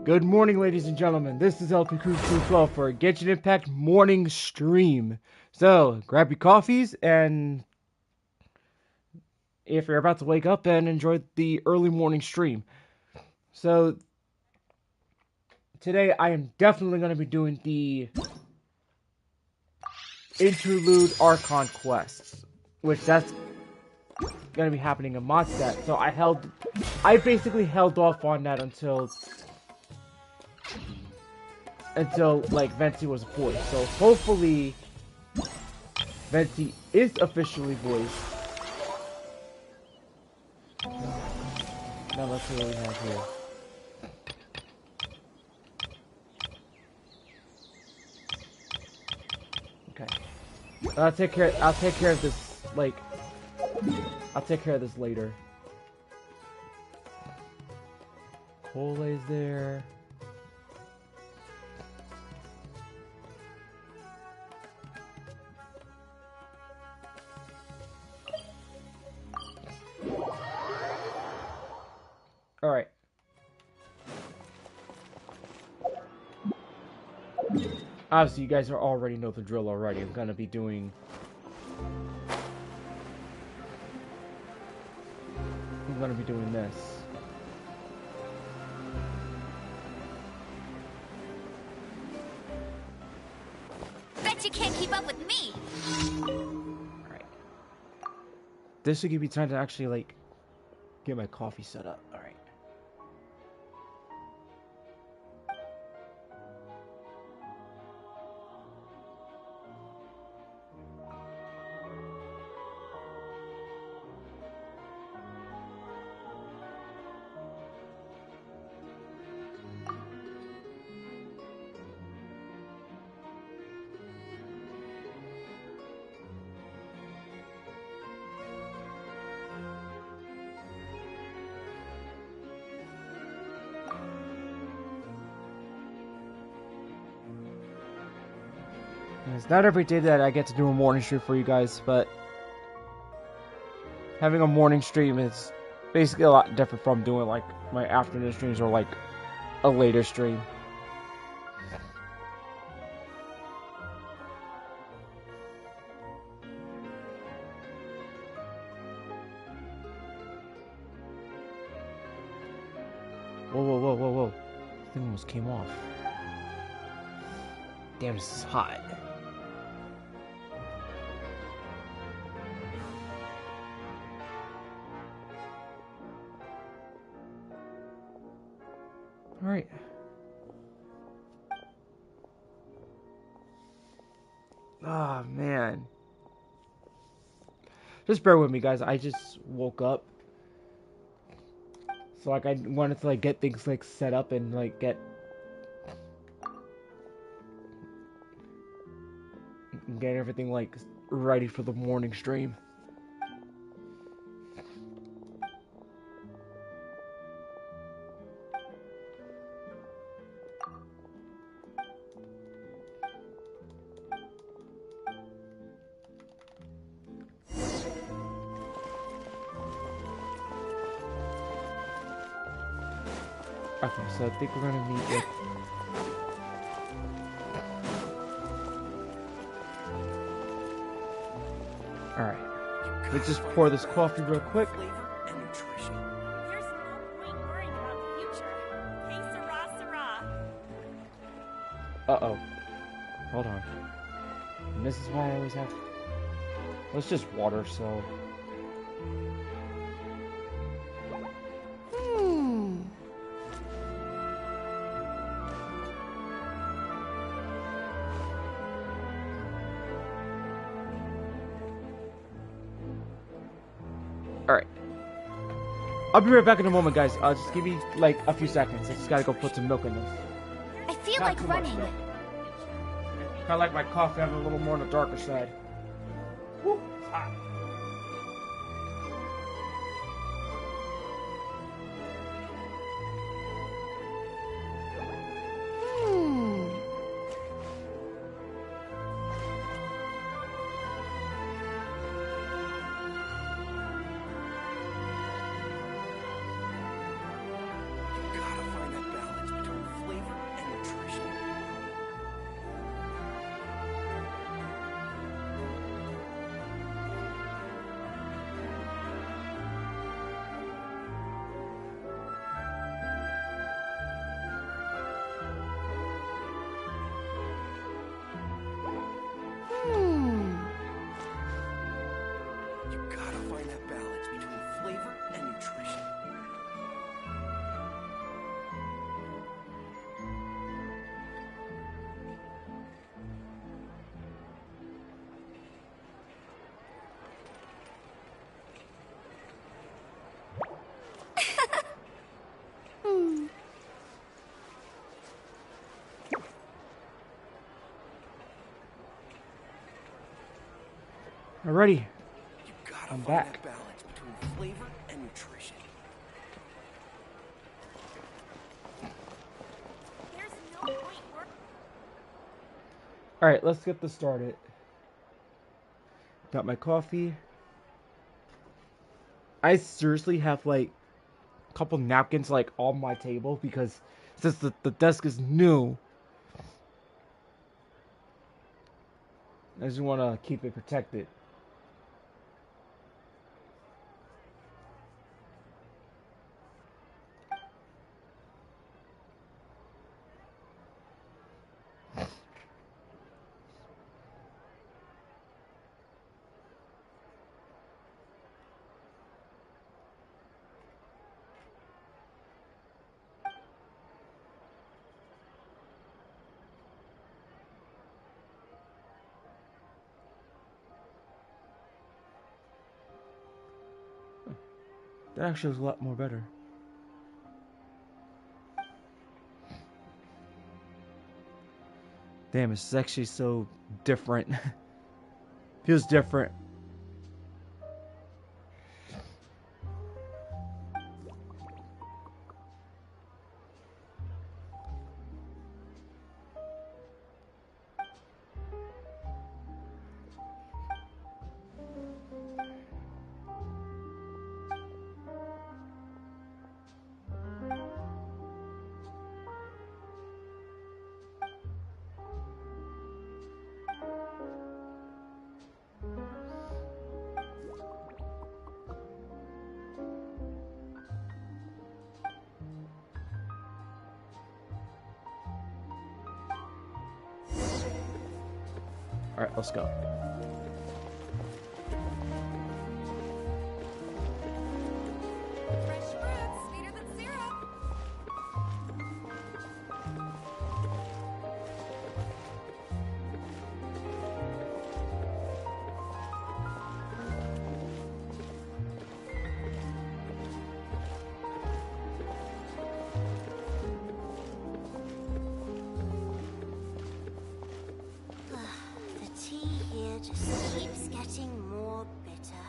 Good morning, ladies and gentlemen. This is LP Crew 212 for a Genshin Impact morning stream. So, grab your coffees and if you're about to wake up and enjoy the early morning stream. So, today I am definitely going to be doing the Interlude Archon Quest, which that's going to be happening in Mondstadt. So I basically held off on that until like Venti was voiced. So hopefully Venti is officially voiced. Now let's see what we have here. Okay. I'll take care of this I'll take care of this later. Cole's there. Alright. Obviously, you guys already know the drill already. I'm gonna be doing this. Bet you can't keep up with me. Alright. This will give me time to actually, like, get my coffee set up. Alright. It's not every day that I get to do a morning stream for you guys, but having a morning stream is basically a lot different from doing like my afternoon streams or like a later stream. Whoa. This thing almost came off. Damn, this is hot. Alright. Ah, man. Just bear with me, guys. I just woke up. So, like, I wanted to, like, get things, like, set up and, like, get everything, like, ready for the morning stream. Okay, so I think we're gonna meet with... Alright. Let's just pour this coffee real quick. There's no point worrying about the future. Hey, Sarah. Uh-oh. Hold on. And this is why I always have... Well, it's just water, so... Alright. I'll be right back in a moment, guys. Just give me, like, a few seconds. I just gotta go put some milk in this. I feel Not like too much, running. though. Kinda like my coffee having a little more on the darker side. Woo, it's hot. Alrighty, You gotta I'm find back. that balance between flavor and nutrition. There's no point worrying. Alright, let's get this started. Got my coffee. I seriously have like a couple napkins like on my table because since the desk is new, I just want to keep it protected. That actually was a lot more better. Damn, it's actually so different. Feels different. Alright, let's go. Fresh fruits, sweeter than syrup. The tea here just keeps getting more bitter.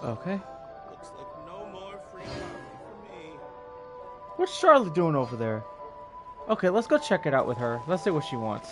Okay. Looks like no more free coffee for me. What's Charlotte doing over there? Okay, let's go check it out with her. Let's see what she wants.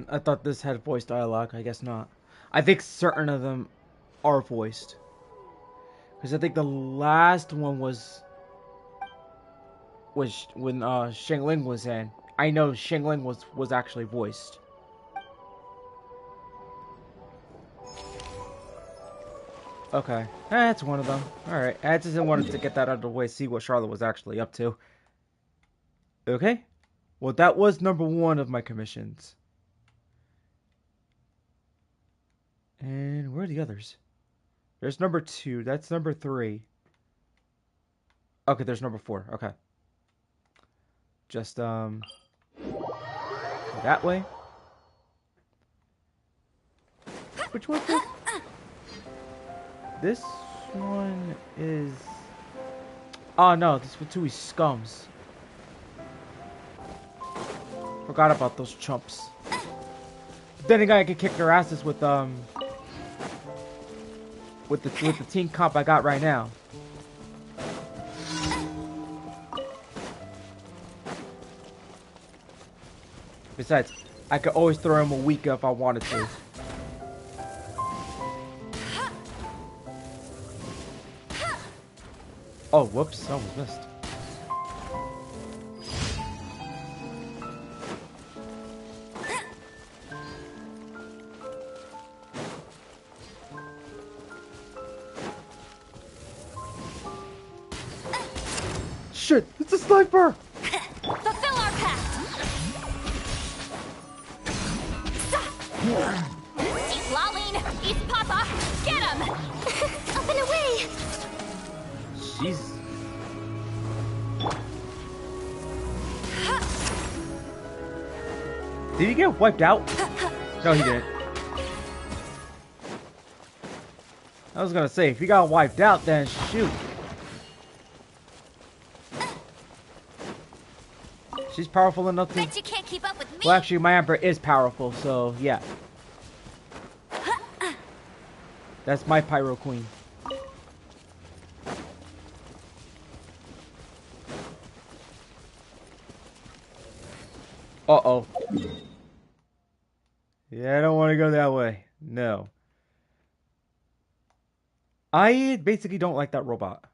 I thought this had voice dialogue. I guess not. I think certain of them are voiced. Because I think the last one was when Xingling was in. I know Xingling was actually voiced. Okay, that's one of them. Alright, I just wanted to get that out of the way, see what Charlotte was actually up to. Okay, well that was number 1 of my commissions. And where are the others? There's number 2, that's number 3. Okay, there's number 4, okay. Just, that way. Which one's this? This one is... Oh no, this one too is scums. Forgot about those chumps. Then again, I can kick their asses with the team comp I got right now. Besides, I could always throw him a weaker if I wanted to. Oh, whoops, I almost missed. Shit, it's a sniper! Fulfill our pact! Keep lolling! Eat Papa! Get him! Up and away! Jeez. Did he get wiped out? No, he didn't. I was gonna say, if he got wiped out, then shoot. She's powerful enough to... Bet you can't keep up with me! Well, actually, my Emperor is powerful, so yeah. That's my Pyro Queen. Uh-oh. Yeah, I don't want to go that way. No. I basically don't like that robot.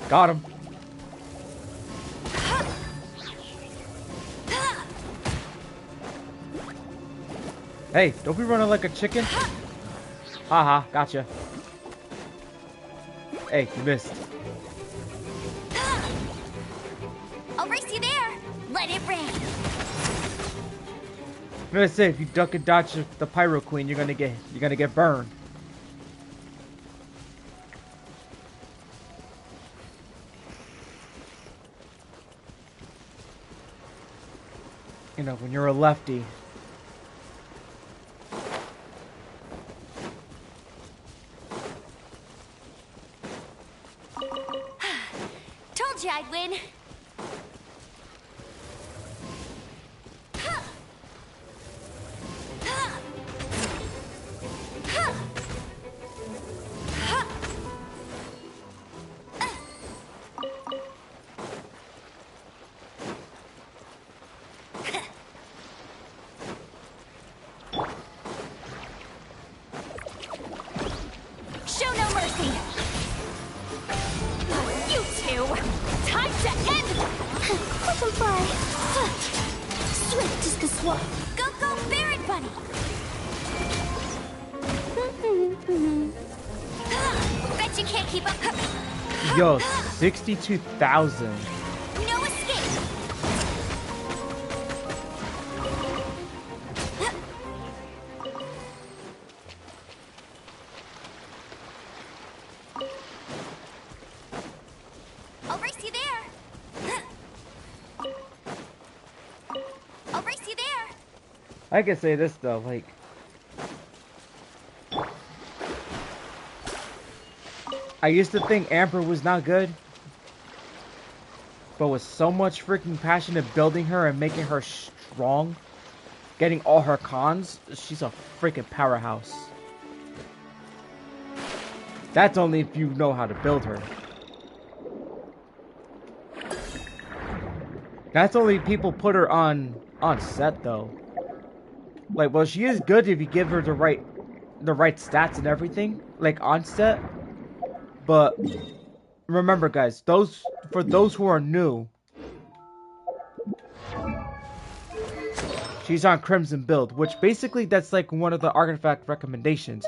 Got him. Hey, don't be running like a chicken. Haha, gotcha. Hey, you missed. I'll race you there! Let it rain! I'm gonna say, if you duck and dodge the Pyro Queen, you're gonna get burned. You know, when you're a lefty. Told you I'd win! Show no mercy! You two! Time to end! Quick and fly. Swift as the swat. Go, go, Barret Bunny! Bet you can't keep up. Yo, 62,000. No escape! I can say this though, like, I used to think Amber was not good, but with so much freaking passion in building her and making her strong, getting all her cons, she's a freaking powerhouse. That's only if you know how to build her. That's only if people put her on set though. Like, well, she is good if you give her the right stats and everything, like on set. But remember, guys, for those who are new, she's on Crimson build, which basically that's like one of the artifact recommendations.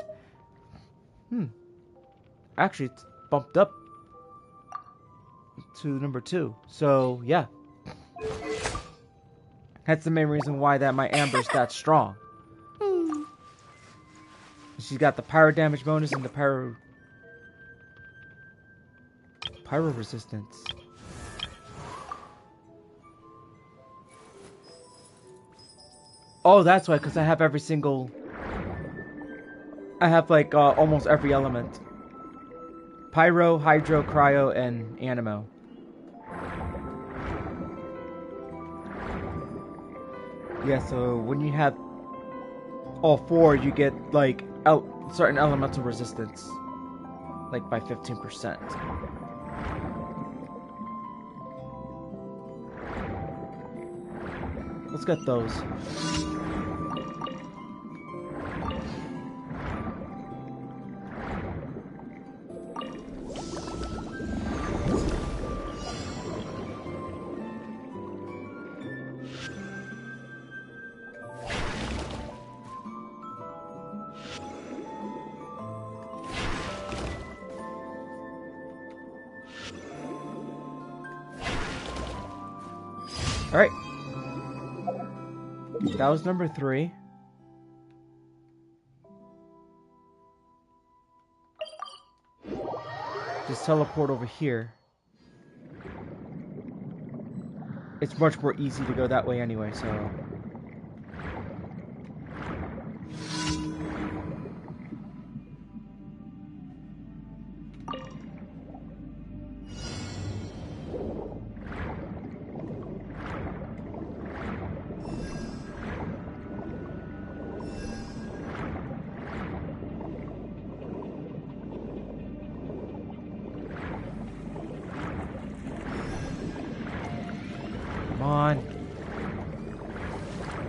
Actually, it's bumped up to number 2. So yeah, that's the main reason why that my Amber's that strong. She's got the pyro damage bonus and the pyro resistance. Oh, that's why, because I have like almost every element. Pyro, Hydro, Cryo, and Animo. Yeah, so when you have all 4, you get like certain elemental resistance, like by 15%. Let's get those. Alright. That was number 3. Just teleport over here. It's much more easy to go that way anyway, so...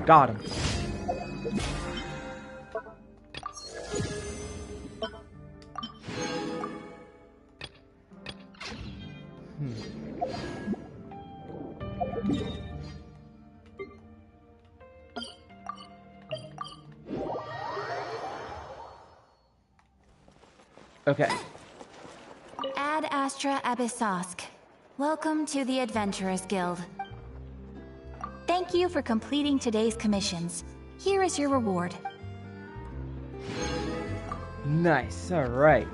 Got him. Okay. Ad Astra Abyssosk. Welcome to the Adventurers Guild. Thank you for completing today's commissions. Here is your reward. Nice, alright.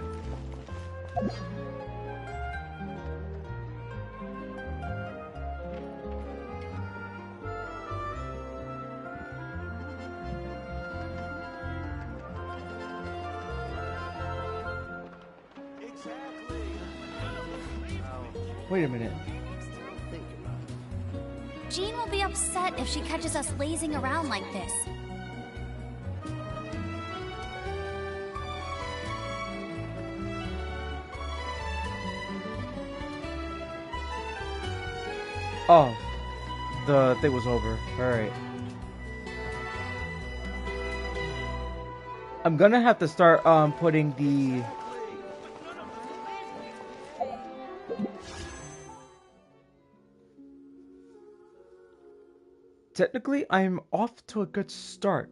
Wait a minute. Jean will be upset if she catches us lazing around like this. Oh, the thing was over. Alright. I'm gonna have to start putting the... Technically, I'm off to a good start.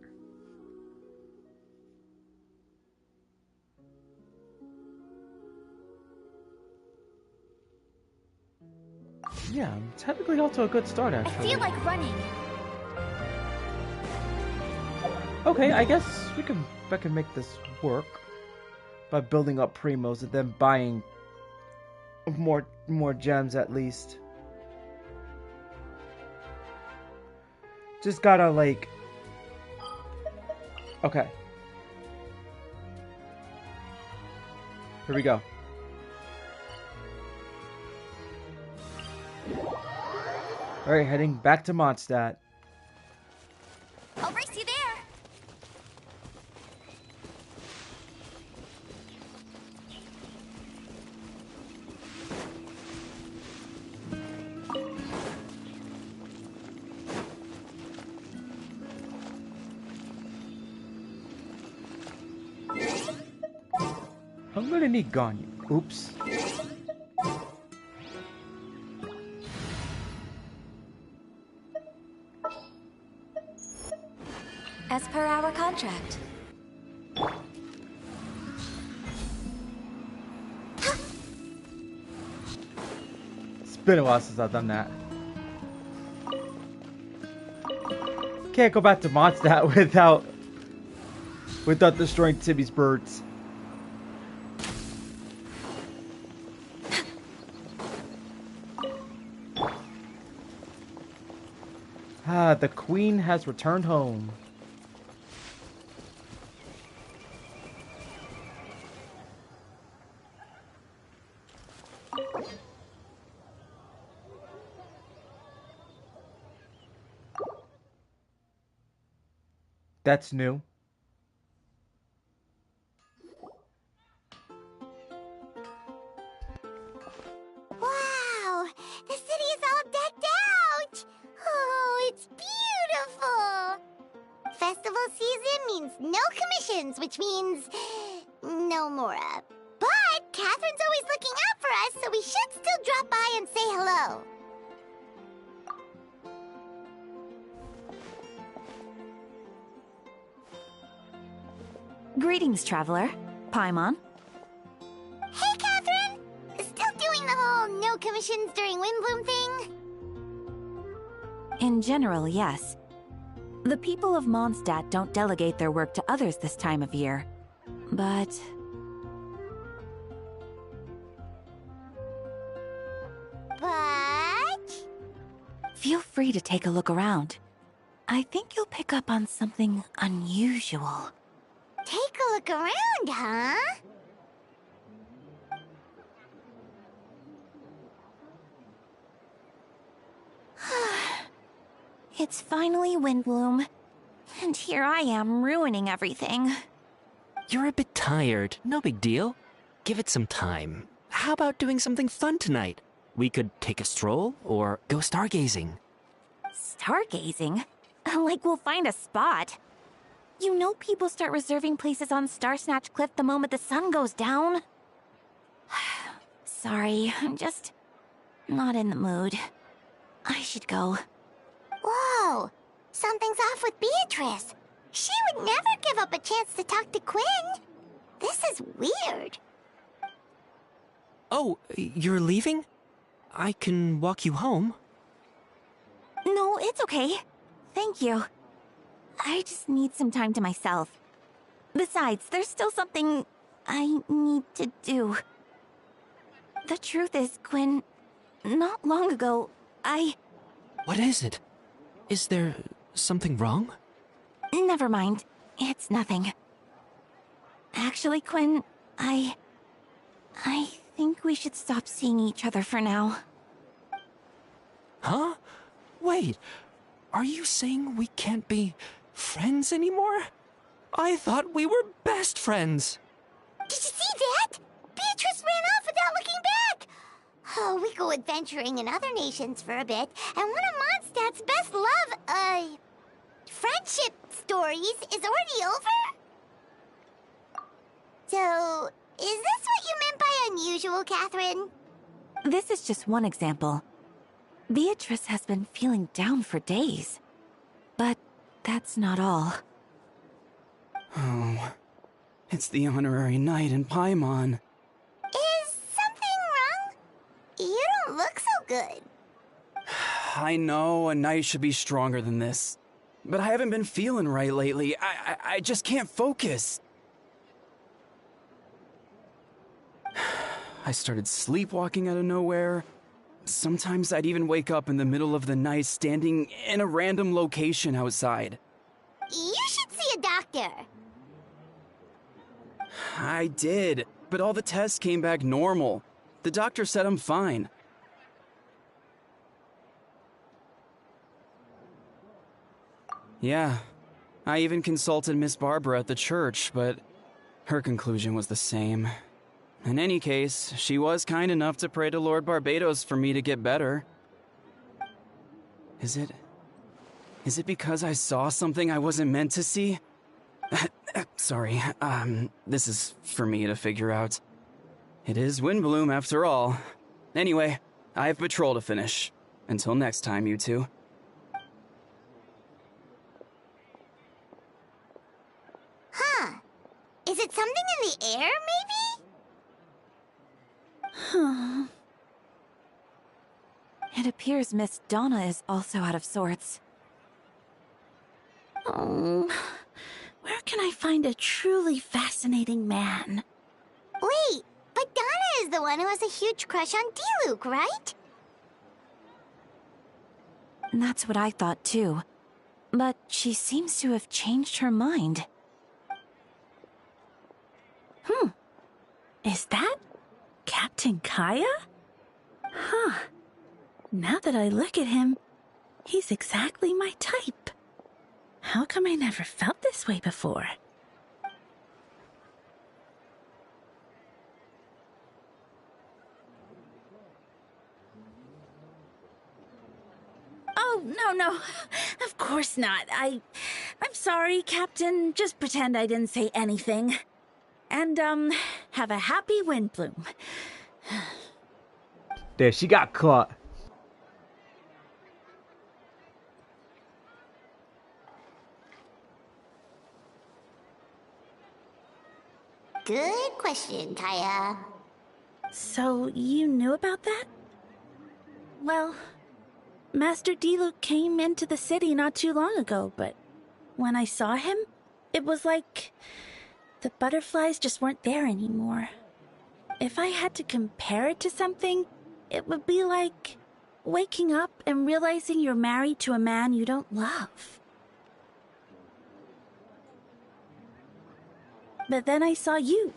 Yeah, I'm technically off to a good start, actually. I feel like running. Okay, I guess I can make this work by building up primos and then buying more gems at least. Just gotta like Okay. Here we go. Alright, heading back to Mondstadt. I'll race you there. I'm gonna need Ganyu. Oops. As per our contract. It's been a while since I've done that. Can't go back to Mondstadt without destroying Timmy's birds. Ah, the queen has returned home. That's new. Wow! The city is all decked out! Oh, it's beautiful! Festival season means no commissions, which means no Mora. But Catherine's always looking out for us, so we should still drop by and say hello. Greetings, traveler. Paimon. Hey, Catherine! Still doing the whole no commissions during Windbloom thing? In general, yes. The people of Mondstadt don't delegate their work to others this time of year. But... feel free to take a look around. I think you'll pick up on something unusual. Take a look around, huh? It's finally Windbloom. And here I am ruining everything. You're a bit tired. No big deal. Give it some time. How about doing something fun tonight? We could take a stroll or go stargazing. Stargazing? Like we'll find a spot. You know people start reserving places on Star Snatch Cliff the moment the sun goes down. Sorry, I'm just not in the mood. I should go. Whoa! Something's off with Beatrice. She would never give up a chance to talk to Quinn. This is weird. Oh, you're leaving? I can walk you home. No, it's okay. Thank you. I just need some time to myself. Besides, there's still something I need to do. The truth is, Quinn, not long ago, What is it? Is there something wrong? Never mind. It's nothing. Actually, Quinn, I think we should stop seeing each other for now. Huh? Wait, are you saying we can't be friends anymore? I thought we were best friends. Did you see that? Beatrice ran off without looking back. Oh, we go adventuring in other nations for a bit, and one of Mondstadt's best friendship stories is already over? So, is this what you meant by unusual, Catherine? This is just one example. Beatrice has been feeling down for days. But that's not all. Oh, it's the honorary knight in Paimon. Is something wrong? You don't look so good. I know a knight should be stronger than this, but I haven't been feeling right lately. I just can't focus. I started sleepwalking out of nowhere. Sometimes I'd even wake up in the middle of the night standing in a random location outside. You should see a doctor. doctor? I did, but all the tests came back normal. The doctor said I'm fine. Yeah, I even consulted Miss Barbara at the church, but her conclusion was the same. In any case, she was kind enough to pray to Lord Barbados for me to get better. Is it because I saw something I wasn't meant to see? Sorry, this is for me to figure out. It is Windbloom after all. Anyway, I have patrol to finish. Until next time, you two. Huh. Is it something in the air, maybe? It appears Miss Donna is also out of sorts. Oh, where can I find a truly fascinating man? Wait, but Donna is the one who has a huge crush on Diluc, right? That's what I thought too. But she seems to have changed her mind. Is that Captain Kaya? Huh. Now that I look at him, he's exactly my type. How come I never felt this way before? Oh, no. Of course not. I'm sorry, Captain. Just pretend I didn't say anything. And, have a happy Windbloom. There, she got caught. Good question, Kaya. So, you knew about that? Well, Master Diluc came into the city not too long ago, but when I saw him, it was like the butterflies just weren't there anymore. If I had to compare it to something, it would be like waking up and realizing you're married to a man you don't love. But then I saw you,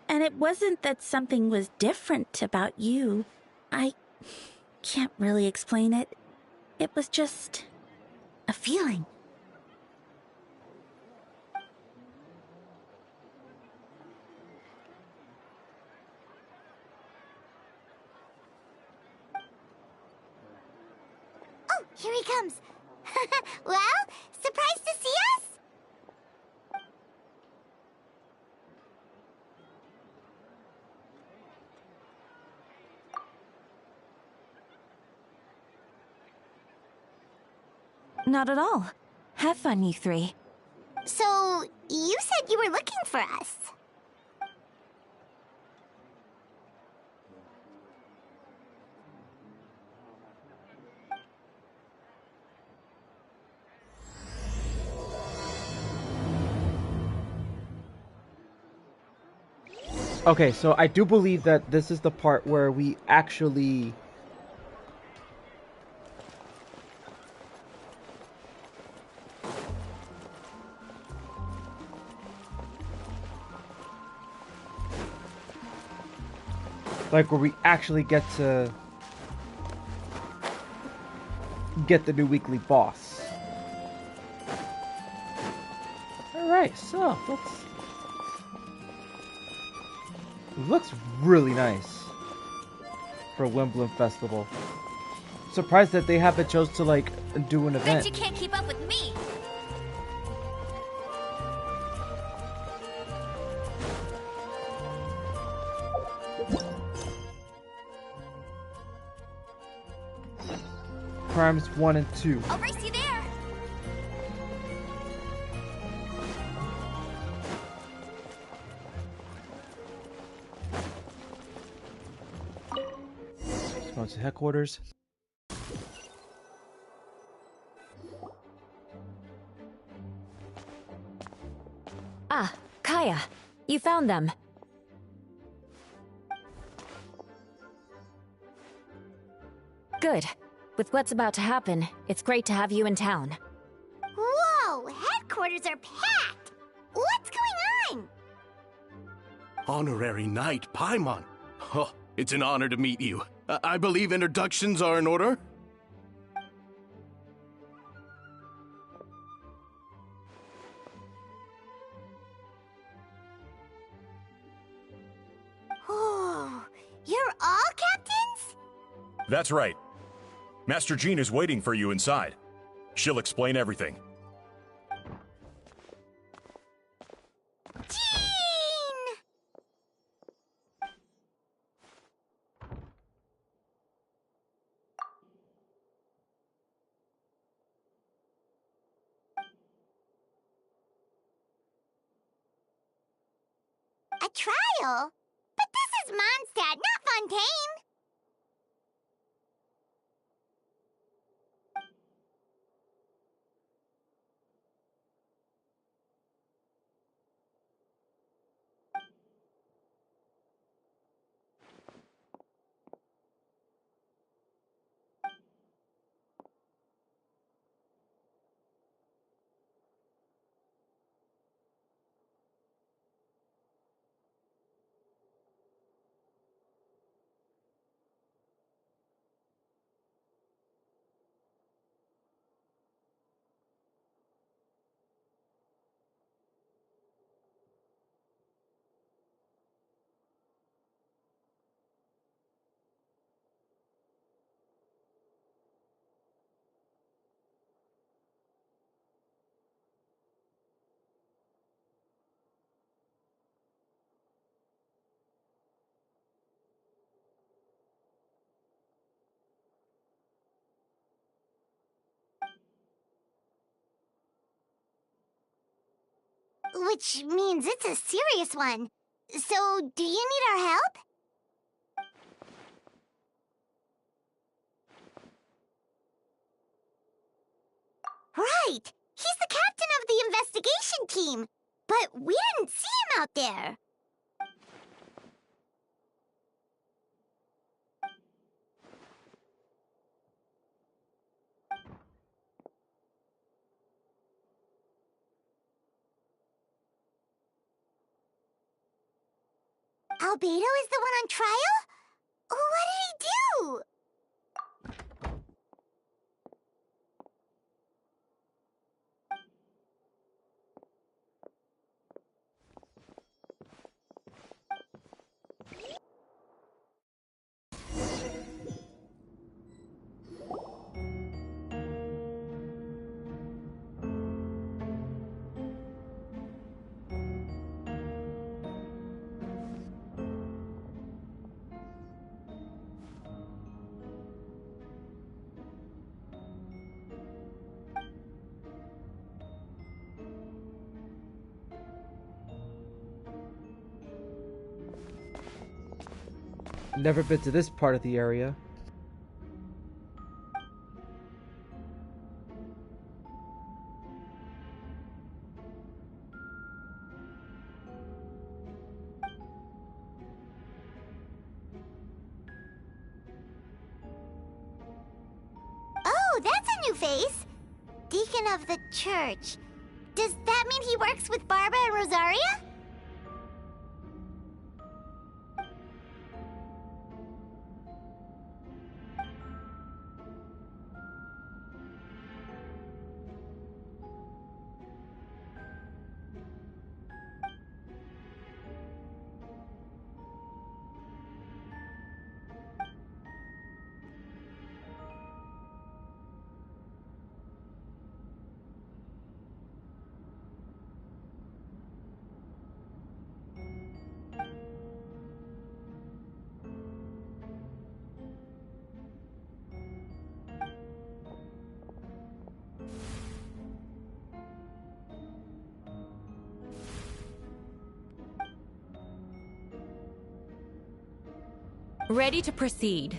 and it wasn't that something was different about you. I can't really explain it. It was just a feeling. Oh, here he comes. Well, surprised to see us? Not at all. Have fun, you three. So, you said you were looking for us. Okay, so I do believe that this is the part where we actually get to get the new weekly boss. Alright, so looks really nice for Windbloom Festival. Surprised that they haven't chose to like do an event. Bet you can't keep up with me. Primes 1 and 2. I'll race you there. Go to headquarters. Ah, Kaya. You found them. Good. With what's about to happen, it's great to have you in town. Whoa, headquarters are packed. Jin! Honorary Knight Paimon. Oh, it's an honor to meet you. I believe introductions are in order? Oh, you're all captains? That's right. Master Jean is waiting for you inside. She'll explain everything. Jean! A trial? But this is Mondstadt, not Fontaine! Which means it's a serious one. So, do you need our help? Right! He's the captain of the investigation team! But we didn't see him out there! Albedo is the one on trial? What did he do? Never been to this part of the area. Oh, that's a new face! Deacon of the church. Does that mean he works with Barba and Rosaria? Ready to proceed.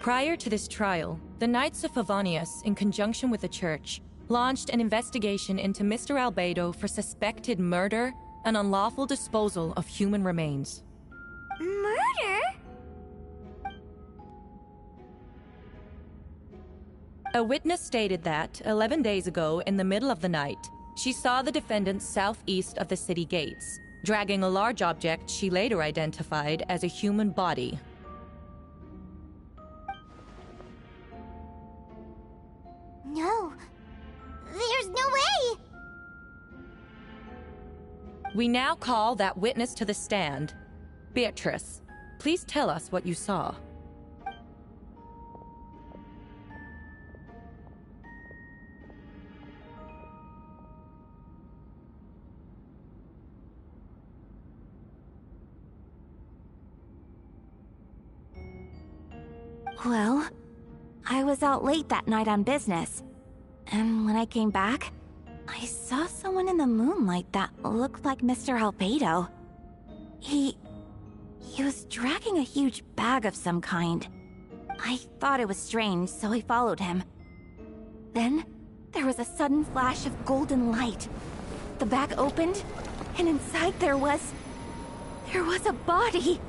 Prior to this trial, the Knights of Favonius, in conjunction with the Church, launched an investigation into Mr. Albedo for suspected murder and unlawful disposal of human remains. Murder? A witness stated that, 11 days ago, in the middle of the night, she saw the defendant southeast of the city gates, dragging a large object she later identified as a human body. No. There's no way! We now call that witness to the stand. Beatrice, please tell us what you saw. Well, I was out late that night on business. And when I came back, I saw someone in the moonlight that looked like Mr. Albedo. He was dragging a huge bag of some kind. I thought it was strange, so I followed him. Then, there was a sudden flash of golden light. The bag opened, and inside there was a body!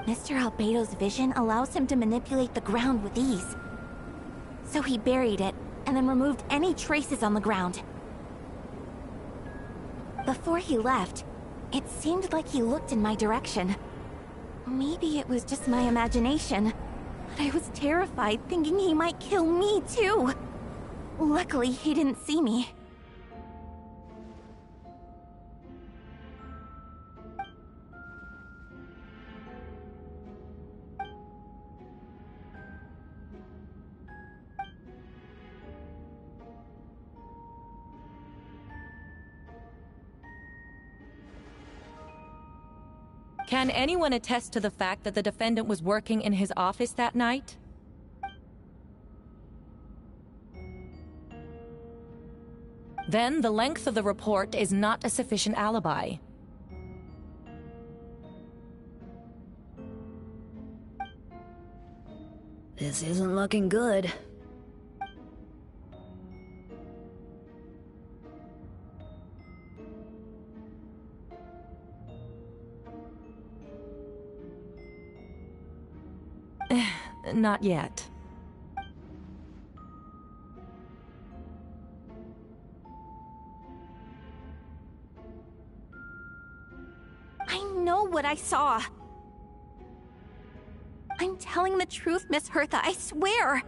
Mr. Albedo's vision allows him to manipulate the ground with ease. So he buried it, and then removed any traces on the ground. Before he left, it seemed like he looked in my direction. Maybe it was just my imagination, but I was terrified thinking he might kill me too. Luckily, he didn't see me. Can anyone attest to the fact that the defendant was working in his office that night? Then the length of the report is not a sufficient alibi. This isn't looking good. Not yet. I know what I saw. I'm telling the truth, Miss Hertha, I swear.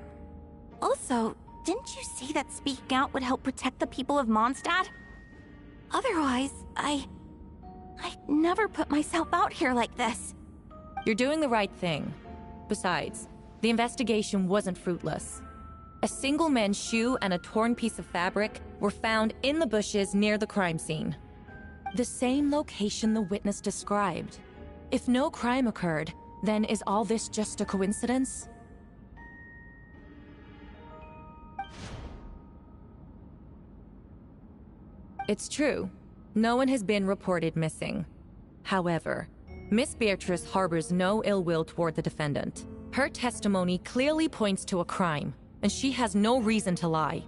Also, didn't you say that speaking out would help protect the people of Mondstadt? Otherwise, I'd never put myself out here like this. You're doing the right thing. Besides, the investigation wasn't fruitless. A single man's shoe and a torn piece of fabric were found in the bushes near the crime scene. The same location the witness described. If no crime occurred, then is all this just a coincidence? It's true. No one has been reported missing. However, Miss Beatrice harbors no ill will toward the defendant. Her testimony clearly points to a crime, and she has no reason to lie.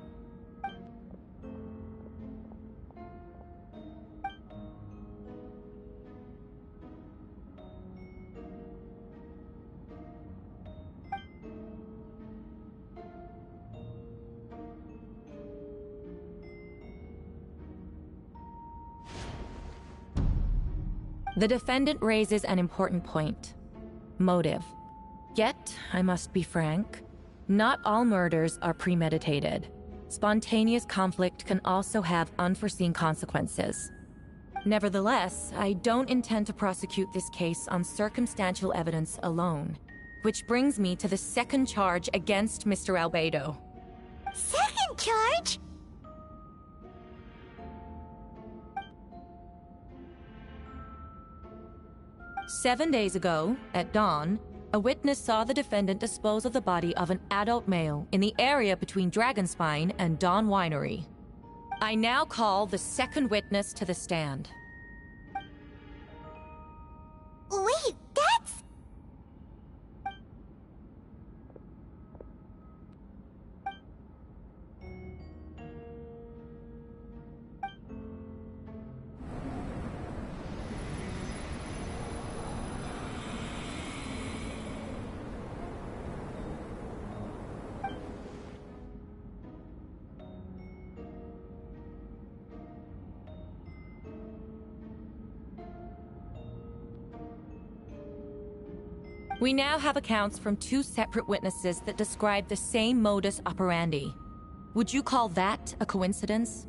The defendant raises an important point. Motive. Yet, I must be frank, not all murders are premeditated. Spontaneous conflict can also have unforeseen consequences. Nevertheless, I don't intend to prosecute this case on circumstantial evidence alone. Which brings me to the second charge against Mr. Albedo. Second charge? 7 days ago, at dawn, a witness saw the defendant dispose of the body of an adult male in the area between Dragonspine and Dawn Winery. I now call the second witness to the stand. Wait, that's... We now have accounts from 2 separate witnesses that describe the same modus operandi. Would you call that a coincidence?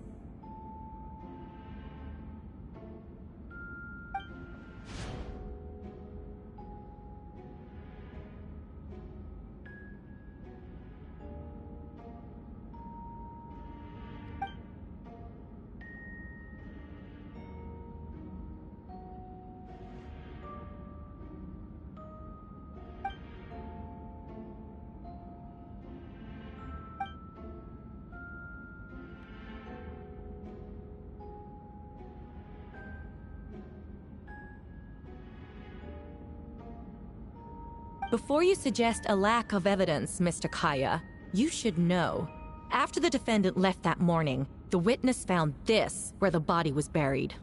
Before you suggest a lack of evidence, Mr. Kaya, you should know. After the defendant left that morning, the witness found this where the body was buried.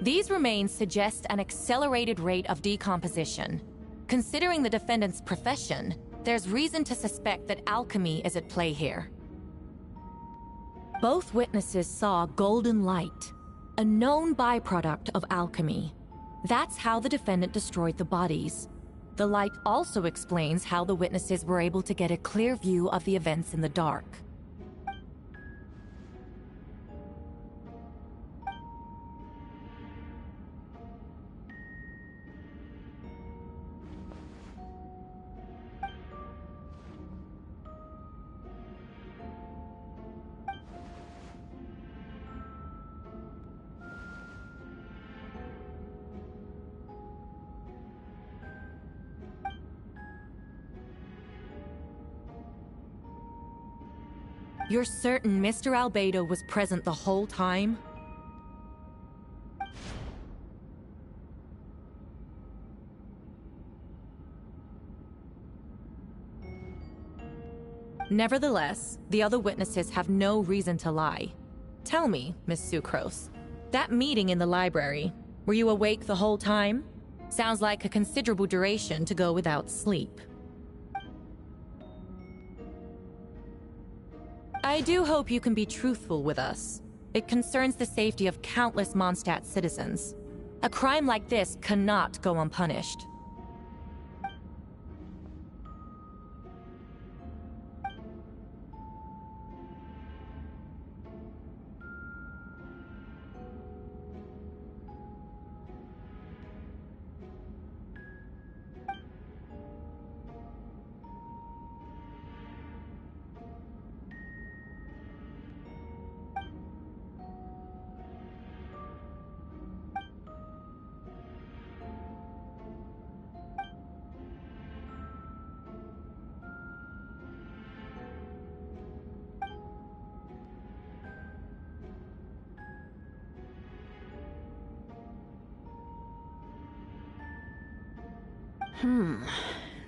These remains suggest an accelerated rate of decomposition. Considering the defendant's profession, there's reason to suspect that alchemy is at play here. Both witnesses saw golden light, a known byproduct of alchemy. That's how the defendant destroyed the bodies. The light also explains how the witnesses were able to get a clear view of the events in the dark. You're certain Mr. Albedo was present the whole time? Nevertheless, the other witnesses have no reason to lie. Tell me, Miss Sucrose, that meeting in the library, were you awake the whole time? Sounds like a considerable duration to go without sleep. I do hope you can be truthful with us. It concerns the safety of countless Mondstadt citizens. A crime like this cannot go unpunished.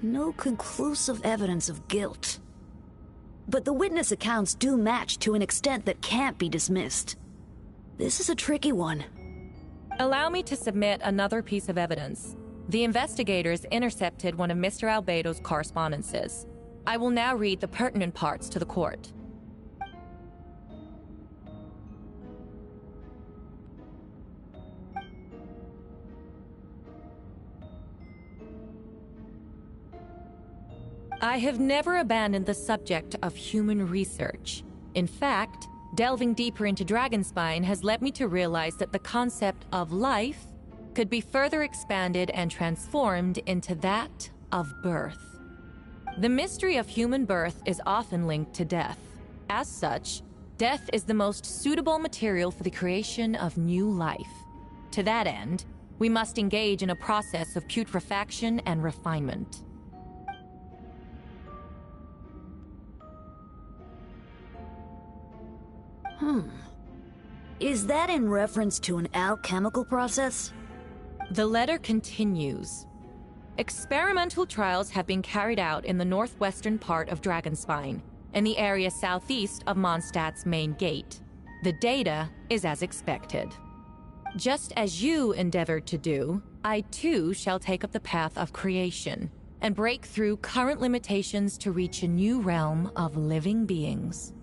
No conclusive evidence of guilt. But the witness accounts do match to an extent that can't be dismissed. This is a tricky one. Allow me to submit another piece of evidence. The investigators intercepted one of Mr. Albedo's correspondences. I will now read the pertinent parts to the court. I have never abandoned the subject of human research. In fact, delving deeper into Dragonspine has led me to realize that the concept of life could be further expanded and transformed into that of birth. The mystery of human birth is often linked to death. As such, death is the most suitable material for the creation of new life. To that end, we must engage in a process of putrefaction and refinement. Is that in reference to an alchemical process? The letter continues. Experimental trials have been carried out in the northwestern part of Dragonspine, in the area southeast of Mondstadt's main gate. The data is as expected. Just as you endeavored to do, I too shall take up the path of creation and break through current limitations to reach a new realm of living beings.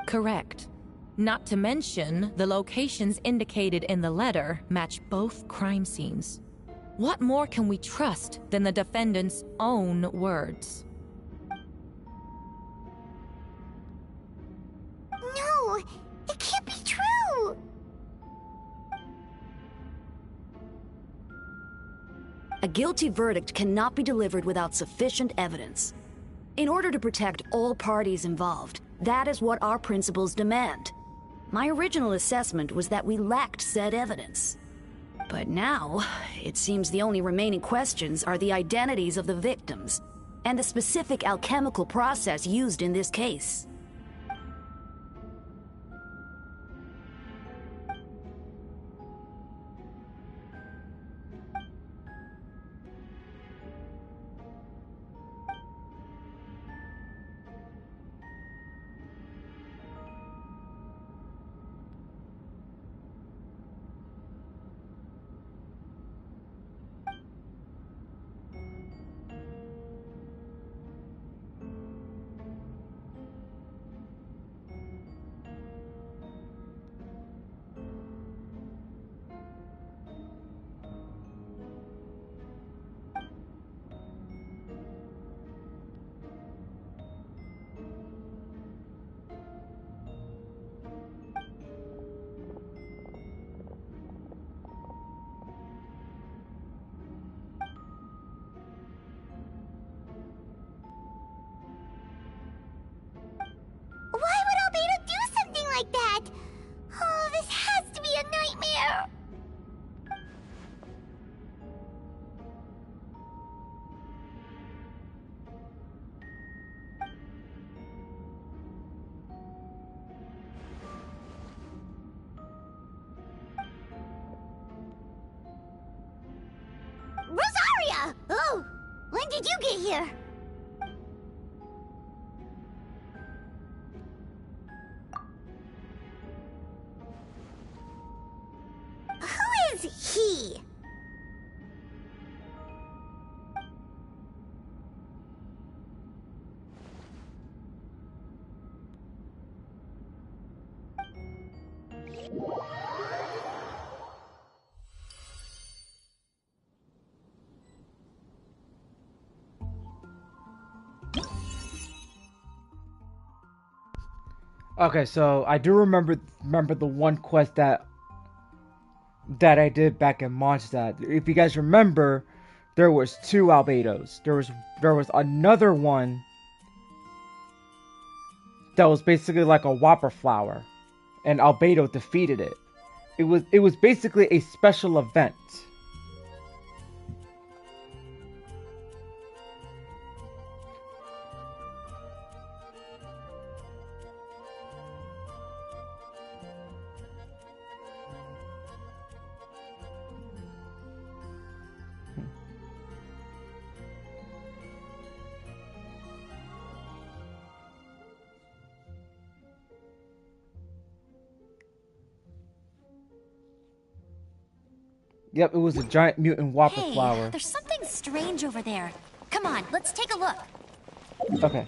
Correct. Not to mention, the locations indicated in the letter match both crime scenes. What more can we trust than the defendant's own words? No, it can't be true. A guilty verdict cannot be delivered without sufficient evidence. In order to protect all parties involved, that is what our principles demand. My original assessment was that we lacked said evidence. But now, it seems the only remaining questions are the identities of the victims and the specific alchemical process used in this case. Why would Albedo do something like that? Oh, this has to be a nightmare. Rosaria! Oh, when did you get here? Who is he? Okay, so I do remember the one quest that I did back in Mondstadt. If you guys remember, there was 2 Albedos. There was another one that was basically like a whopper flower, and Albedo defeated it. It was basically a special event. Yep, it was a giant mutant whopper Hey, flower. there's something strange over there. Come on, let's take a look. Okay.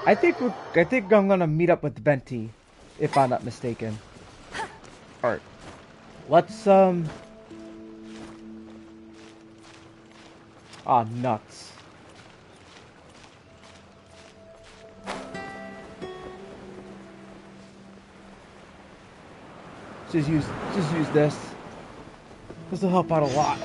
I think I'm gonna meet up with Venti, if I'm not mistaken. Alright. Let's Ah, nuts. Just use this. This will help out a lot.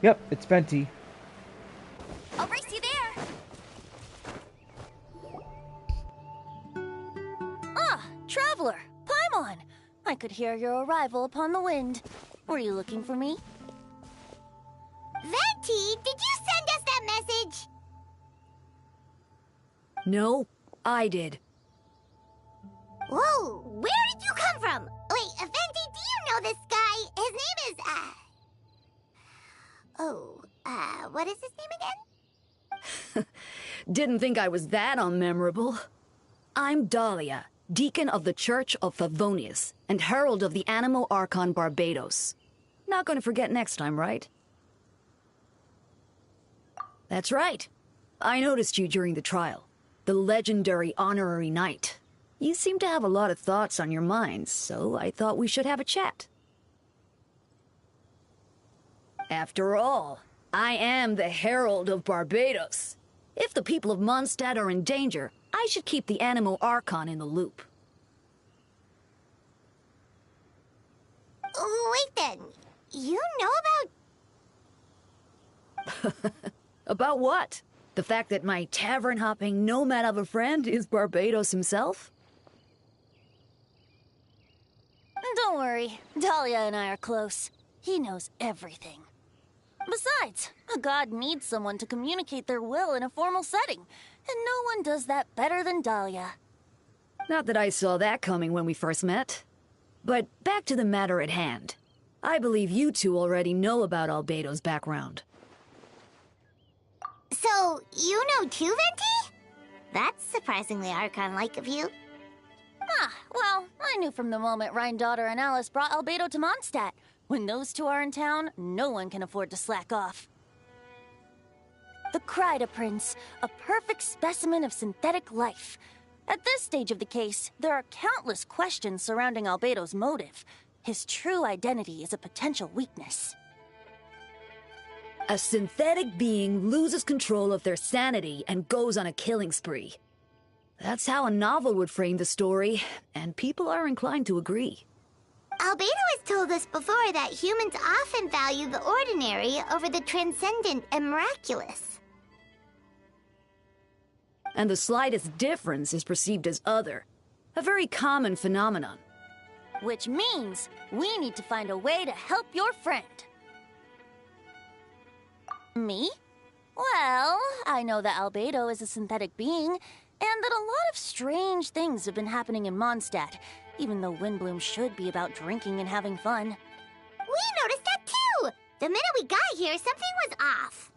Yep, it's Venti. I'll race you there. Ah, traveler, Paimon. I could hear your arrival upon the wind. Were you looking for me? T, did you send us that message? No, I did. Whoa, where did you come from? Wait, Venti, do you know this guy? His name is, what is his name again? Didn't think I was that unmemorable. I'm Dahlia, Deacon of the Church of Favonius, and Herald of the Archon Barbados. Not gonna forget next time, right? That's right. I noticed you during the trial. The legendary honorary knight. You seem to have a lot of thoughts on your mind, so I thought we should have a chat. After all, I am the Herald of Barbados. If the people of Mondstadt are in danger, I should keep the Archon in the loop. Wait then, you know about... About what? The fact that my tavern-hopping nomad of a friend is Barbados himself? Don't worry, Dahlia and I are close. He knows everything. Besides, a god needs someone to communicate their will in a formal setting, and no one does that better than Dahlia. Not that I saw that coming when we first met. But back to the matter at hand. I believe you two already know about Albedo's background. So, you know too, Venti? That's surprisingly Archon-like of you. Ah, well, I knew from the moment Rhine-Daughter and Alice brought Albedo to Mondstadt. When those two are in town, no one can afford to slack off. The Kryda Prince, a perfect specimen of synthetic life. At this stage of the case, there are countless questions surrounding Albedo's motive. His true identity is a potential weakness. A synthetic being loses control of their sanity and goes on a killing spree. That's how a novel would frame the story, and people are inclined to agree. Albedo has told us before that humans often value the ordinary over the transcendent and miraculous. And the slightest difference is perceived as other. A very common phenomenon. Which means we need to find a way to help your friend. Me? Well, I know that Albedo is a synthetic being, and that a lot of strange things have been happening in Mondstadt, even though Windbloom should be about drinking and having fun. We noticed that too! The minute we got here, something was off.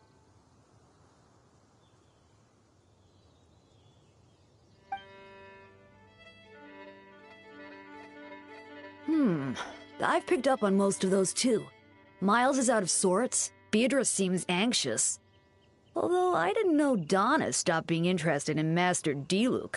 I've picked up on most of those too. Miles is out of sorts. Beatrice seems anxious. Although I didn't know Donna stopped being interested in Master Diluc.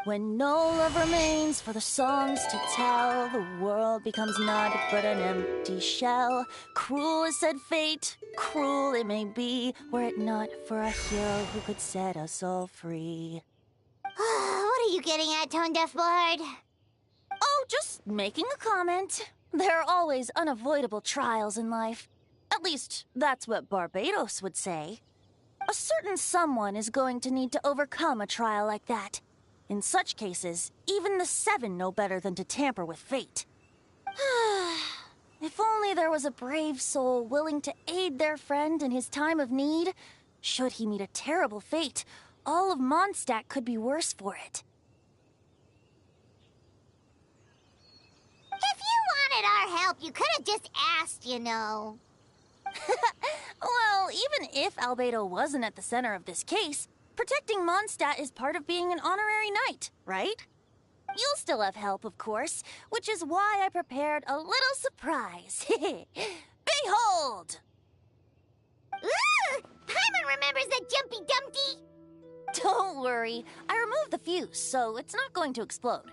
When no love remains for the songs to tell, the world becomes naught but an empty shell. Cruel is said fate, cruel it may be, were it not for a hero who could set us all free. What are you getting at, Tone Deaf Bard? Oh, just making a comment. There are always unavoidable trials in life. At least, that's what Barbados would say. A certain someone is going to need to overcome a trial like that. In such cases, even the Seven know better than to tamper with fate. If only there was a brave soul willing to aid their friend in his time of need. Should he meet a terrible fate, all of Mondstadt could be worse for it. If you wanted our help, you could have just asked, you know. Well, even if Albedo wasn't at the center of this case, protecting Mondstadt is part of being an honorary knight, right? You'll still have help, of course, which is why I prepared a little surprise. Behold! Ooh! Paimon remembers that Jumpy Dumpty! Don't worry, I removed the fuse, so it's not going to explode.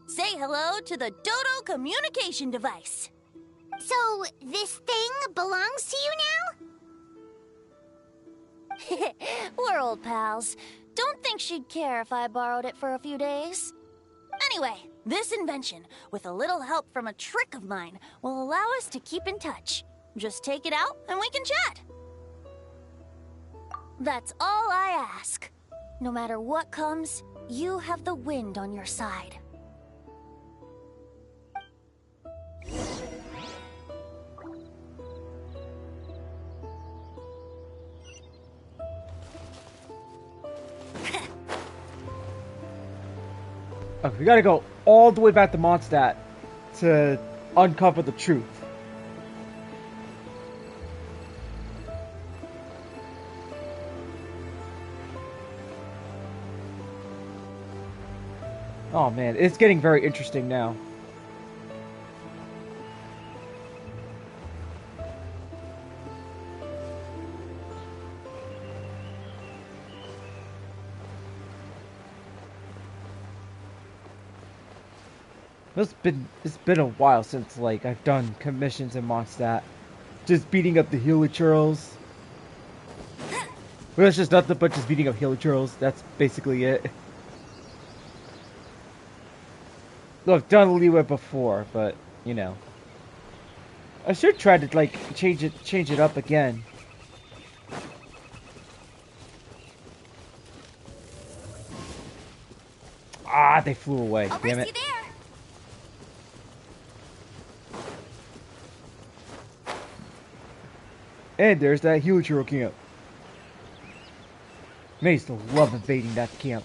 Say hello to the Dodo communication device. So, this thing belongs to you now? We're old pals. Don't think she'd care if I borrowed it for a few days. Anyway, this invention, with a little help from a trick of mine, will allow us to keep in touch. Just take it out and we can chat. That's all I ask. No matter what comes, you have the wind on your side. Okay, we gotta go all the way back to Mondstadt to uncover the truth. Oh man, it's getting very interesting now. It's been a while since like I've done commissions in Mondstadt. Just beating up the Helichurls. Well, it's just nothing but just beating up Helichurls. That's basically it. Look, done Leeway before, but you know, I should try to like change it up again. Ah, they flew away. Damn it. And there's that Helichurl camp. Man, I used to love invading that camp.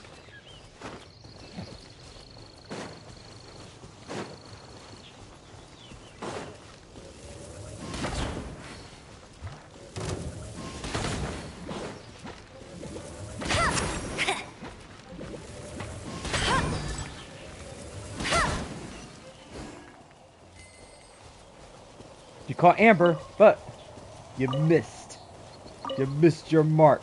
You caught Amber, but you missed. You missed your mark.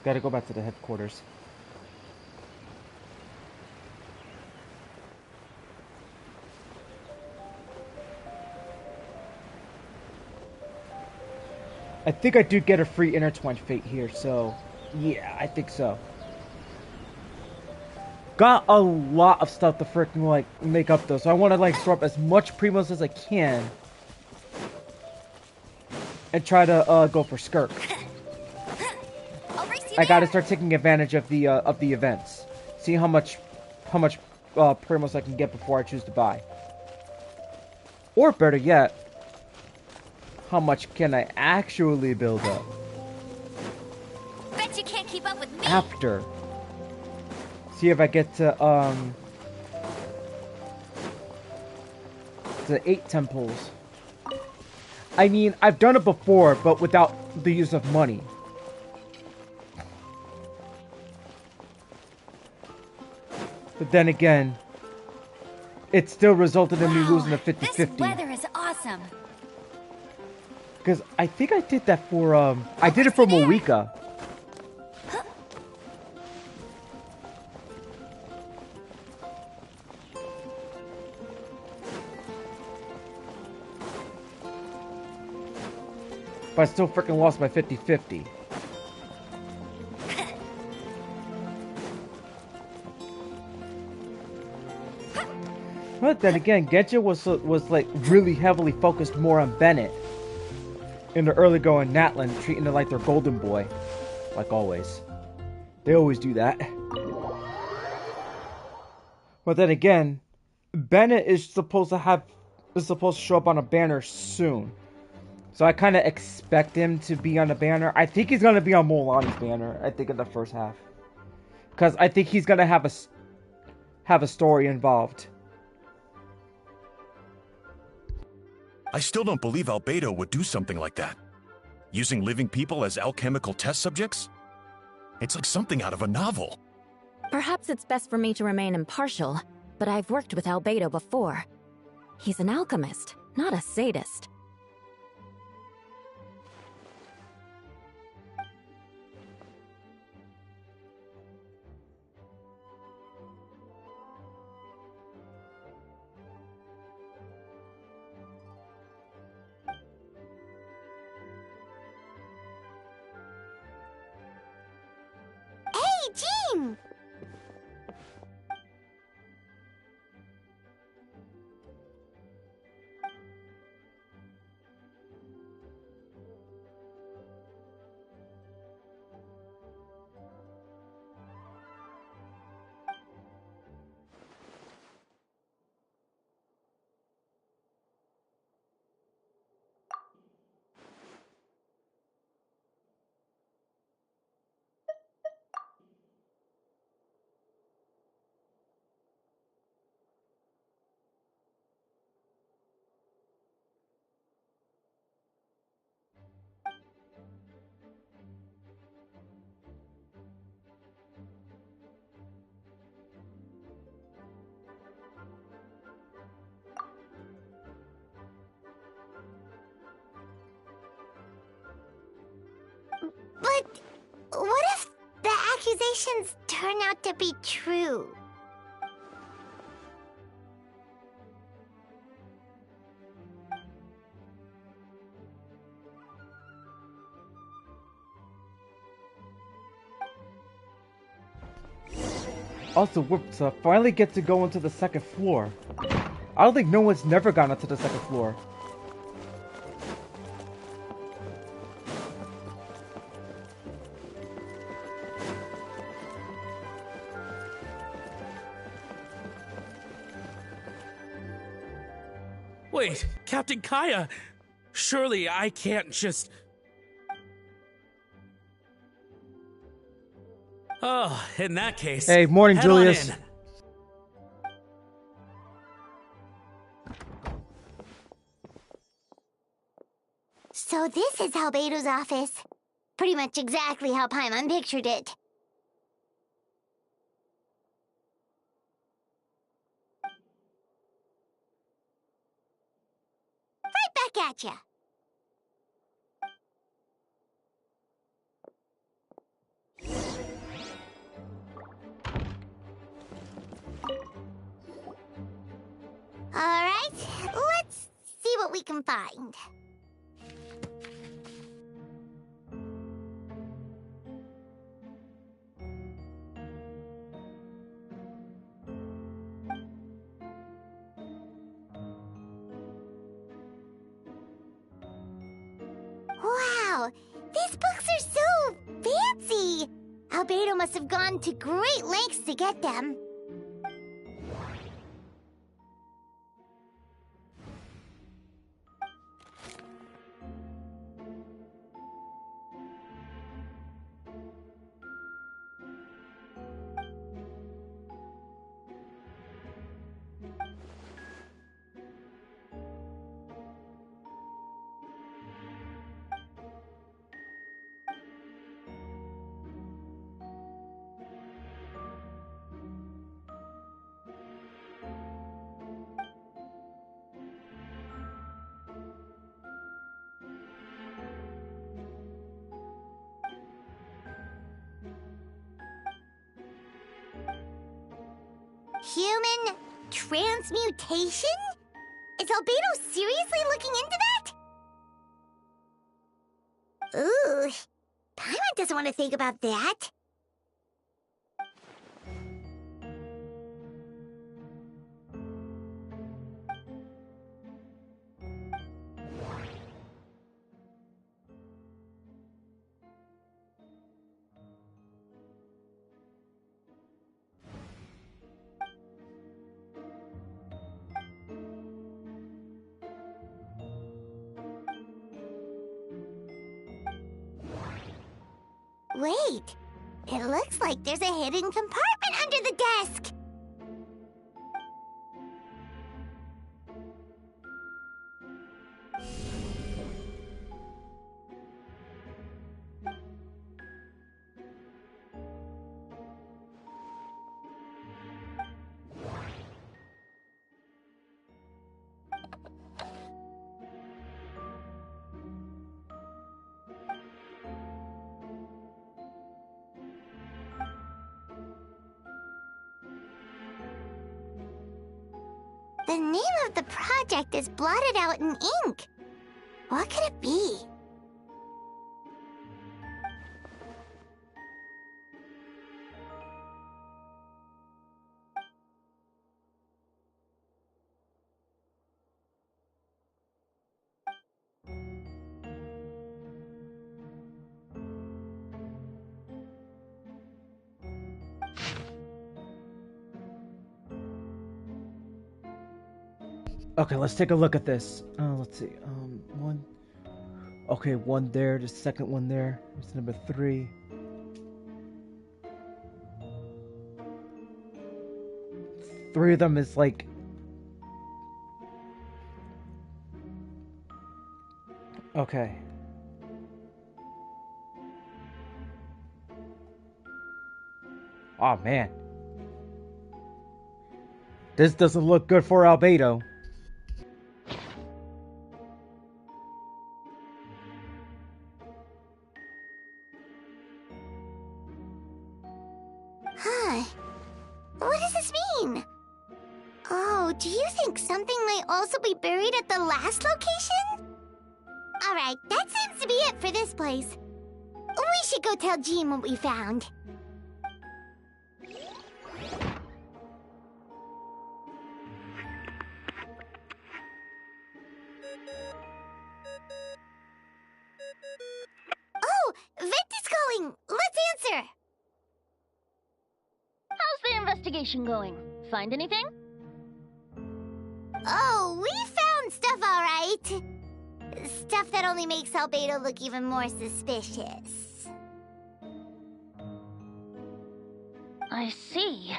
Gotta go back to the headquarters. I think I do get a free Intertwined Fate here, so yeah, I think so. Got a lot of stuff to freaking like make up though, so I want to like store up as much Primos as I can and try to go for Skirk. I gotta start taking advantage of the events. See how much Primos I can get before I choose to buy. Or better yet, how much can I actually build up? Bet you can't keep up with me. After. See if I get to the 8 temples. I mean, I've done it before, but without the use of money. But then again, it still resulted in me losing a 50-50. This weather is awesome. Because I think I did that for, I did it for Moeka. But I still freaking lost my 50-50. But then again, Genshin was like really heavily focused more on Bennett in the early going Natlan, treating it like their golden boy, like always. They always do that. But then again, Bennett is supposed to show up on a banner soon, so I kind of expect him to be on a banner. I think he's gonna be on Mulan's banner. I think in the first half, because I think he's gonna have a story involved. I still don't believe Albedo would do something like that. Using living people as alchemical test subjects? It's like something out of a novel. Perhaps it's best for me to remain impartial, but I've worked with Albedo before. He's an alchemist, not a sadist. Jean! accusations turn out to be true? Also, we're to finally get to go into the second floor. I don't think no one's never gone into the second floor. Wait, Captain Kaya! Surely I can't just... Oh, in that case... Hey, morning, head on Julius. in. So this is Albedo's office. Pretty much exactly how Paimon pictured it. Right back at ya. Alright, let's see what we can find. Wow, these books are so fancy! Albedo must have gone to great lengths to get them. Human transmutation? Is Albedo seriously looking into that? Ooh, Paimon doesn't want to think about that. Wait, it looks like there's a hidden compartment under the desk. The name of the project is blotted out in ink. What could it be? Okay, let's take a look at this. Let's see. One. Okay, one there. The second one there. It's number 3. Three of them is like. Okay. Oh man. This doesn't look good for Albedo. What does this mean? Oh, do you think something might also be buried at the last location? Alright, that seems to be it for this place. We should go tell Jean what we found. Oh, Vent is calling! Let's answer! How's the investigation going? Find anything? Oh, we found stuff alright. Stuff that only makes Albedo look even more suspicious. I see.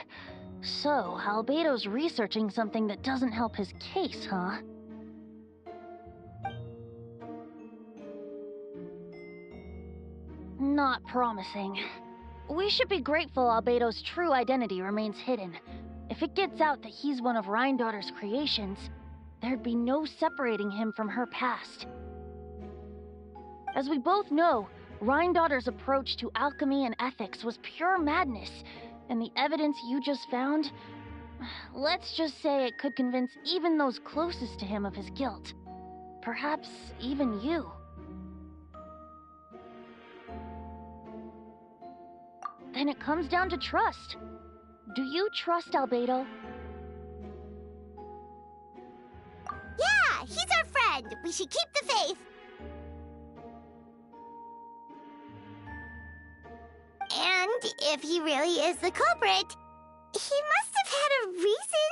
So, Albedo's researching something that doesn't help his case, huh? Not promising. We should be grateful Albedo's true identity remains hidden. If it gets out that he's one of Rhindaughter's creations, there'd be no separating him from her past. As we both know, Rhindaughter's approach to alchemy and ethics was pure madness, and the evidence you just found, let's just say it could convince even those closest to him of his guilt. Perhaps even you. Then it comes down to trust. Do you trust Albedo? Yeah, he's our friend. We should keep the faith. And if he really is the culprit, he must have had a reason,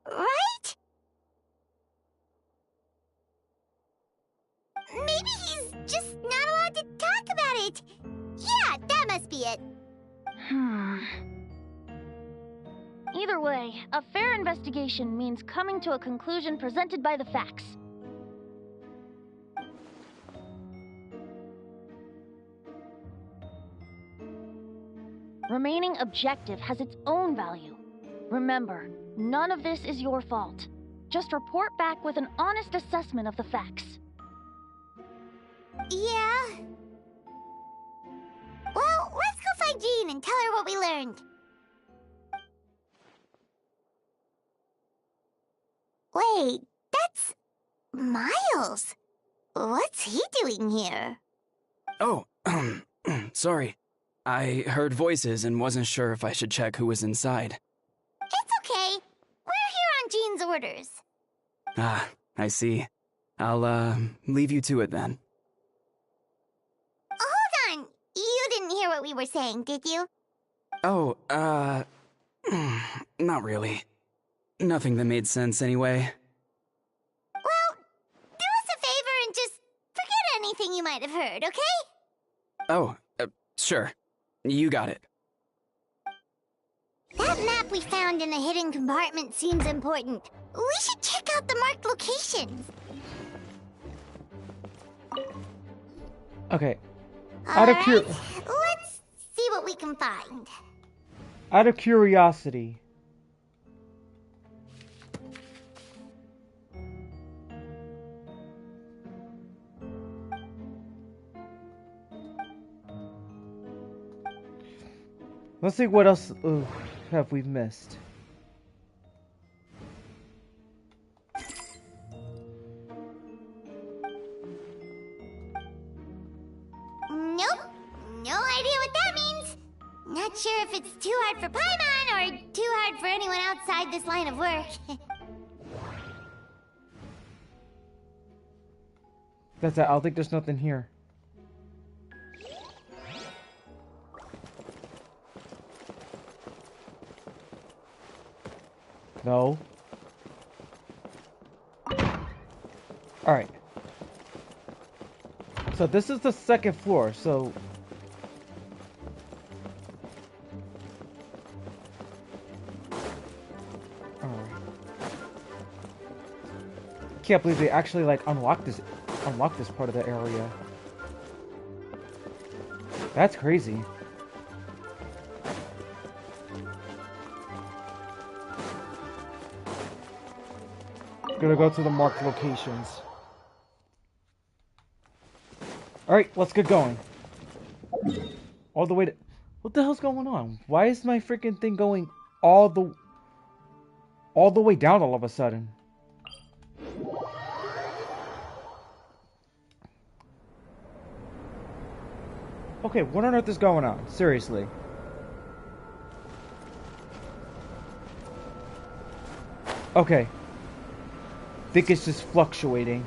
right? Maybe he's just not allowed to talk about it. Yeah, that must be it. Either way, a fair investigation means coming to a conclusion presented by the facts. Remaining objective has its own value. Remember, none of this is your fault. Just report back with an honest assessment of the facts. Yeah. Well, let's go find Jean and tell her what we learned. Wait, that's Miles. What's he doing here? Oh, sorry. I heard voices and wasn't sure if I should check who was inside. It's okay. We're here on Jean's orders. Ah, I see. I'll, leave you to it then. Hold on. You didn't hear what we were saying, did you? Oh, not really. Nothing that made sense anyway. Well, do us a favor and just forget anything you might have heard, okay? Oh, sure. You got it. That map we found in a hidden compartment seems important. We should check out the marked locations. Okay. Let's see what we can find. Out of curiosity. Let's see what else have we missed. Nope. No idea what that means. Not sure if it's too hard for Paimon or too hard for anyone outside this line of work. That's it. I don't think there's nothing here. No. Alright. So this is the second floor, so... Alright. Can't believe they actually, like, unlocked this part of the area. That's crazy. Gonna go to the marked locations. Alright, let's get going. All the way to... What the hell's going on? Why is my freaking thing going all the way down all of a sudden. Okay, what on earth is going on? Seriously. Okay. Think it's just fluctuating.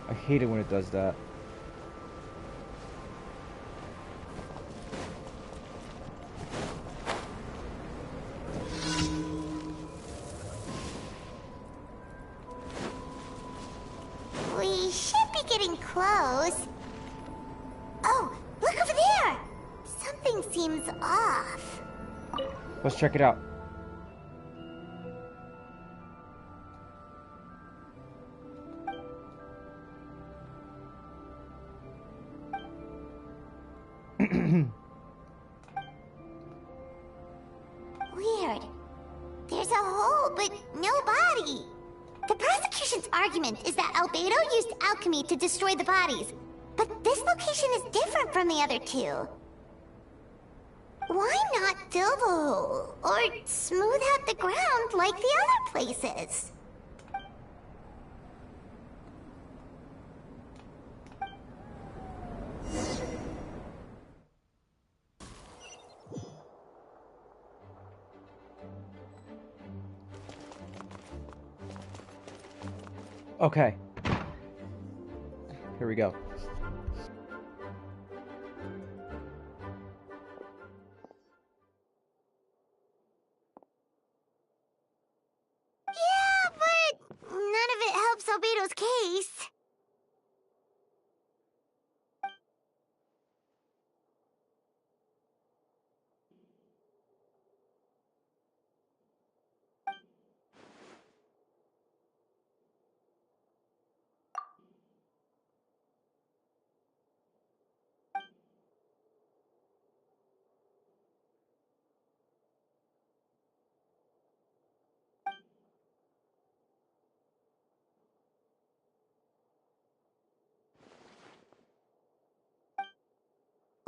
I hate it when it does that. We should be getting close. Oh, look over there! Something seems off. Let's check it out. Weird. There's a hole, but no body. The prosecution's argument is that Albedo used alchemy to destroy the bodies, but this location is different from the other two. Why not fill the hole, or smooth out the ground like the other places? Okay. Here we go. Yeah, but none of it helps Albedo's case.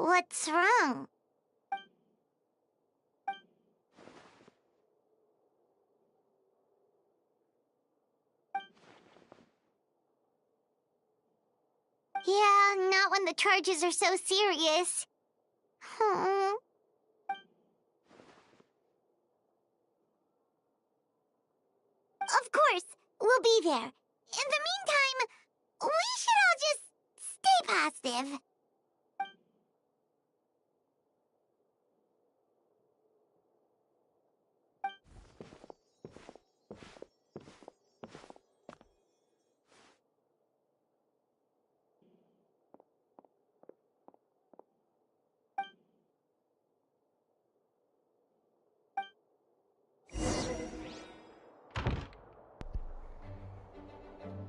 What's wrong? Yeah, not when the charges are so serious. Hmm. Of course, we'll be there. In the meantime, we should all just stay positive.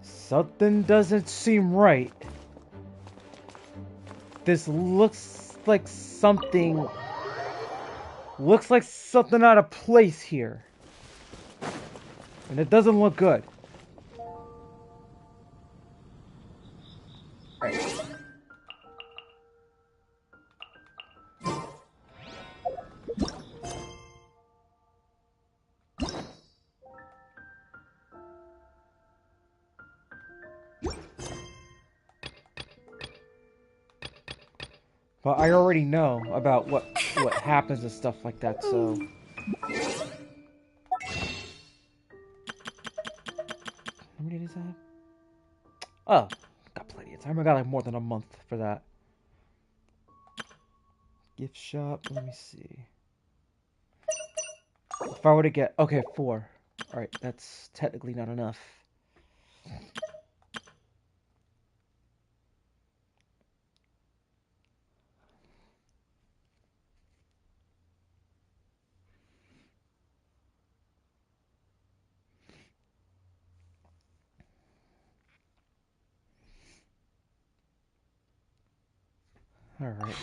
Something doesn't seem right. This looks like something out of place here. And it doesn't look good. But I already know about what happens and stuff like that, so... How many days I have? Oh, got plenty of time. I got like more than a month for that. Gift shop, let me see. If I were to get... Okay, 4. Alright, that's technically not enough. Alright.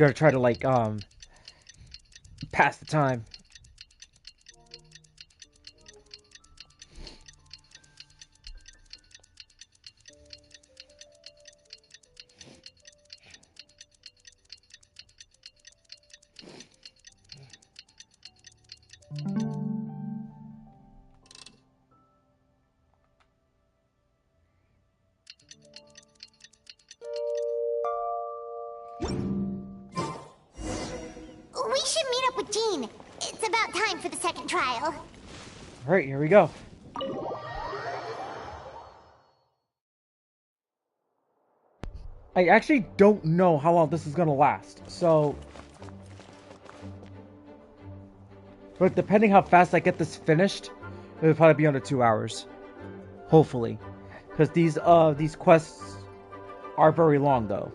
gonna try to like pass the time. We should meet up with Jean. It's about time for the second trial. Alright, here we go. I actually don't know how long this is gonna last, so... But depending how fast I get this finished, it'll probably be under 2 hours. Hopefully. Because these quests are very long, though.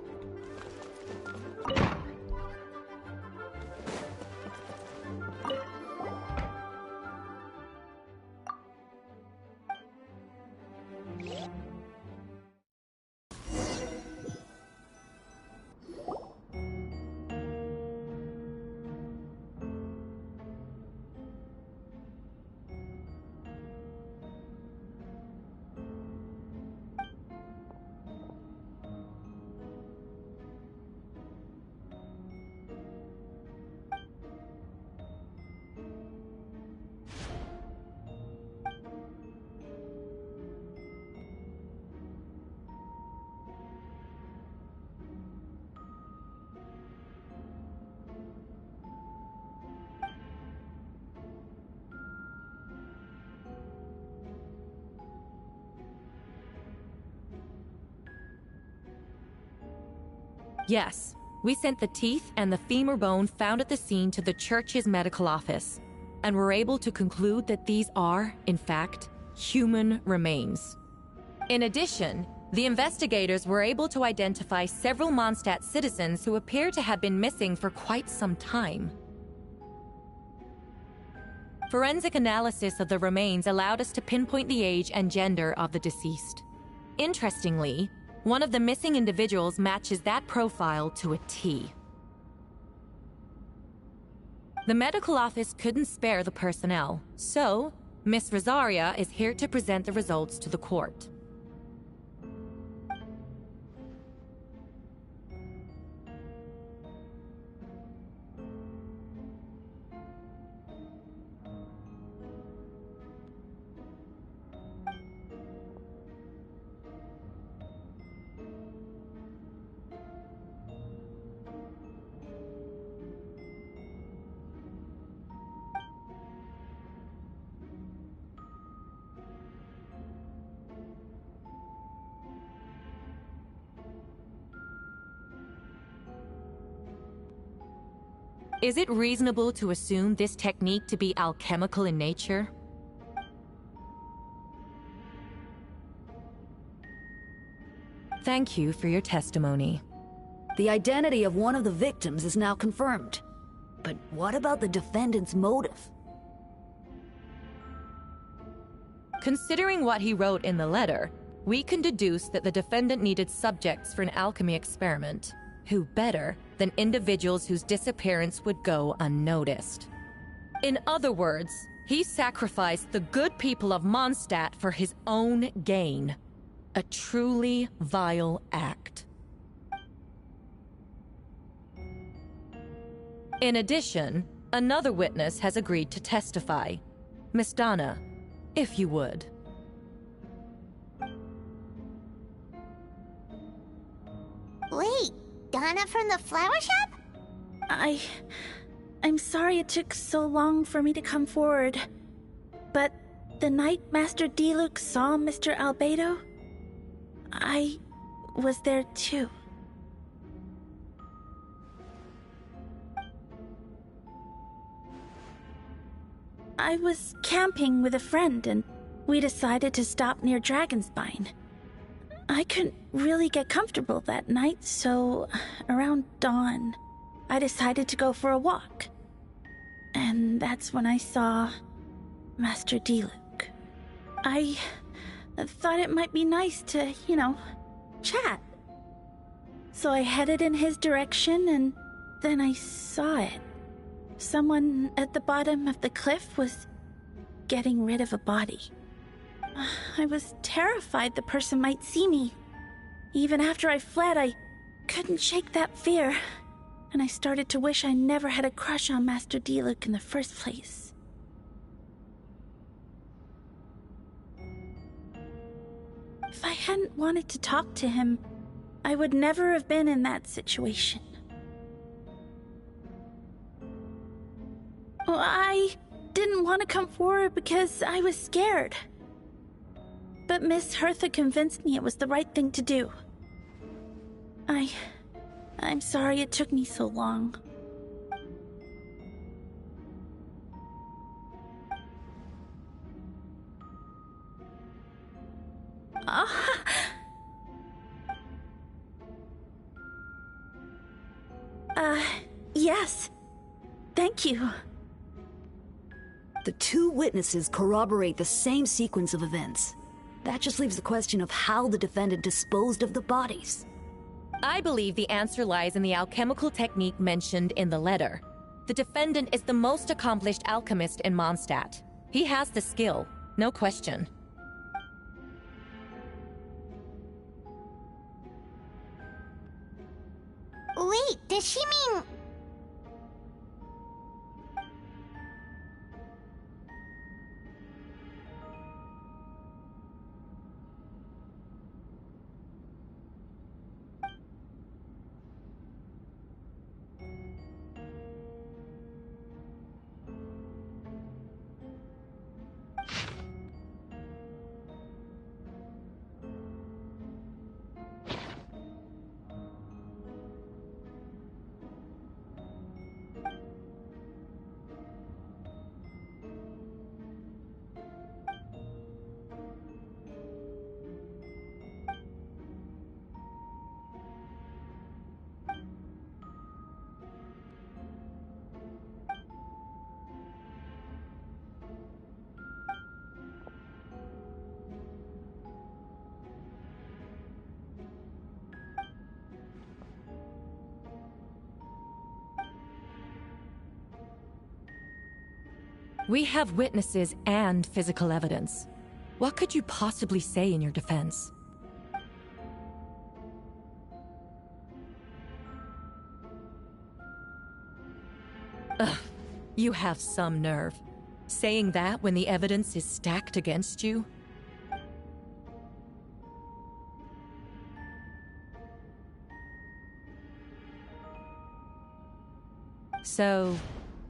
Yes, we sent the teeth and the femur bone found at the scene to the church's medical office, and were able to conclude that these are, in fact, human remains. In addition, the investigators were able to identify several Mondstadt citizens who appear to have been missing for quite some time. Forensic analysis of the remains allowed us to pinpoint the age and gender of the deceased. Interestingly, one of the missing individuals matches that profile to a T. The medical office couldn't spare the personnel, so Miss Rosaria is here to present the results to the court. Is it reasonable to assume this technique to be alchemical in nature? Thank you for your testimony. The identity of one of the victims is now confirmed. But what about the defendant's motive? Considering what he wrote in the letter, we can deduce that the defendant needed subjects for an alchemy experiment. Who better than individuals whose disappearance would go unnoticed? In other words, he sacrificed the good people of Mondstadt for his own gain. A truly vile act. In addition, another witness has agreed to testify. Miss Donna, if you would. Wait, Donna from the flower shop? I'm sorry it took so long for me to come forward. But the night Master Diluc saw Mr. Albedo, I was there too. I was camping with a friend and we decided to stop near Dragonspine. I couldn't really get comfortable that night, so around dawn, I decided to go for a walk. And that's when I saw Master Diluc. I thought it might be nice to, chat. So I headed in his direction, and then I saw it. Someone at the bottom of the cliff was getting rid of a body. I was terrified the person might see me. Even after I fled, I couldn't shake that fear, and I started to wish I never had a crush on Master Diluc in the first place. If I hadn't wanted to talk to him, I would never have been in that situation. Well, I didn't want to come forward because I was scared. But Miss Hertha convinced me it was the right thing to do. I'm sorry it took me so long. Yes. Thank you. The two witnesses corroborate the same sequence of events. That just leaves the question of how the defendant disposed of the bodies. I believe the answer lies in the alchemical technique mentioned in the letter. The defendant is the most accomplished alchemist in Mondstadt. He has the skill, no question. Wait, does she mean... We have witnesses and physical evidence. What could you possibly say in your defense? Ugh, you have some nerve. Saying that when the evidence is stacked against you? So,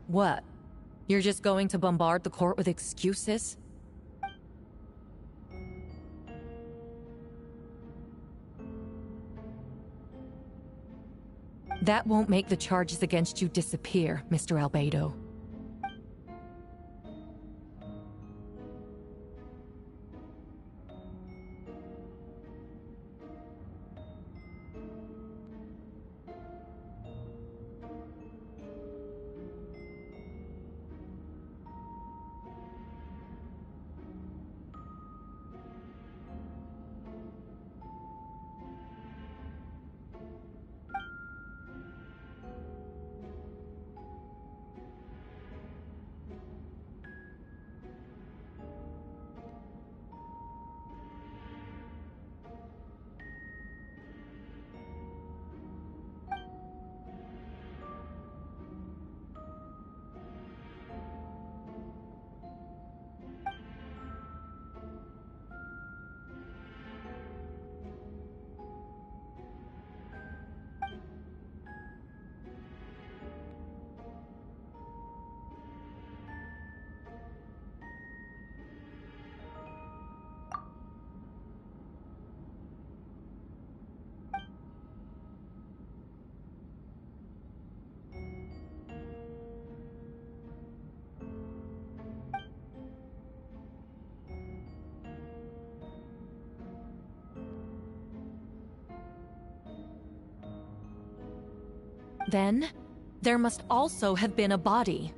what? You're just going to bombard the court with excuses? That won't make the charges against you disappear, Mr. Albedo. Then, there must also have been a body.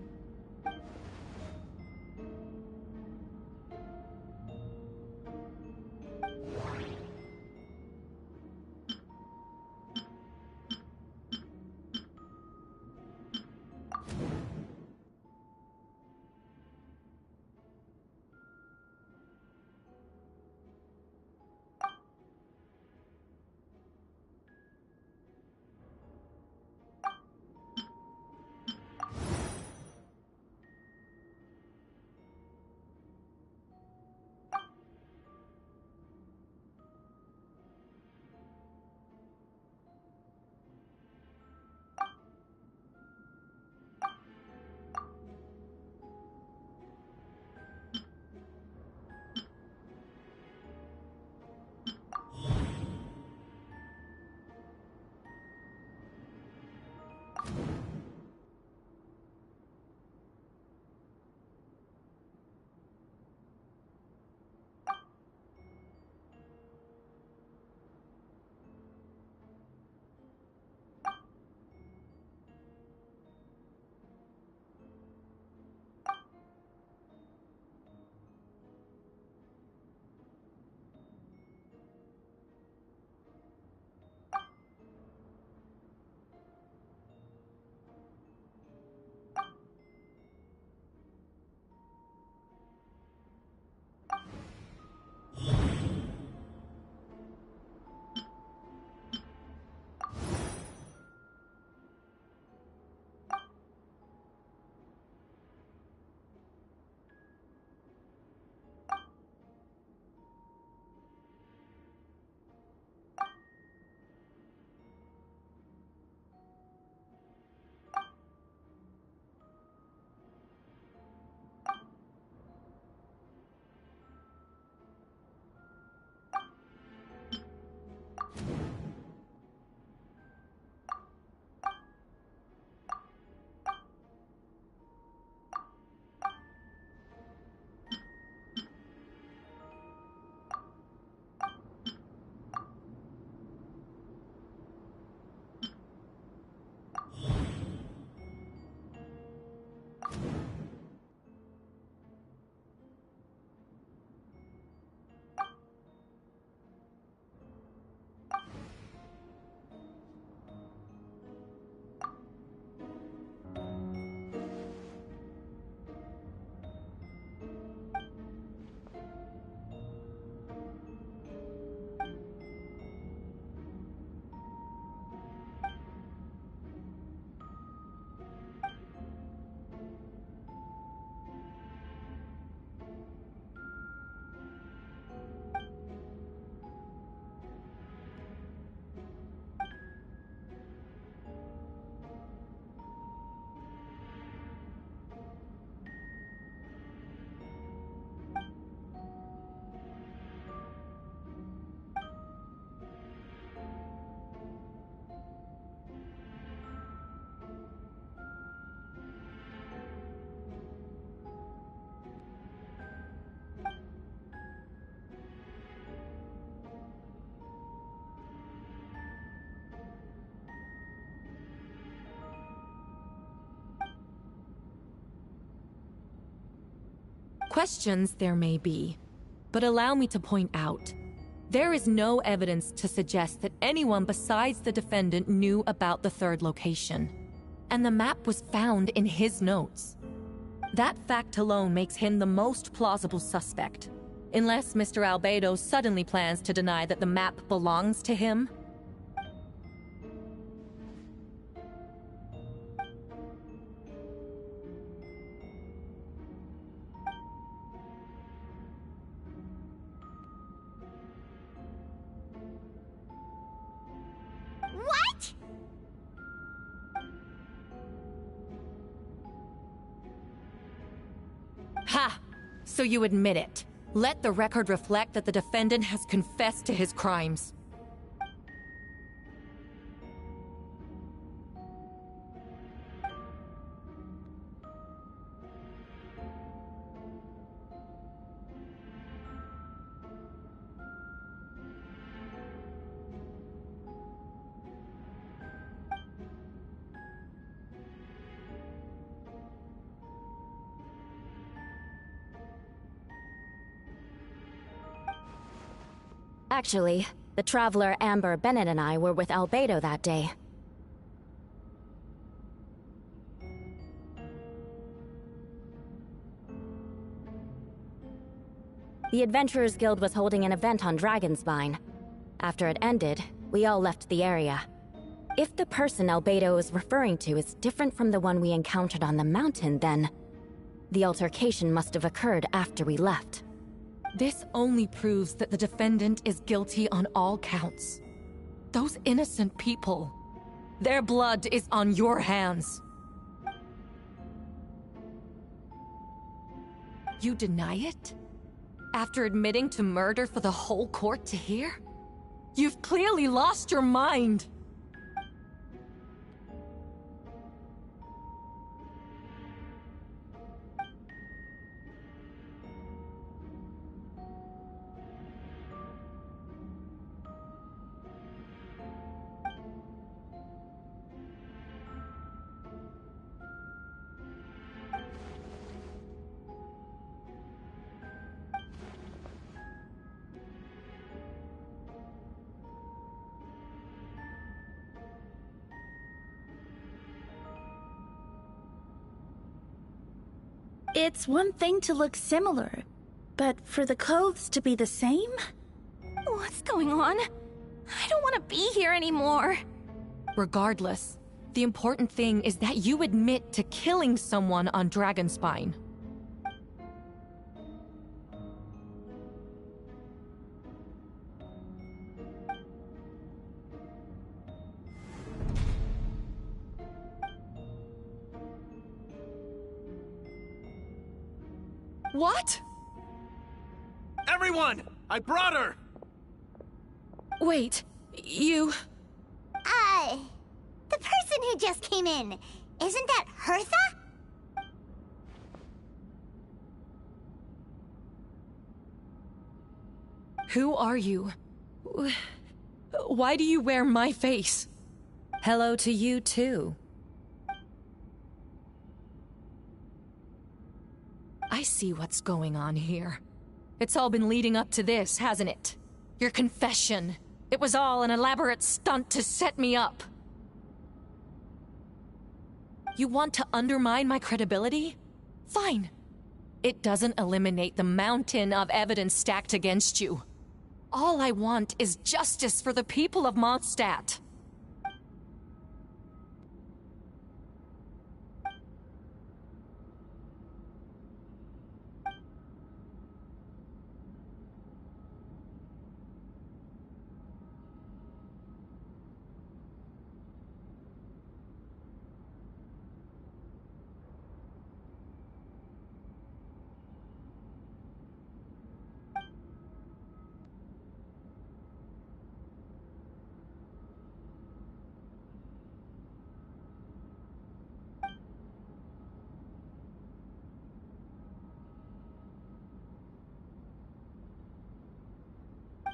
Questions there may be, but allow me to point out, there is no evidence to suggest that anyone besides the defendant knew about the third location, and the map was found in his notes. That fact alone makes him the most plausible suspect, unless Mr. Albedo suddenly plans to deny that the map belongs to him. What? Ha! So you admit it. Let the record reflect that the defendant has confessed to his crimes. Actually, the traveler Amber Bennett and I were with Albedo that day. The Adventurers Guild was holding an event on Dragonspine. After it ended, we all left the area. If the person Albedo is referring to is different from the one we encountered on the mountain, then the altercation must have occurred after we left. This only proves that the defendant is guilty on all counts. Those innocent people, their blood is on your hands. You deny it? After admitting to murder for the whole court to hear? You've clearly lost your mind! It's one thing to look similar, but for the clothes to be the same? What's going on? I don't want to be here anymore. Regardless, the important thing is that you admit to killing someone on Dragonspine. What? Everyone! I brought her! Wait, you... The person who just came in, isn't that Hertha? Who are you? Why do you wear my face? Hello to you, too. I see what's going on here. It's all been leading up to this, hasn't it? Your confession. It was all an elaborate stunt to set me up. You want to undermine my credibility? Fine. It doesn't eliminate the mountain of evidence stacked against you. All I want is justice for the people of Mondstadt.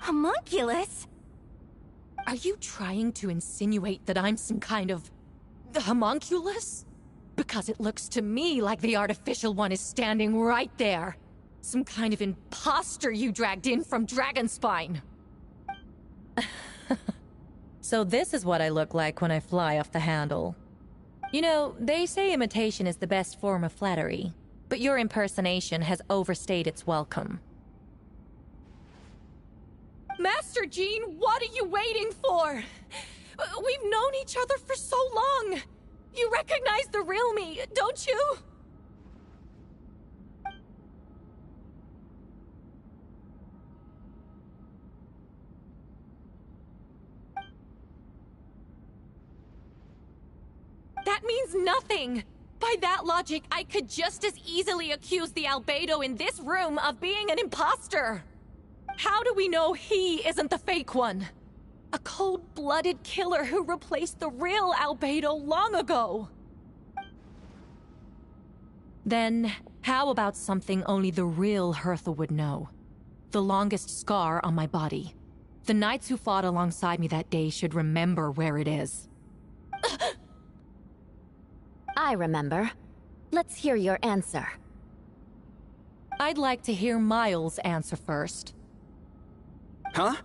Homunculus? Are you trying to insinuate that I'm some kind of... homunculus? Because it looks to me like the artificial one is standing right there. Some kind of imposter you dragged in from Dragonspine. So this is what I look like when I fly off the handle. You know, they say imitation is the best form of flattery, but your impersonation has overstayed its welcome. Master Jean, what are you waiting for? We've known each other for so long. You recognize the real me, don't you? That means nothing! By that logic, I could just as easily accuse the Albedo in this room of being an imposter! How do we know he isn't the fake one? A cold-blooded killer who replaced the real Albedo long ago! Then, how about something only the real Hertha would know? The longest scar on my body. The knights who fought alongside me that day should remember where it is. I remember. Let's hear your answer. I'd like to hear Miles' answer first. Huh?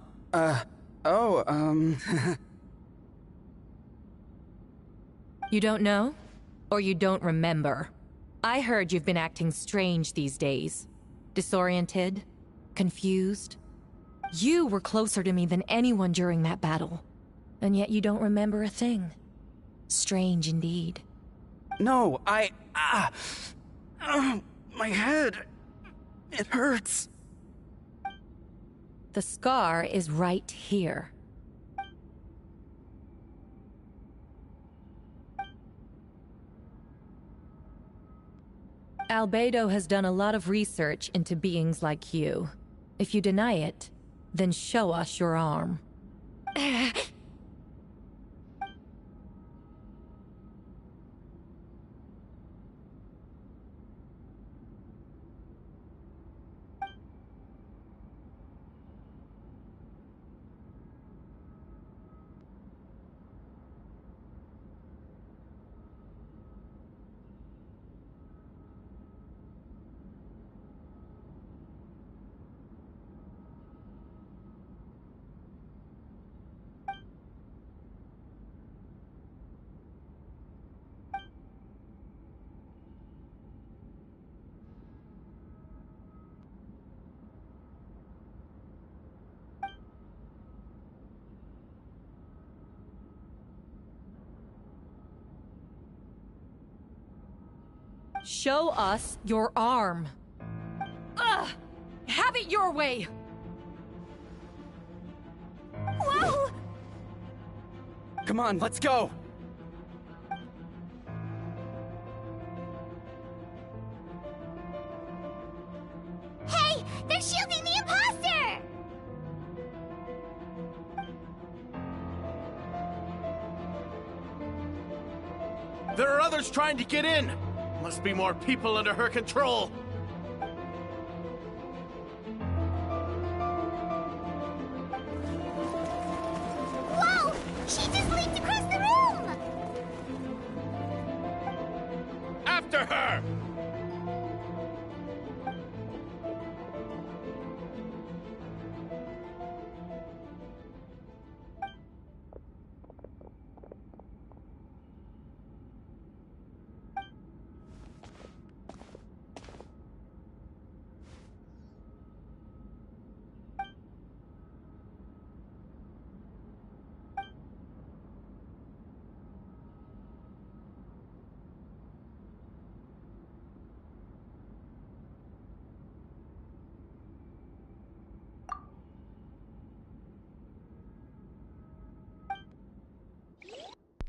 You don't know? Or you don't remember? I heard you've been acting strange these days. Disoriented? Confused? You were closer to me than anyone during that battle. And yet you don't remember a thing. Strange indeed. No, my head. It hurts. The scar is right here. Albedo has done a lot of research into beings like you. If you deny it, then show us your arm. Show us your arm. Ugh! Have it your way! Whoa! Come on, let's go! Hey! They're shielding the imposter! There are others trying to get in! Must be more people under her control! Whoa! She just leaped across the room! After her!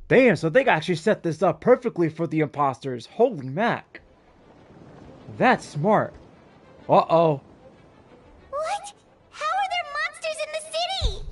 Damn, so they actually set this up perfectly for the imposters. Holy mac. That's smart. Uh-oh. What? How are there monsters in the city?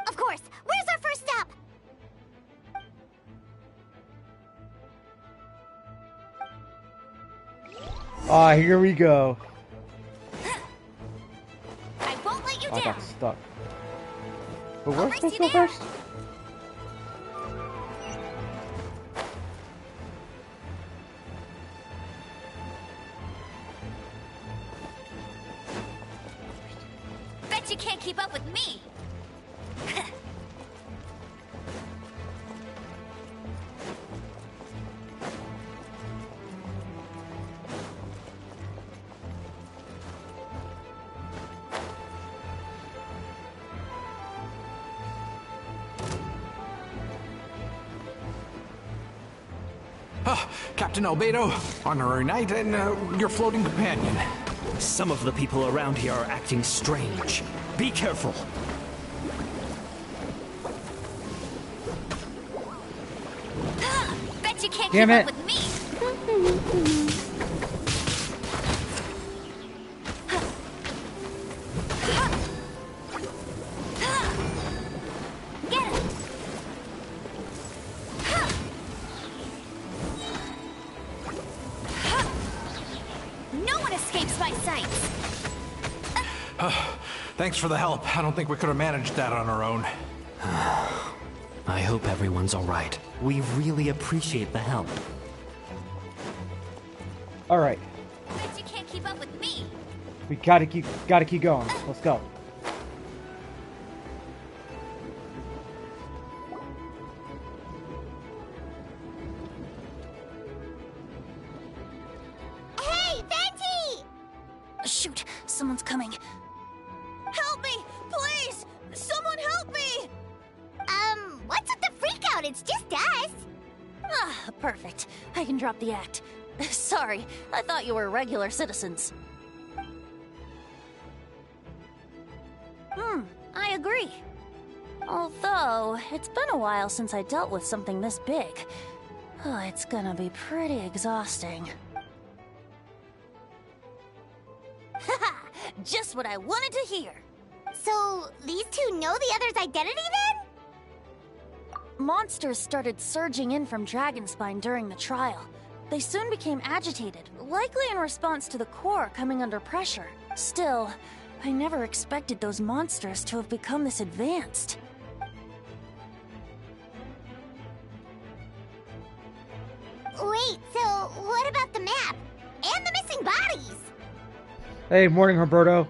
Of course. Where's our Ah, here we go. I won't let you I down. got stuck. But I'll we're race supposed you to go down. first? Bet you can't keep up with me. Ah, Captain Albedo, honorary knight, and your floating companion. Some of the people around here are acting strange. Be careful. Bet you can't Damn keep it. up with me. Get him. No one escapes my sights. Thanks for the help. I don't think we could have managed that on our own. I hope everyone's alright. We really appreciate the help. Alright. Bet you can't keep up with me. We gotta keep going. Let's go. Hey, Venti! Shoot, someone's coming. Help me, please! Someone help me! What's with the freak out? It's just us. Ah, perfect. I can drop the act. Sorry, I thought you were regular citizens. I agree. Although, it's been a while since I dealt with something this big. Oh, it's gonna be pretty exhausting. Haha! Just what I wanted to hear! So, these two know the other's identity then? Monsters started surging in from Dragonspine during the trial. They soon became agitated, likely in response to the core coming under pressure. Still, I never expected those monsters to have become this advanced. Wait, so what about the map? And the missing bodies? Hey, morning, Roberto.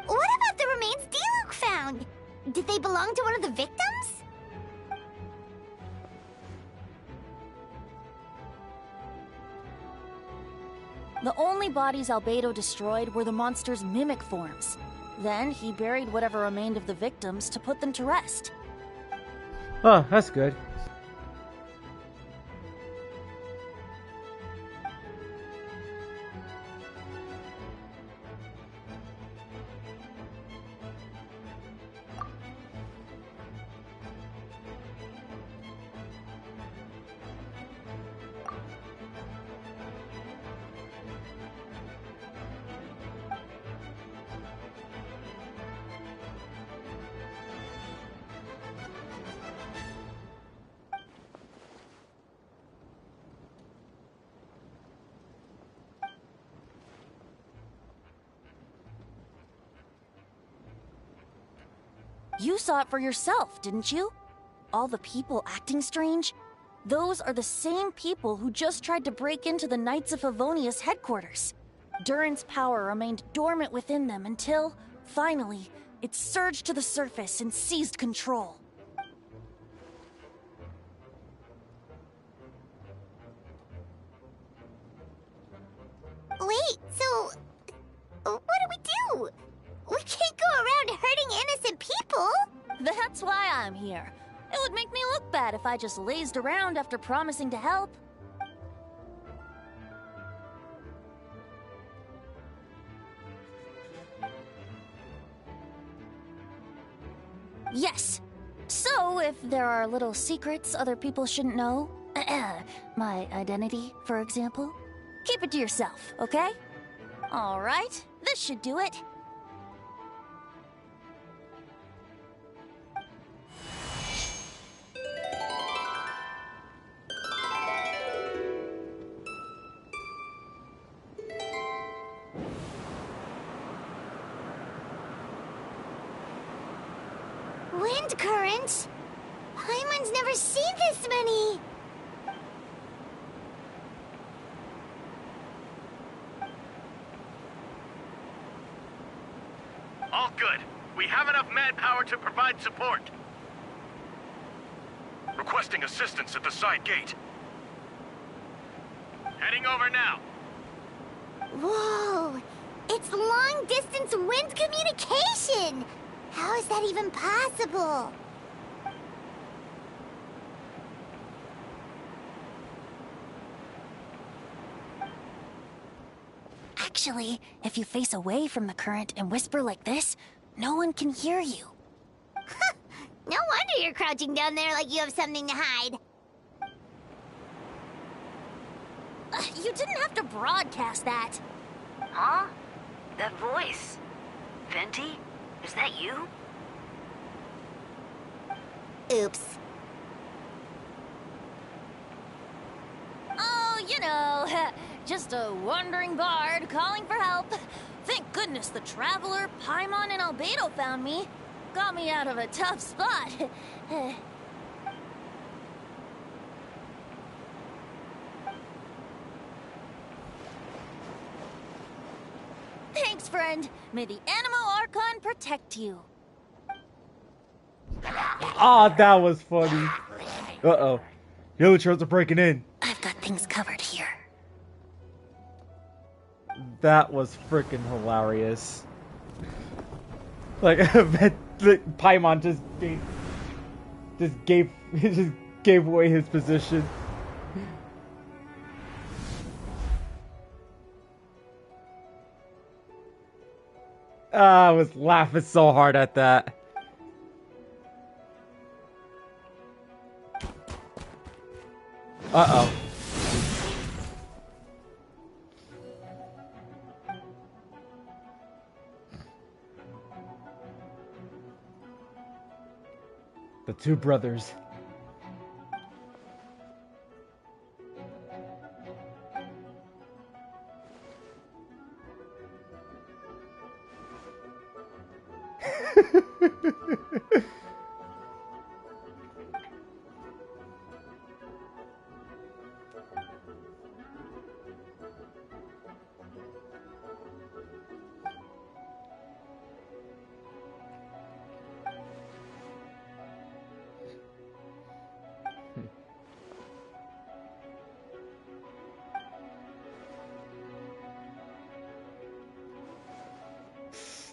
What about the remains Diluc found? Did they belong to one of the victims? The only bodies Albedo destroyed were the monster's mimic forms. Then he buried whatever remained of the victims to put them to rest. Oh, that's good. You saw it for yourself, didn't you? All the people acting strange? Those are the same people who just tried to break into the Knights of Favonius headquarters. Durin's power remained dormant within them until, finally, it surged to the surface and seized control. Wait, so what do we do? We can't go around hurting innocent people. That's why I'm here. It would make me look bad if I just lazed around after promising to help. Yes, So, if there are little secrets other people shouldn't know, my identity, for example, keep it to yourself, okay? Alright, this should do it. Wind currents? Paimon's never seen this many! All good. We have enough manpower to provide support. Requesting assistance at the side gate. Heading over now. Whoa! It's long-distance wind communication! How is that even possible? Actually, if you face away from the current and whisper like this, no one can hear you. No wonder you're crouching down there like you have something to hide. You didn't have to broadcast that. Huh? That voice? Venti? Is that you? Oops. Oh, you know, just a wandering bard calling for help. Thank goodness the Traveler, Paimon, and Albedo found me. Got me out of a tough spot. Thanks, friend. May the Archon protect you. Ah, that was funny. Uh-oh. The other trolls are breaking in. I've got things covered here. That was freaking hilarious. Like, Paimon just gave away his position. I was laughing so hard at that. Uh-oh. The two brothers.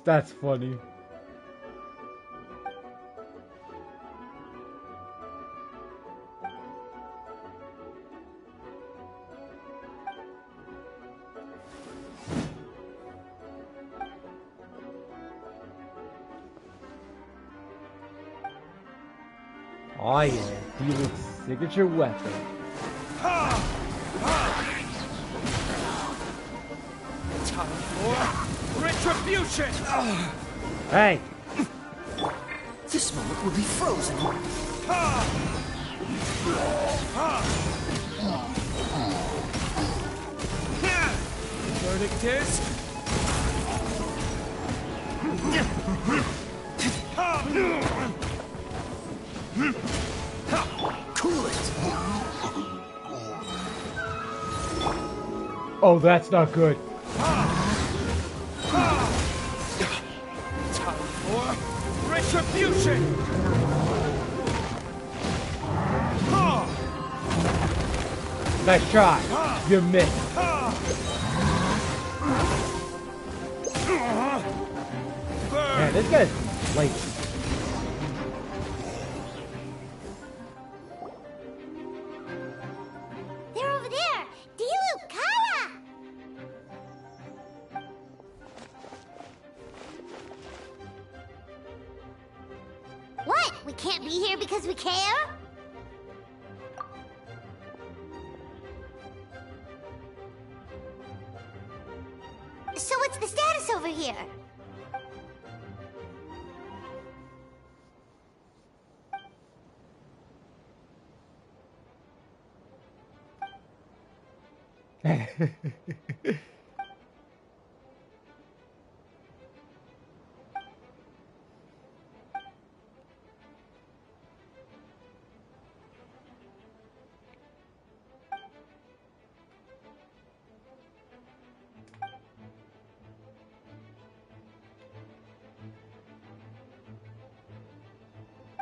That's funny. Oh yeah, Diluc's signature weapon. Time for retribution! Hey! This moment will be frozen. The verdict is... Cool it! Oh, that's not good. Time for retribution! Nice try. You missed. Man, this guy's late. They're over there! Diluc, Kara! What? We can't be here because we care? So what's the status over here?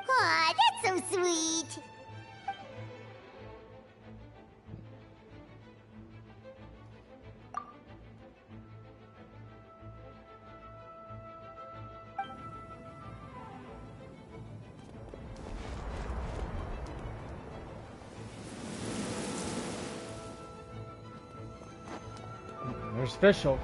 Aw, that's so sweet. There's Fischl.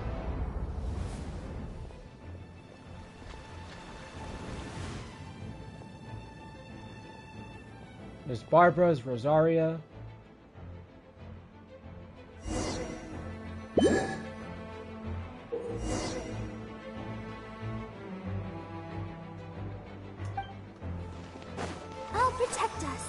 There's Barbara's Rosaria. I'll protect us.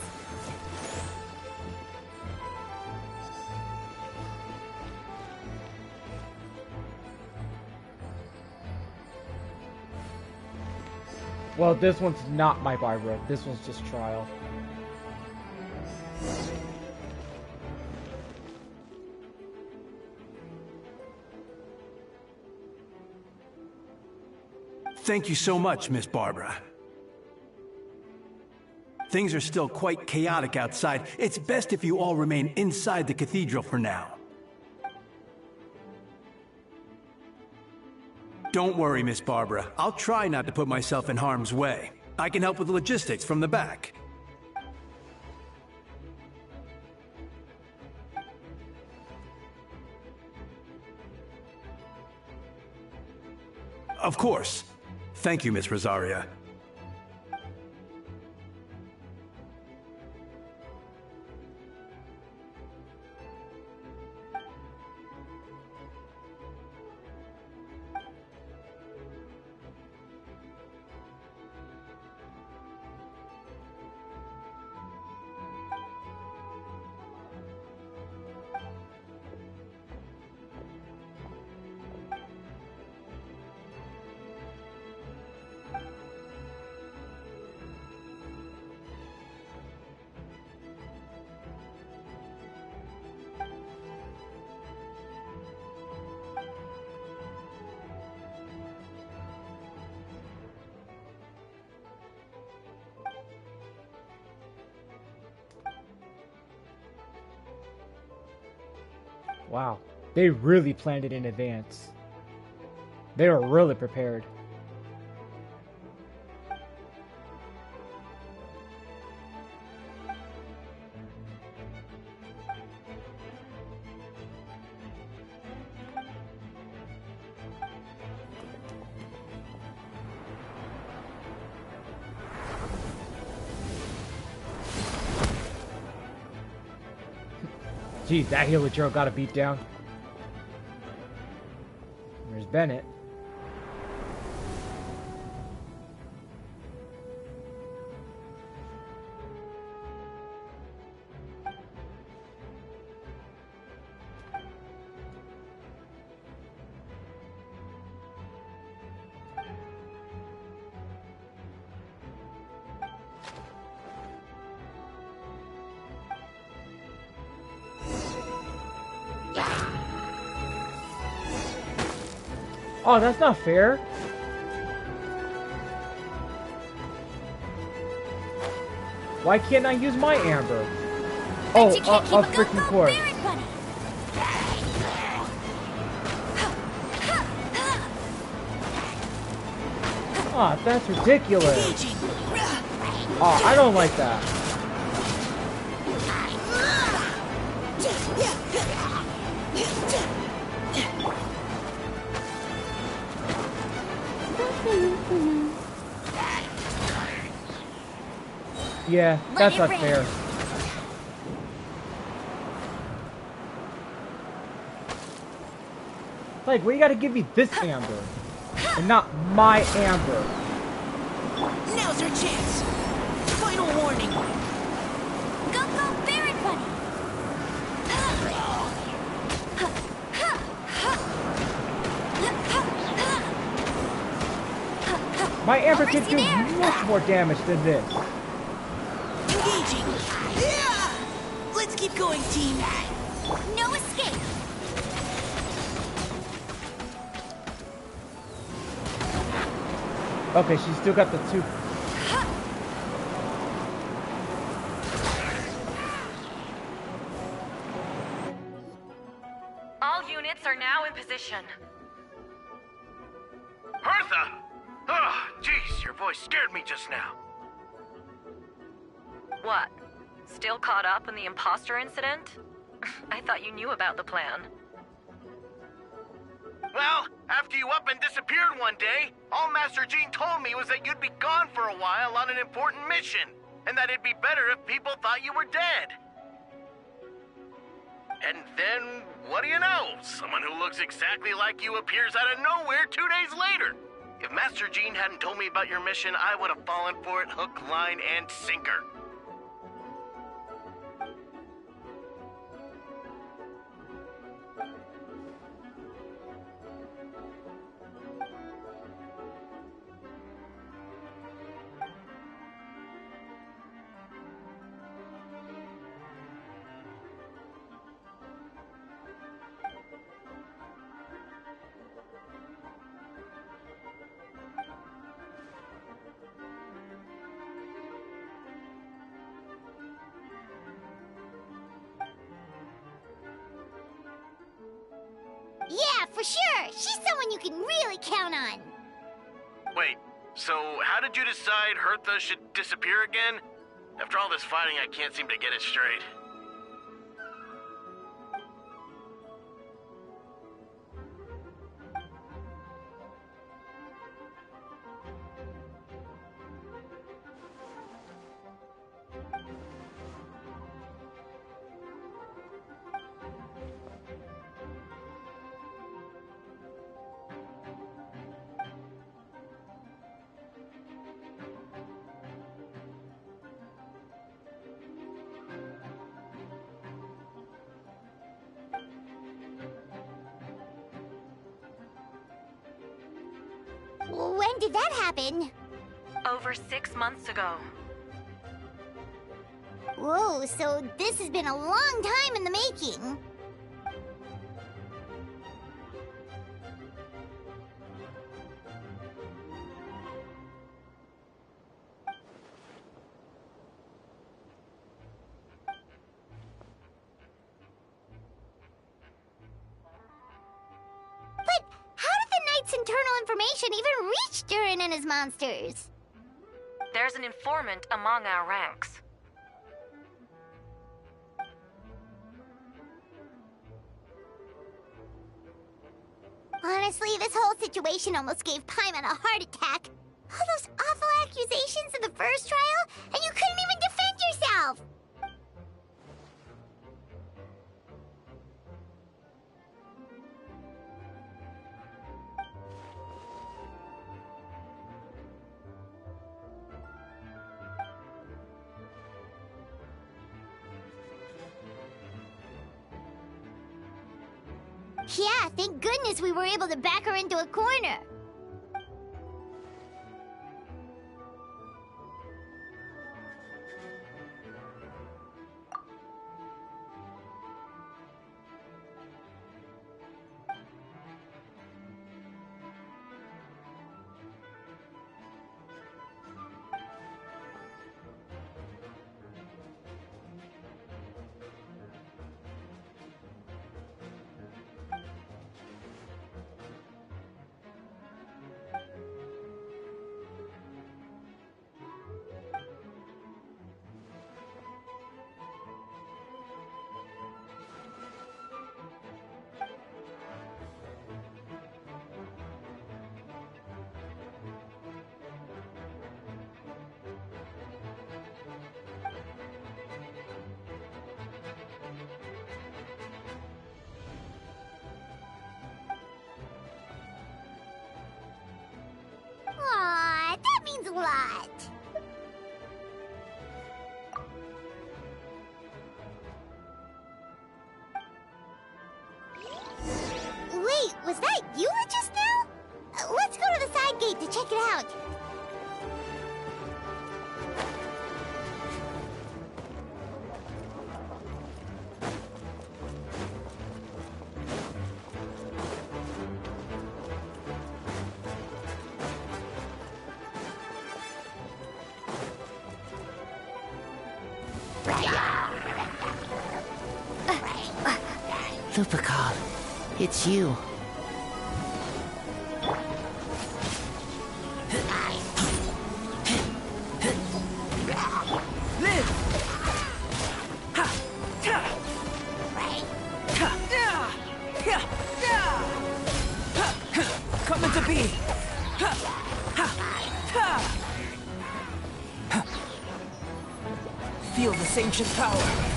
Well, this one's not my Barbara. This one's just Trial. Thank you so much, Miss Barbara. Things are still quite chaotic outside. It's best if you all remain inside the cathedral for now. Don't worry, Miss Barbara. I'll try not to put myself in harm's way. I can help with the logistics from the back. Of course. Thank you, Miss Rosaria. Wow, they really planned it in advance. They were really prepared. Geez, that healer Joe got a beat down. There's Bennett. Oh, that's not fair. Why can't I use my amber? Oh, a freaking cord. Oh, that's ridiculous. Oh, I don't like that. Yeah, that's not fair. Like, we gotta give me this amber, and not my amber. Now's our chance. Final warning. Go, go, Baron Bunny! My amber can do much more damage than this. Engaging. Yeah! Let's keep going, team. No escape. Okay, she's still got the 2. All units are now in position. Hertha! Oh, jeez, your voice scared me just now. What? Still caught up in the imposter incident? I thought you knew about the plan. Well, after you up and disappeared one day, all Master Jean told me was that you'd be gone for a while on an important mission, and that it'd be better if people thought you were dead. And then, what do you know? Someone who looks exactly like you appears out of nowhere 2 days later. If Master Jean hadn't told me about your mission, I would have fallen for it hook, line, and sinker. Yeah, for sure. She's someone you can really count on. Wait, so how did you decide Hertha should disappear again? After all this fighting, I can't seem to get it straight. When did that happen? Over 6 months ago. Whoa, so this has been a long time in the making. But how did the Knight's internal information even reach Durin and his monsters? There's an informant among our ranks. Honestly, this whole situation almost gave Paimon a heart attack. All those awful accusations in the first trial, and you couldn't even defend yourself! Yeah, thank goodness we were able to back her into a corner. Lupercal, it's you. Live! Coming to be! Feel this ancient power.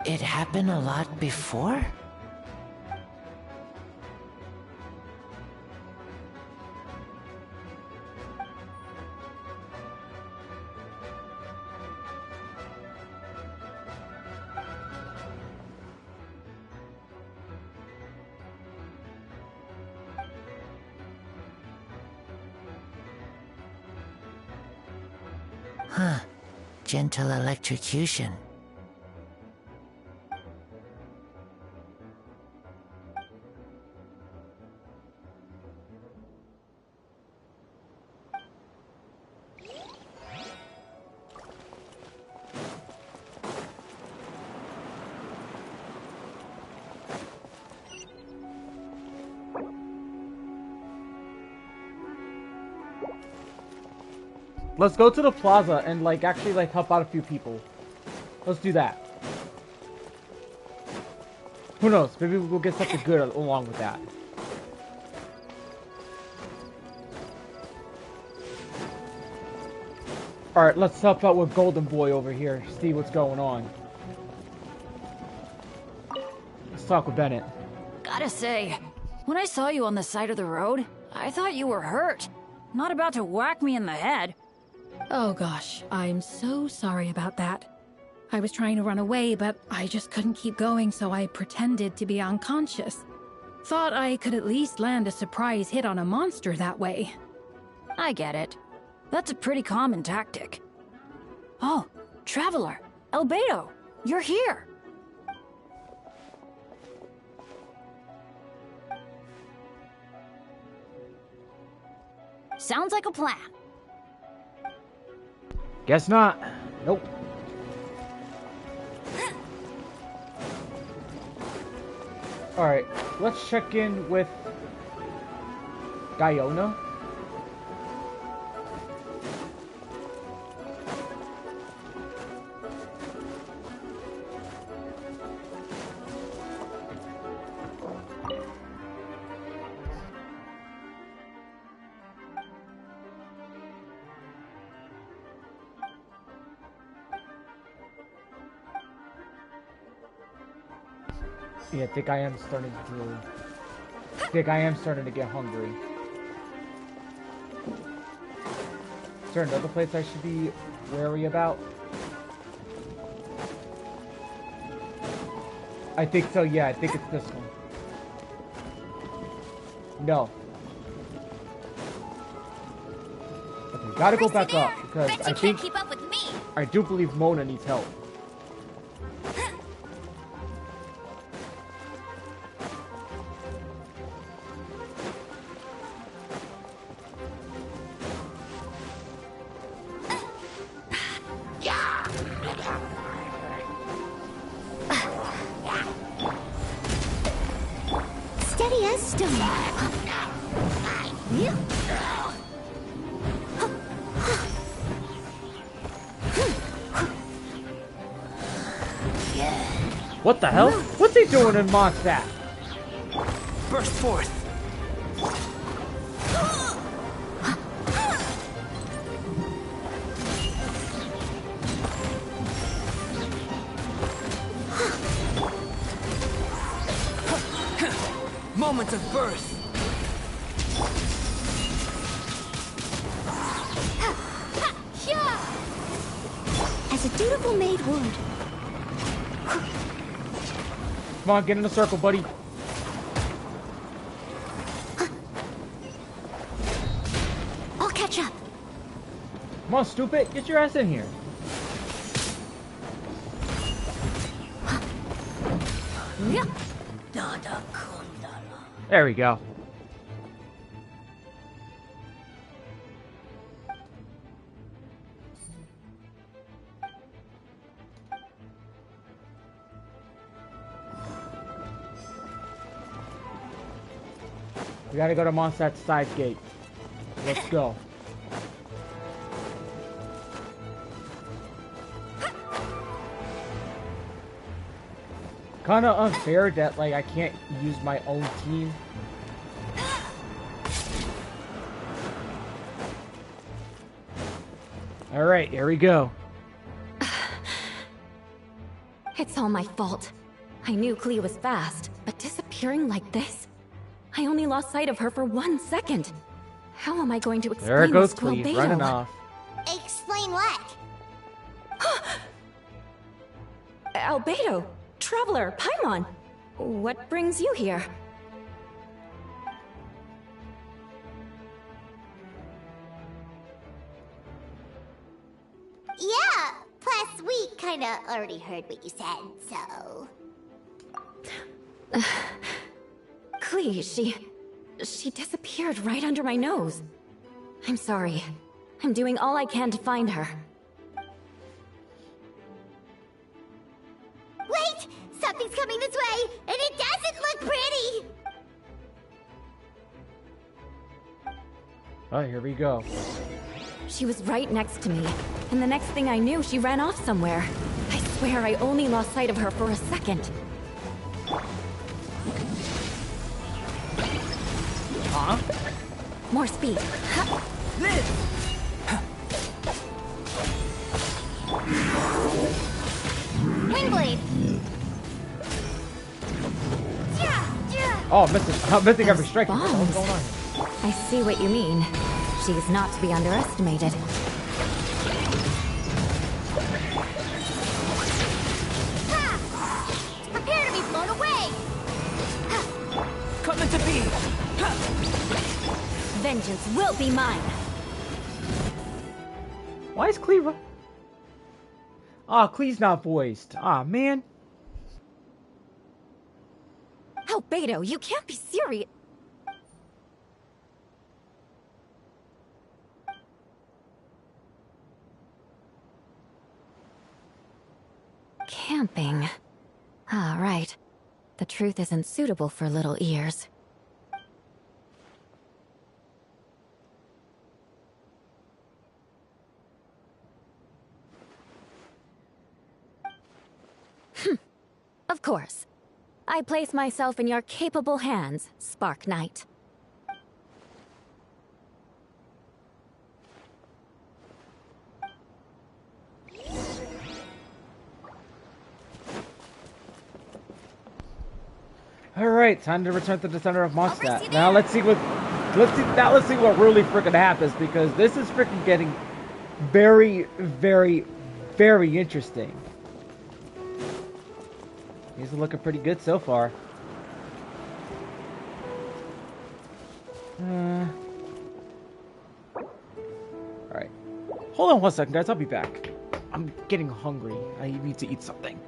It happened a lot before? Huh. Gentle electrocution. Let's go to the plaza and like actually like help out a few people. Let's do that. Who knows? Maybe we'll get something good along with that. Alright, let's help out with Golden Boy over here. See what's going on. Let's talk with Bennett. Gotta say, when I saw you on the side of the road, I thought you were hurt. Not about to whack me in the head. Oh gosh, I'm so sorry about that. I was trying to run away, but I just couldn't keep going, so I pretended to be unconscious. Thought I could at least land a surprise hit on a monster that way. I get it. That's a pretty common tactic. Oh, Traveler, Albedo, you're here. Sounds like a plan. Guess not. Nope. Alright, let's check in with Guyona. Yeah, I think I am starting to get hungry. Is there another place I should be wary about? I think so, yeah, I think it's this one. No. Okay, gotta go back up because I think keep up with me. I do believe Mona needs help. Steady as stone. What the hell? What's he doing in Mondstadt? Burst forth. Moment of birth. As as a dutiful maid would. Come on, get in the circle, buddy. I'll catch up. Come on, stupid. Get your ass in here. There we go. We gotta go to Mondstadt's side gate. Let's go. Kinda unfair that, like, I can't use my own team. Alright, here we go. It's all my fault. I knew Klee was fast, but disappearing like this? I only lost sight of her for 1 second. How am I going to explain There goes this to Klee, Albedo? running off. Explain what? Albedo! Traveler! Paimon! What brings you here? Yeah, plus we kinda already heard what you said, so... Klee, she disappeared right under my nose. I'm sorry. I'm doing all I can to find her. Wait! Something's coming this way, and it doesn't look pretty! Oh, here we go. She was right next to me, and the next thing I knew, she ran off somewhere. I swear I only lost sight of her for a second. Huh? More speed. Wingblade! Oh, I'm missing every strike. What's Bombs. going on? I see what you mean. She's not to be underestimated. Prepare to be blown away! Coming to be! Vengeance will be mine. Why is Klee Ah, Klee's not voiced. Ah, man. Albedo, you can't be serious. Camping. Ah, right. The truth isn't suitable for little ears. Of course. I place myself in your capable hands, Spark Knight. All right, time to return to the center of Mondstadt. Now let's see what really freaking happens, because this is freaking getting very, very, very interesting. These are looking pretty good so far. Alright. Hold on 1 second, guys. I'll be back. I'm getting hungry. I need to eat something.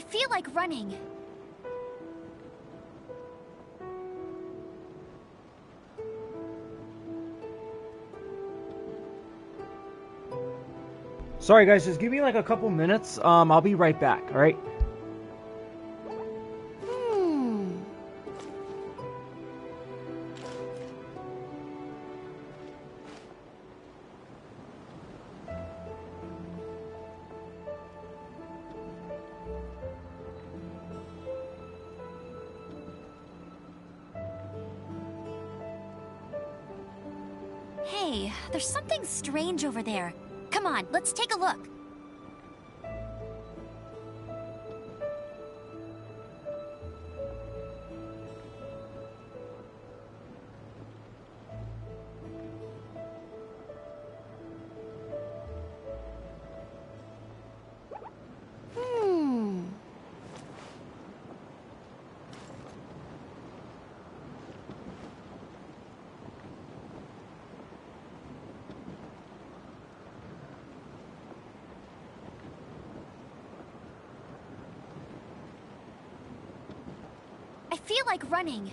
feel like running. Sorry guys, just give me like a couple minutes. I'll be right back, alright? Hey, there's something strange over there. Come on, let's take a look. I feel like running.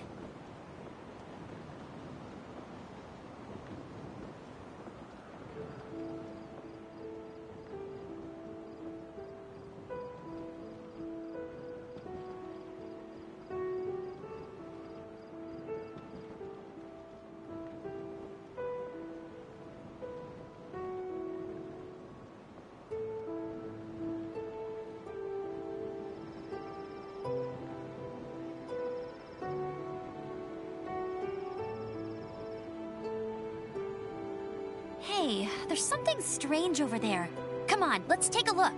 Hey, there's something strange over there. Come on, let's take a look.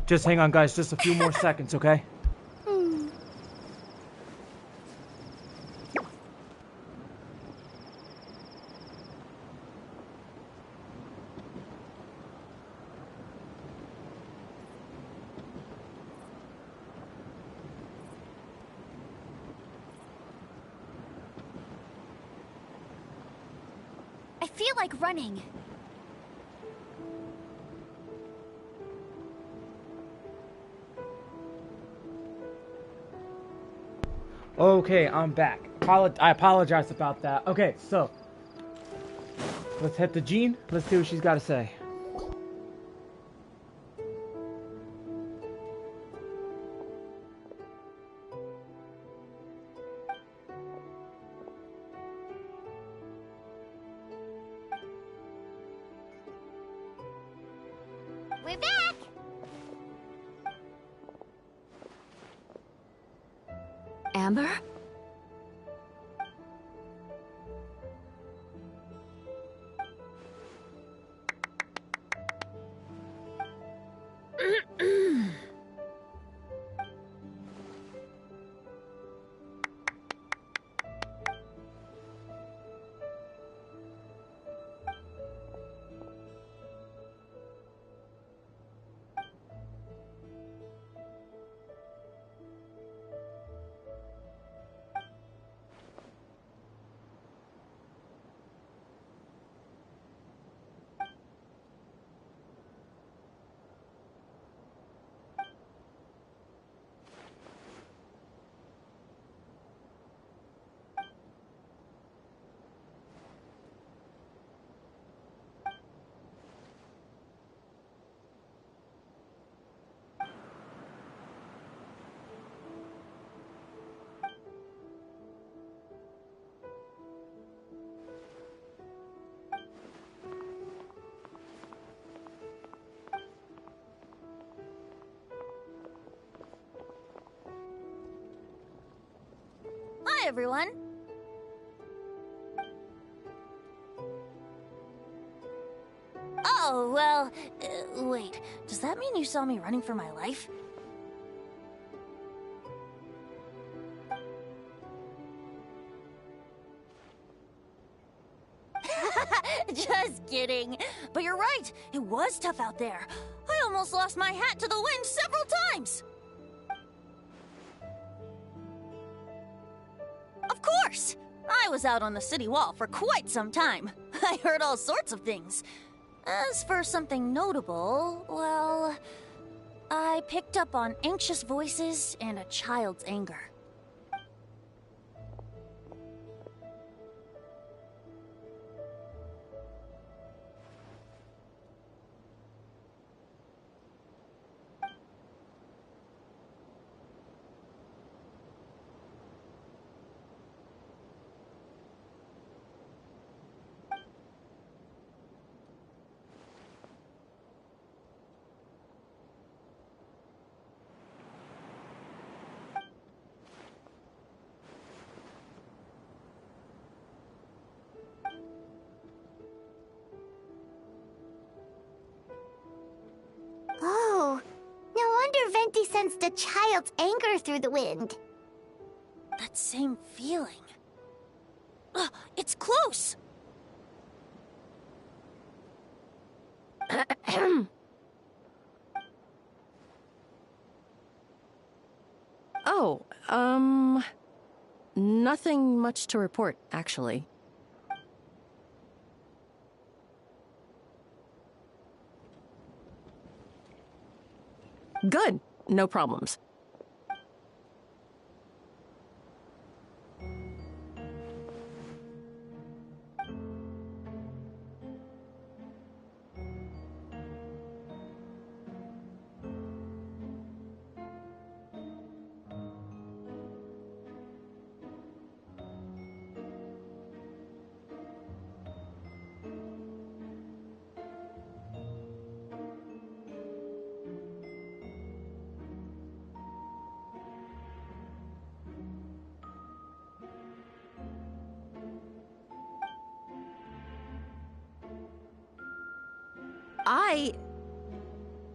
Just hang on guys, just a few more seconds, okay? I feel like running. Okay, I'm back. I apologize about that. Okay, so let's hit the Jean. Let's see what she's got to say. We're back! Amber? Hi, everyone. Oh, well, wait. Does that mean you saw me running for my life? Just kidding. But you're right. It was tough out there. I almost lost my hat to the wind several times. Of course! I was out on the city wall for quite some time. I heard all sorts of things. As for something notable, well, I picked up on anxious voices and a child's anger. Oh, no wonder Venti sensed a child's anger through the wind. That same feeling. It's close! Oh, nothing much to report, actually. Good. No problems.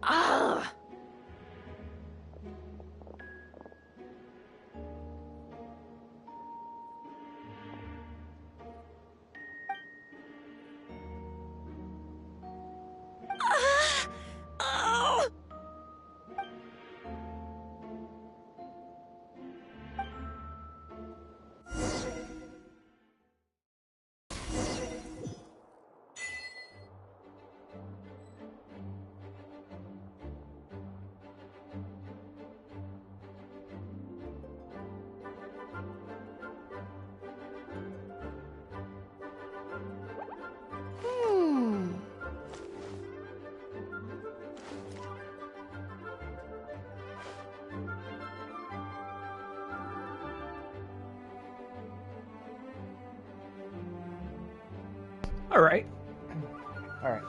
Ugh. Alright. Alright.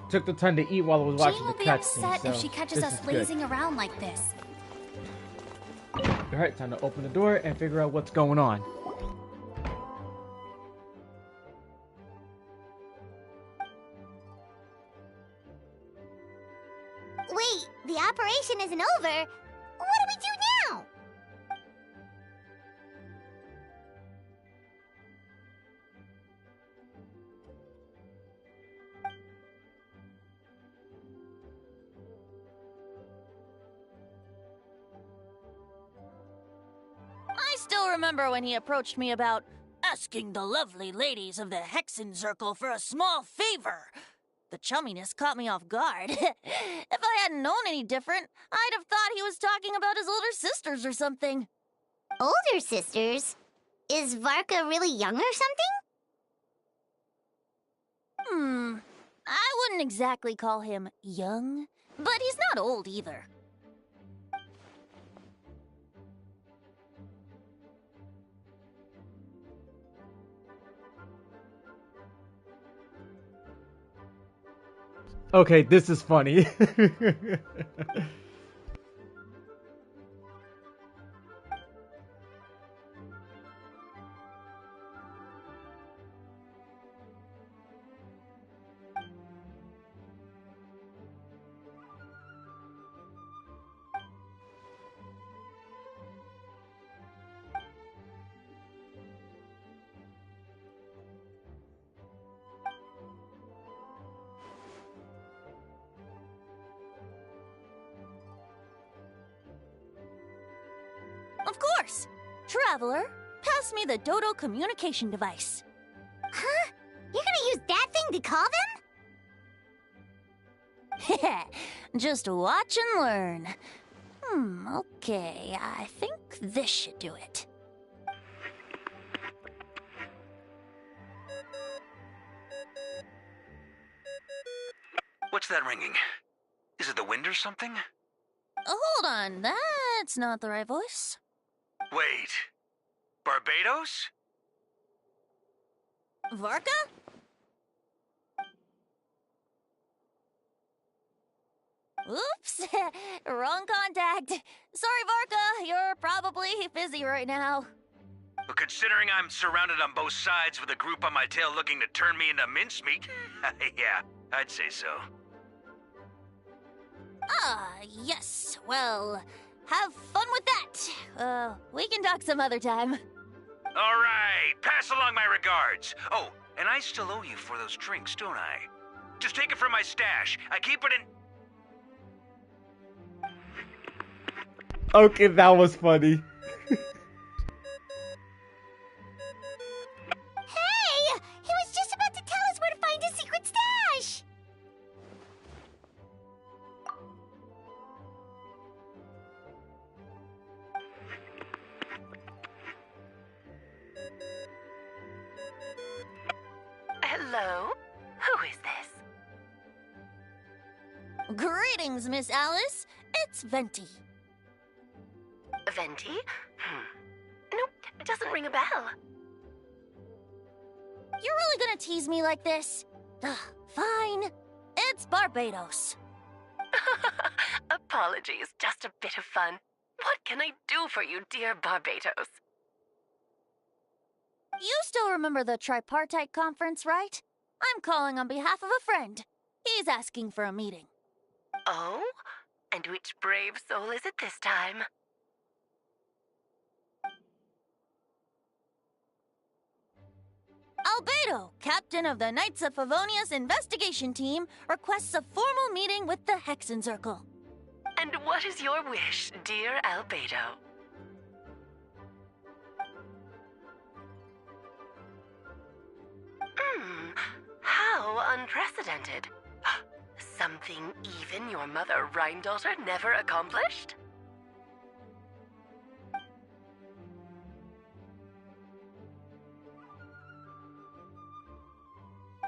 Took the time to eat while I was watching Jean the will be cutscene. upset So if she catches this us is good. lazing around like this. Alright, time to open the door and figure out what's going on. Wait, the operation isn't over. What do we do now? I still remember when he approached me about asking the lovely ladies of the Hexen Circle for a small favor. The chumminess caught me off guard. If I hadn't known any different, I'd have thought he was talking about his older sisters or something. Older sisters? Is Varka really young or something? I wouldn't exactly call him young, but he's not old either. Okay, this is funny. Traveler, pass me the Dodo communication device. Huh? You're gonna use that thing to call them? Just watch and learn. Okay, I think this should do it. What's that ringing? Is it the wind or something? Hold on, that's not the right voice. Wait. Barbados? Varka? Oops, wrong contact. Sorry, Varka, you're probably busy right now. But considering I'm surrounded on both sides with a group on my tail looking to turn me into mincemeat, yeah, I'd say so. Yes. Well, have fun with that. We can talk some other time. All right, pass along my regards. Oh, and I still owe you for those drinks, don't I? Just take it from my stash. I keep it in... Okay, that was funny. Hey! He was just about to tell us where to find his secret stash! Hello? Who is this? Greetings, Miss Alice. It's Venti. Venti? Nope, it doesn't ring a bell. You're really gonna tease me like this? Fine. It's Barbados. Apologies, just a bit of fun. What can I do for you, dear Barbados? You still remember the tripartite conference, right? I'm calling on behalf of a friend. He's asking for a meeting. Oh? And which brave soul is it this time? Albedo, captain of the Knights of Favonius investigation team, requests a formal meeting with the Hexen Circle. And what is your wish, dear Albedo? How unprecedented. Something even your mother Rhine-daughter never accomplished?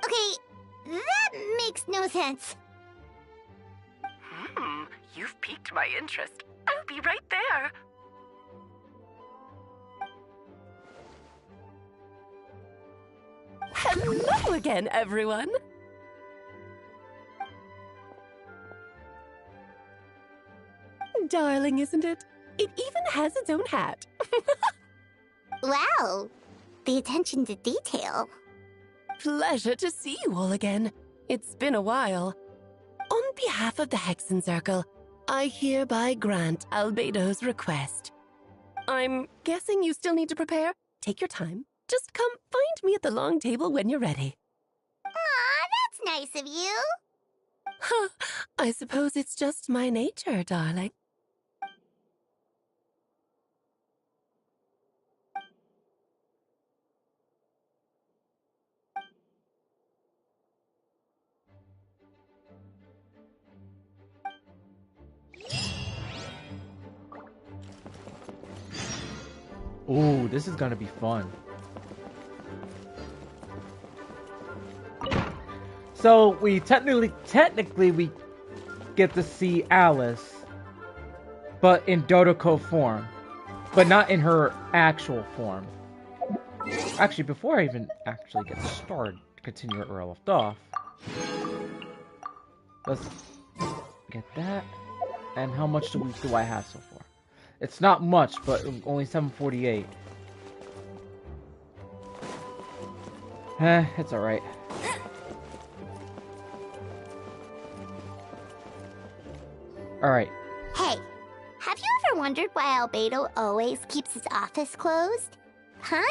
Okay, that makes no sense. You've piqued my interest. I'll be right there. Hello again, everyone. Darling, isn't it? It even has its own hat. Wow, the attention to detail. Pleasure to see you all again. It's been a while. On behalf of the Hexen Circle, I hereby grant Albedo's request. I'm guessing you still need to prepare? Take your time. Just come find me at the long table when you're ready. Aw, that's nice of you. Huh, I suppose it's just my nature, darling. Ooh, this is gonna be fun. So we technically we get to see Alice, but in Dodoko form, but not in her actual form. Actually, before I even actually get started, continue where I left off. Let's get that. And how much do I have so far? It's not much, but only 748. It's alright. Alright. Hey, have you ever wondered why Albedo always keeps his office closed? Paimon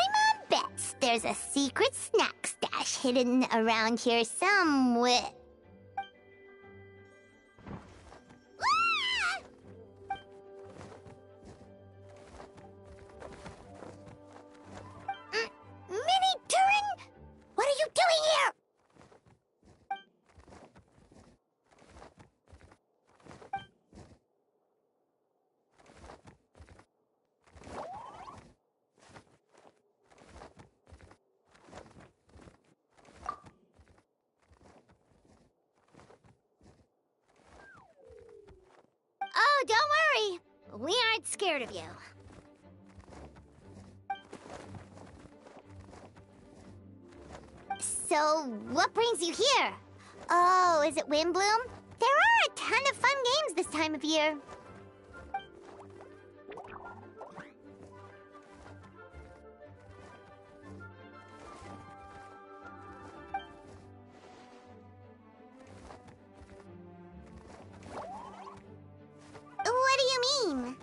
bets there's a secret snack stash hidden around here somewhere. we aren't scared of you. So, what brings you here? Oh, is it Windbloom? There are a ton of fun games this time of year. What do you mean?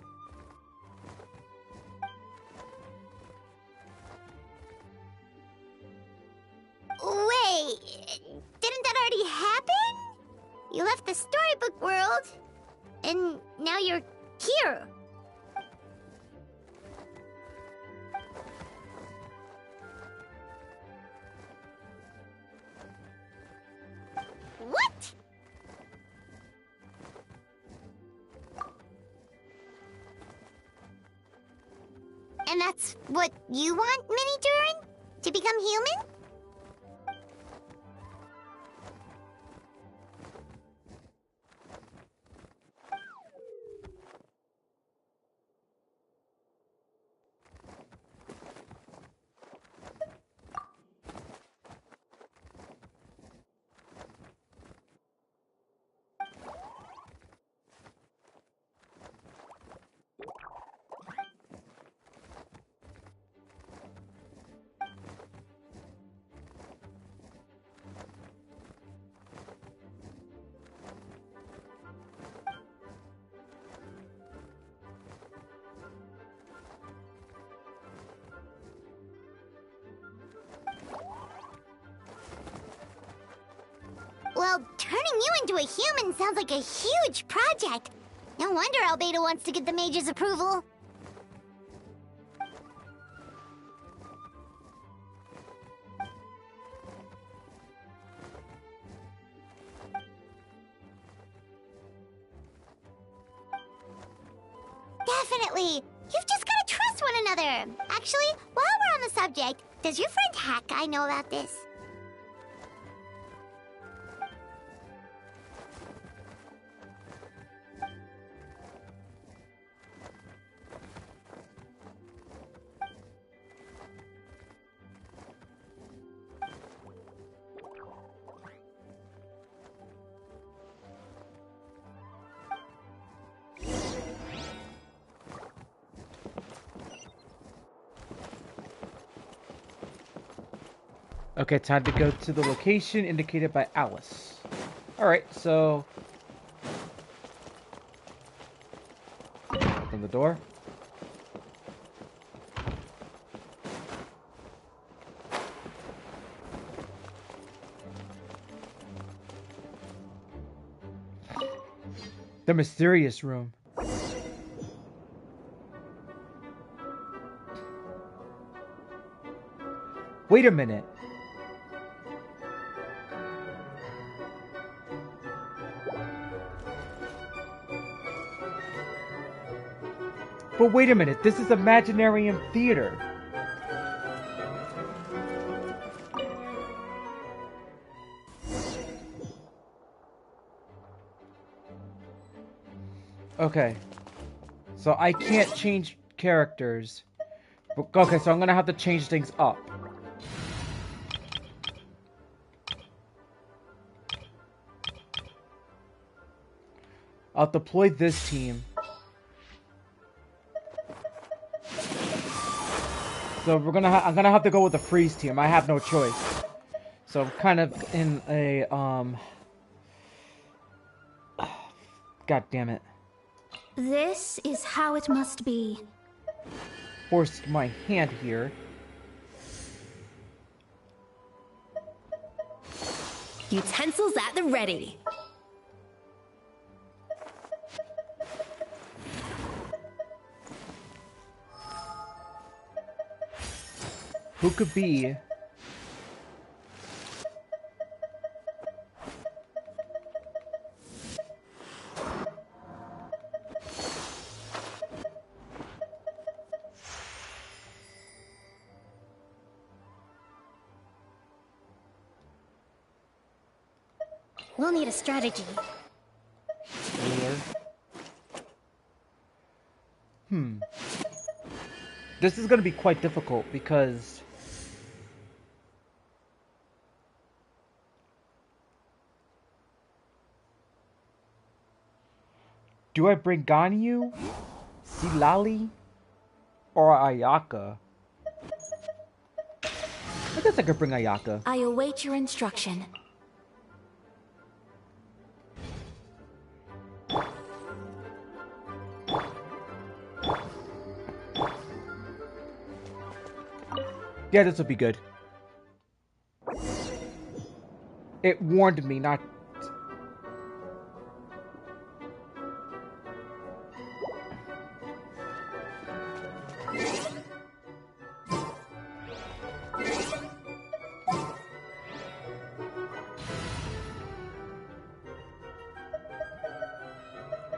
Wait, didn't that already happen? You left the storybook world, and now you're here. What? And that's what you want, Mini Durin? To become human? Well, turning you into a human sounds like a huge project. No wonder Albedo wants to get the mage's approval. Definitely. You've just gotta trust one another. Actually, while we're on the subject, does your friend Hakai know about this? Okay, time to go to the location indicated by Alice. Alright, so... open the door. The mysterious room. Wait a minute. But wait a minute, this is Imaginarium Theater. Okay. So I can't change characters. Okay, so I'm gonna have to change things up. I'll deploy this team. So I'm gonna have to go with the freeze team. I have no choice. So I'm kind of in a God damn it. This is how it must be. Forced my hand here. Utensils at the ready. Who could be? We'll need a strategy. This is going to be quite difficult because do I bring Ganyu, Silali, or Ayaka? I guess I could bring Ayaka. I await your instruction. Yeah, this will be good. It warned me not.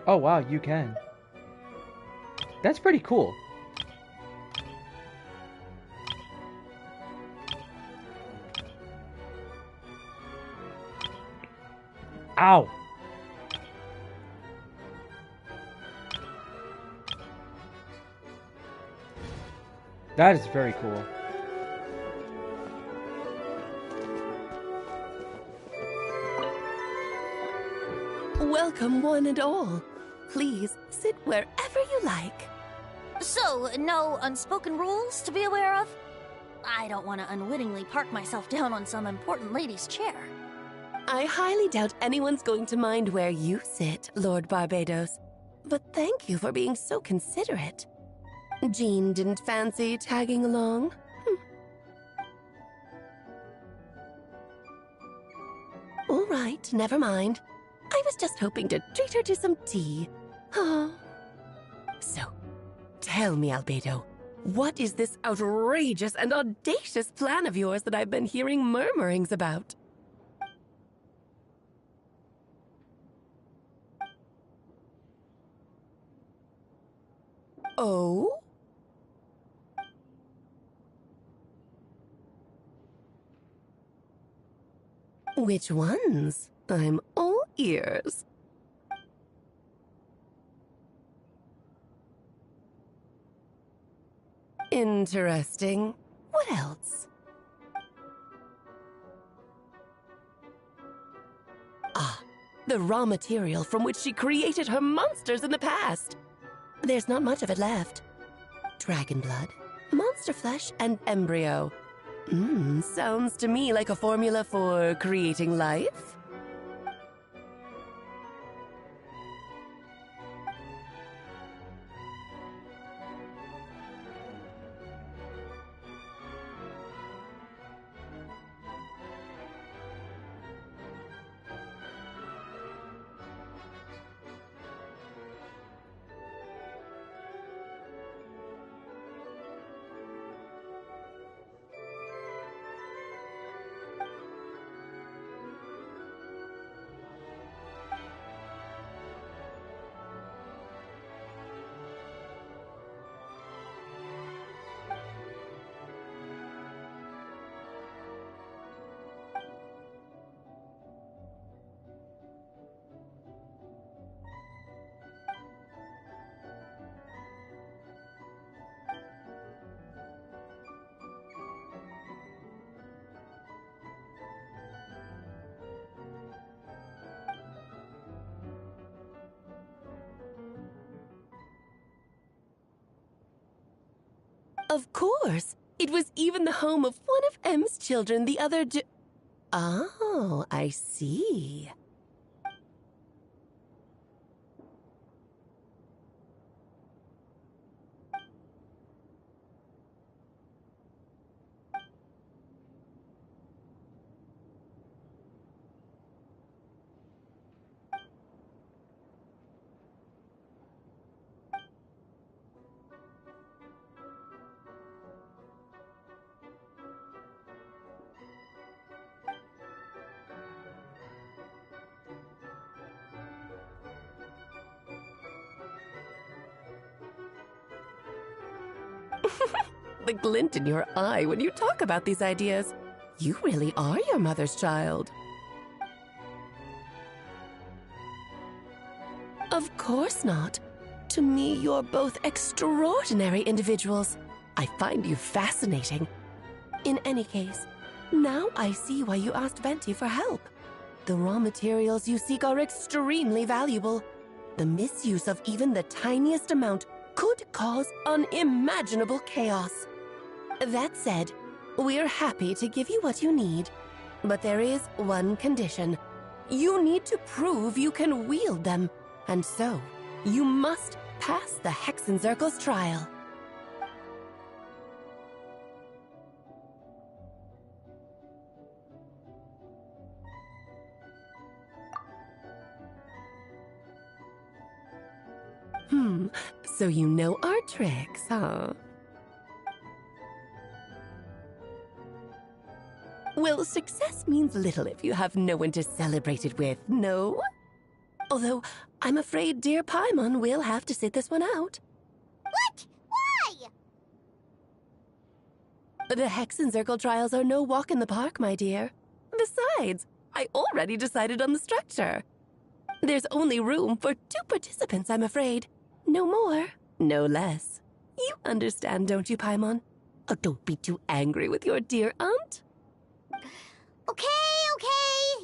Oh wow, you can. That's pretty cool. Ow! That is very cool. Welcome, one and all. Please sit wherever you like. So, no unspoken rules to be aware of? I don't want to unwittingly park myself down on some important lady's chair. I highly doubt anyone's going to mind where you sit, Lord Barbados. But thank you for being so considerate. Jean didn't fancy tagging along? All right, never mind. I was just hoping to treat her to some tea. Oh. So, tell me, Albedo, what is this outrageous and audacious plan of yours that I've been hearing murmurings about? Oh? Which ones? I'm all ears. Interesting. What else? Ah, the raw material from which she created her monsters in the past. There's not much of it left. Dragon blood, monster flesh, and embryo. Sounds to me like a formula for creating life. Of course! It was even the home of one of M's children the other day. Oh, I see. The glint in your eye when you talk about these ideas. You really are your mother's child. Of course not. To me, you're both extraordinary individuals. I find you fascinating. In any case, now I see why you asked Venti for help. The raw materials you seek are extremely valuable. The misuse of even the tiniest amount could cause unimaginable chaos. That said, we're happy to give you what you need. But there is one condition. You need to prove you can wield them. And so, you must pass the Hexencircle's trial. So you know our tricks, huh? Well, success means little if you have no one to celebrate it with, no? Although, I'm afraid dear Paimon will have to sit this one out. What? Why? The Hexencircle trials are no walk in the park, my dear. Besides, I already decided on the structure. There's only room for 2 participants, I'm afraid. No more, no less. You understand, don't you, Paimon? Oh, don't be too angry with your dear aunt. Okay.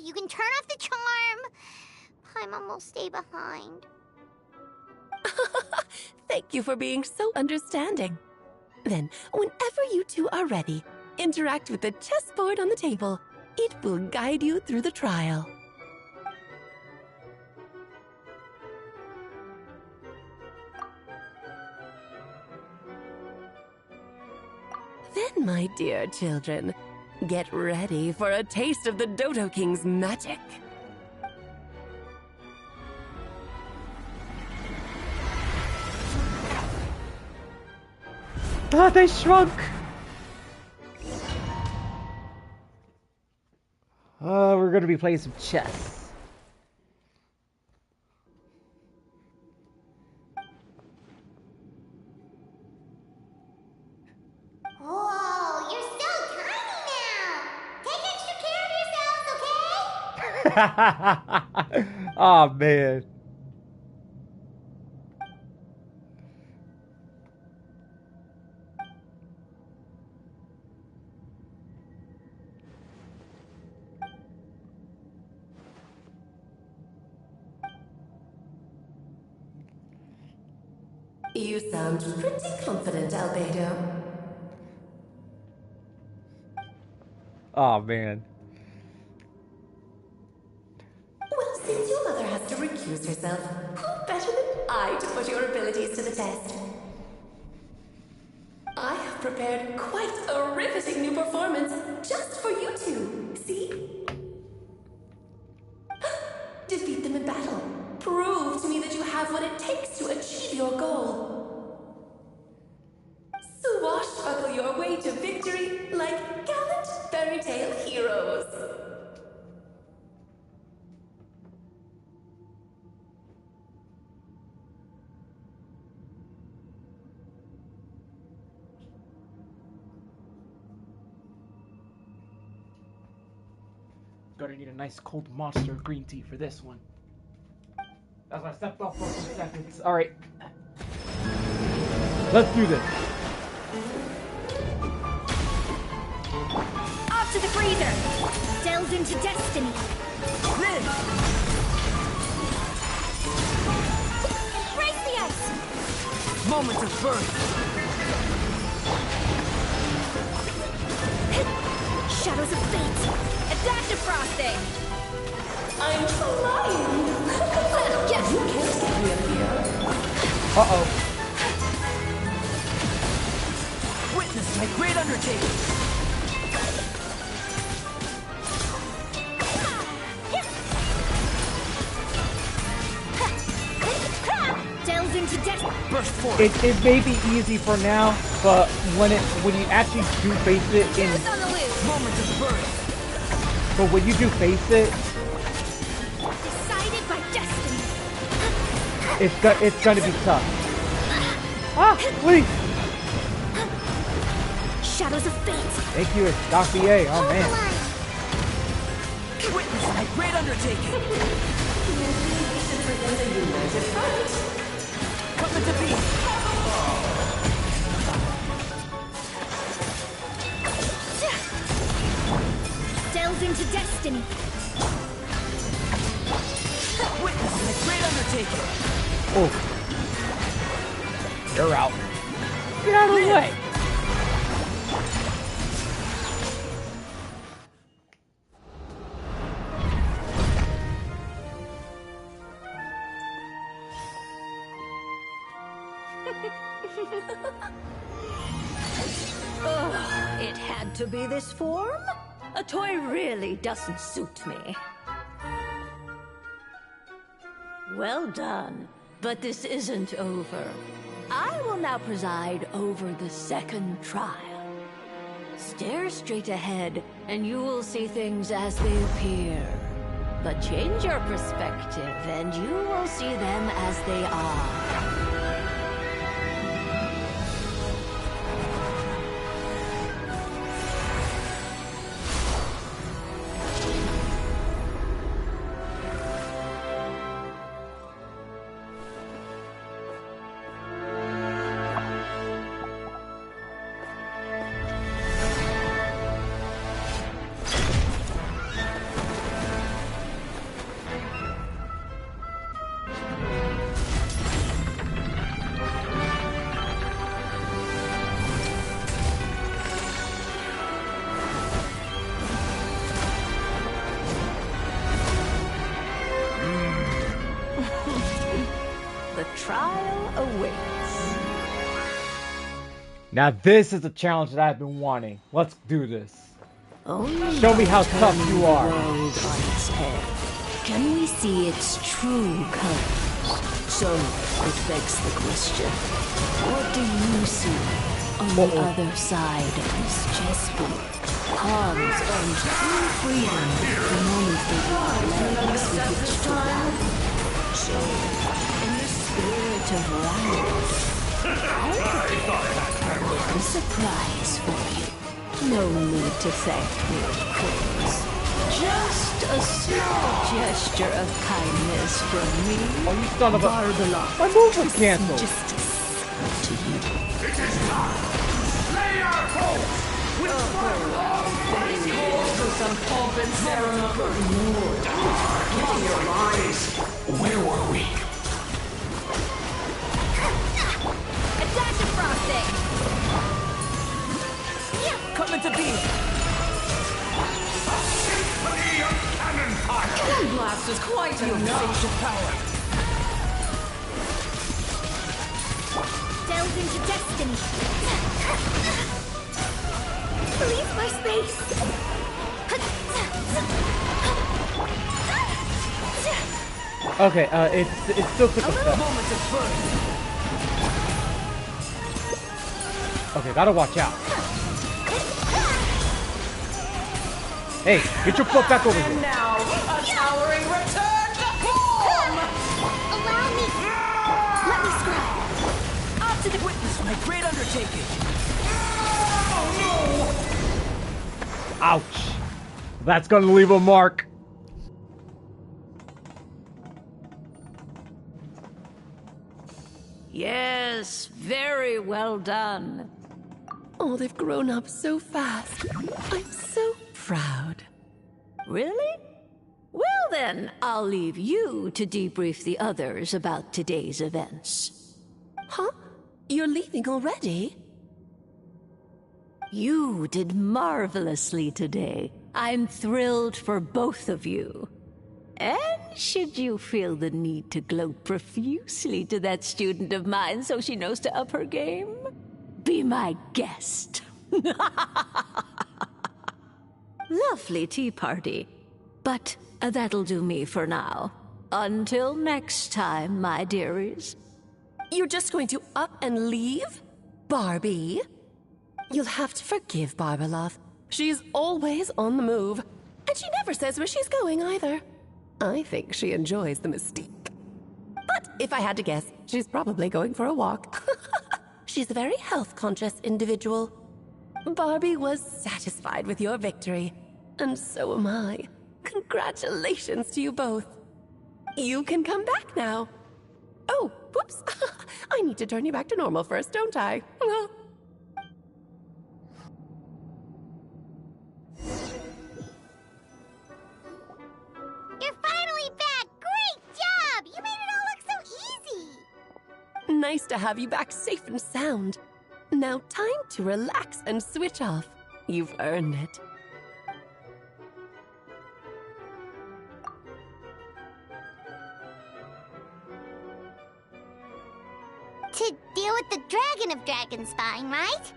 You can turn off the charm. Paimon will stay behind. Thank you for being so understanding. Then, whenever you two are ready, interact with the chessboard on the table. It will guide you through the trial. Then, my dear children, get ready for a taste of the Dodo King's magic. Ah, they shrunk! We're gonna be playing some chess. Whoa, you're so tiny now! Take extra care of yourselves, okay? Oh man. You sound pretty confident, Albedo. Oh man. Well, since your mother has to recuse herself, who better than I to put your abilities to the test? I have prepared quite a riveting new performance just for you two. See? Defeat them in battle. Prove to me that you have what it takes to achieve your goal. Swashbuckle your way to victory like gallant fairy tale heroes. Gonna need a nice cold monster green tea for this one. As I stepped off for a few seconds. Alright. Let's do this. Off to the freezer! Delve into destiny! Live! Embrace the ice! Moment of birth! Shadows of fate! Adapt to frosting! I'm flying! Yes! You can't get me up here. Uh-oh. Witness my great undertaking! Delve into destiny! Burst forth! It may be easy for now, but when you actually do face it in on the loose! Moment of birth! but when you do face it, Decided by destiny! it's gonna be tough. Ah, please! Shadows of fate! Thank you, Gauthier. Oh man. Witness my great undertaking! Come into being! Delve into destiny. Witness my great undertaking. Oh. You're out. Get out of the way. Oh, it had to be this form? A toy really doesn't suit me. Well done, but this isn't over. I will now preside over the second trial. Stare straight ahead, and you will see things as they appear. But change your perspective, and you will see them as they are. Now this is the challenge that I've been wanting. Let's do this. Show me how tough you are. On its head. Can we see its true colors? So it begs the question: what do you see on the other side of this chessboard? Pawns earned true freedom the moment they walk legs with which to battle. So, in the spirit of round, I could a surprise for you. No need to thank me, of course. Just a small gesture of kindness from me. Oh, you son of a... My move was canceled. To you. It is time. Slay our foes with let's call for some pomp and ceremony. Getting your lies. Where were we? A dash of frosting. Coming to be. Symphony of cannon fire. That blast is quite enough of power. Delve into destiny. Leave my space. Okay, it still took effect. Okay, gotta watch out. Hey, get your foot back over here. And now, a towering return to form! Allow me. Let me scribe. Up to the witness my great undertaking. Ouch. That's gonna leave a mark. Yes, very well done. Oh, they've grown up so fast. I'm so proud. Really? Well then, I'll leave you to debrief the others about today's events. Huh? You're leaving already? You did marvelously today. I'm thrilled for both of you. And should you feel the need to gloat profusely to that student of mine so she knows to up her game, be my guest. Lovely tea party. But that'll do me for now. Until next time, my dearies. You're just going to up and leave? Barbie? You'll have to forgive Barbalov. She's always on the move. And she never says where she's going either. I think she enjoys the mystique. But if I had to guess, she's probably going for a walk. She's a very health-conscious individual. Barbie was satisfied with your victory. And so am I. Congratulations to you both. You can come back now. Oh, whoops. I need to turn you back to normal first, don't I? Nice to have you back safe and sound. Now time to relax and switch off. You've earned it. To deal with the Dragon of Dragonspine, right?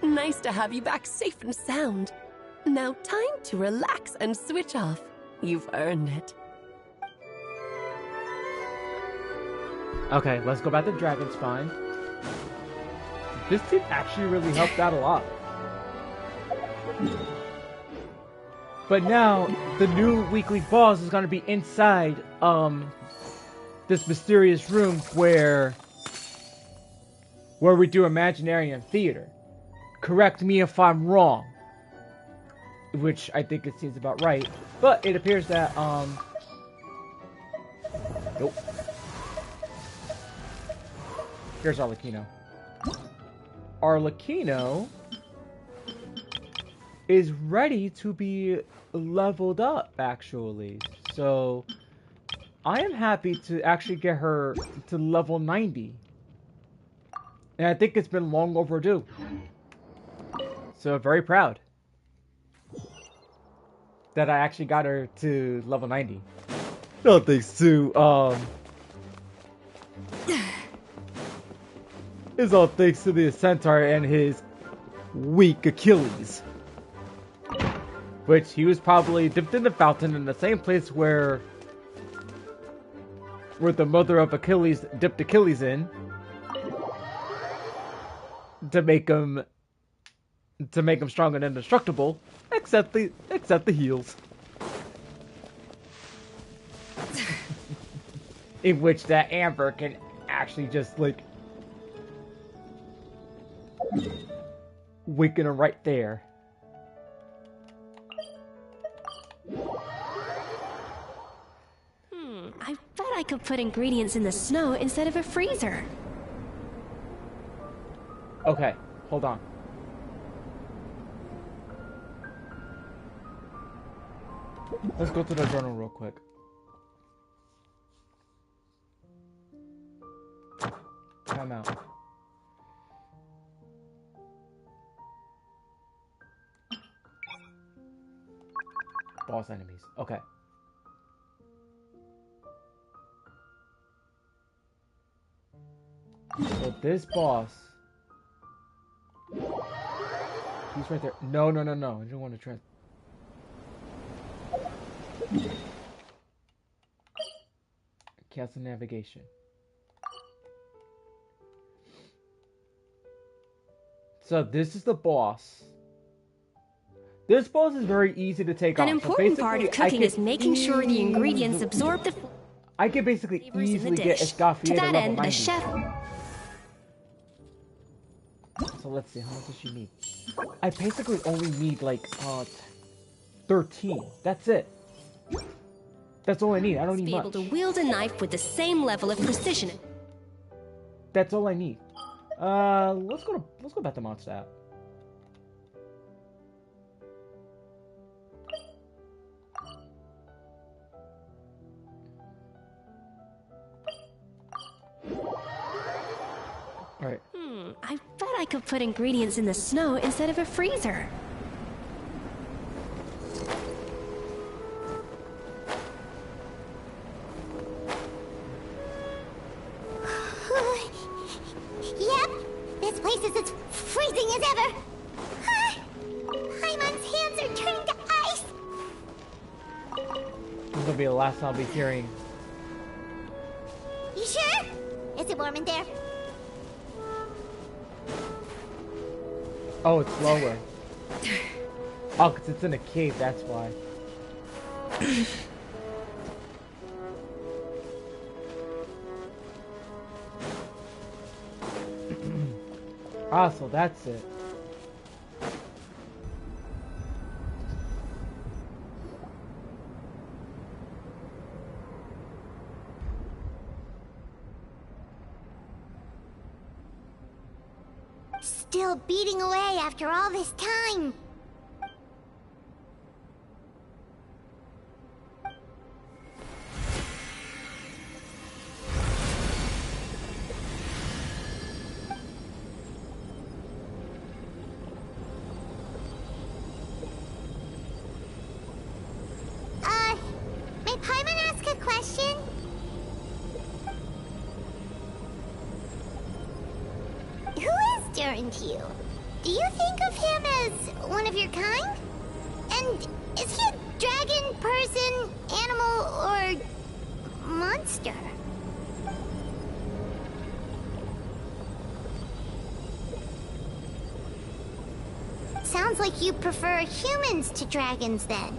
Nice to have you back safe and sound. Now time to relax and switch off. You've earned it. Okay, let's go back to Dragonspine. This team actually really helped out a lot. But now, the new weekly boss is gonna be inside, this mysterious room where we do Imaginarium Theater. Correct me if I'm wrong. Which I think it seems about right. But it appears that, nope. Here's Arlecchino. Arlecchino is ready to be leveled up, actually. So, I am happy to actually get her to level 90. And I think it's been long overdue. So, very proud that I actually got her to level 90. No thanks to, it's all thanks to the Centaur and his weak Achilles. Which he was probably dipped in the fountain in the same place where the mother of Achilles dipped Achilles in to make him strong and indestructible, except the heels. In which that Amber can actually just like weaken her right there. I bet I could put ingredients in the snow instead of a freezer. Okay, hold on. Let's go to the journal real quick. Time out. Boss enemies. Okay. So this boss, he's right there. No. I don't want to try. Cancel navigation. So this is the boss. This boss is very easy to take on. An important part of cooking is making sure the ingredients absorb the I can basically easily get Escoffier to that level end, 90. the chef. So let's see, how much does she need? I basically only need like 13. That's it. That's all I need. I don't need Be much. able to wield a knife with the same level of precision. That's all I need. Let's go back to Mondstadt. Alright. I bet I could put ingredients in the snow instead of a freezer. Yep, this place is as freezing as ever. Paimon's hands are turning to ice. This is gonna be the last time I'll be hearing. You sure? Is it warm in there? Oh, it's lower. Oh, because it's in a cave, that's why. Ah, so that's it. still beating away after all this time. May Paimon ask a question? Who is Durin to you? Do you think of him as one of your kind? And is he a dragon, person, animal, or monster? Sounds like you prefer humans to dragons, then.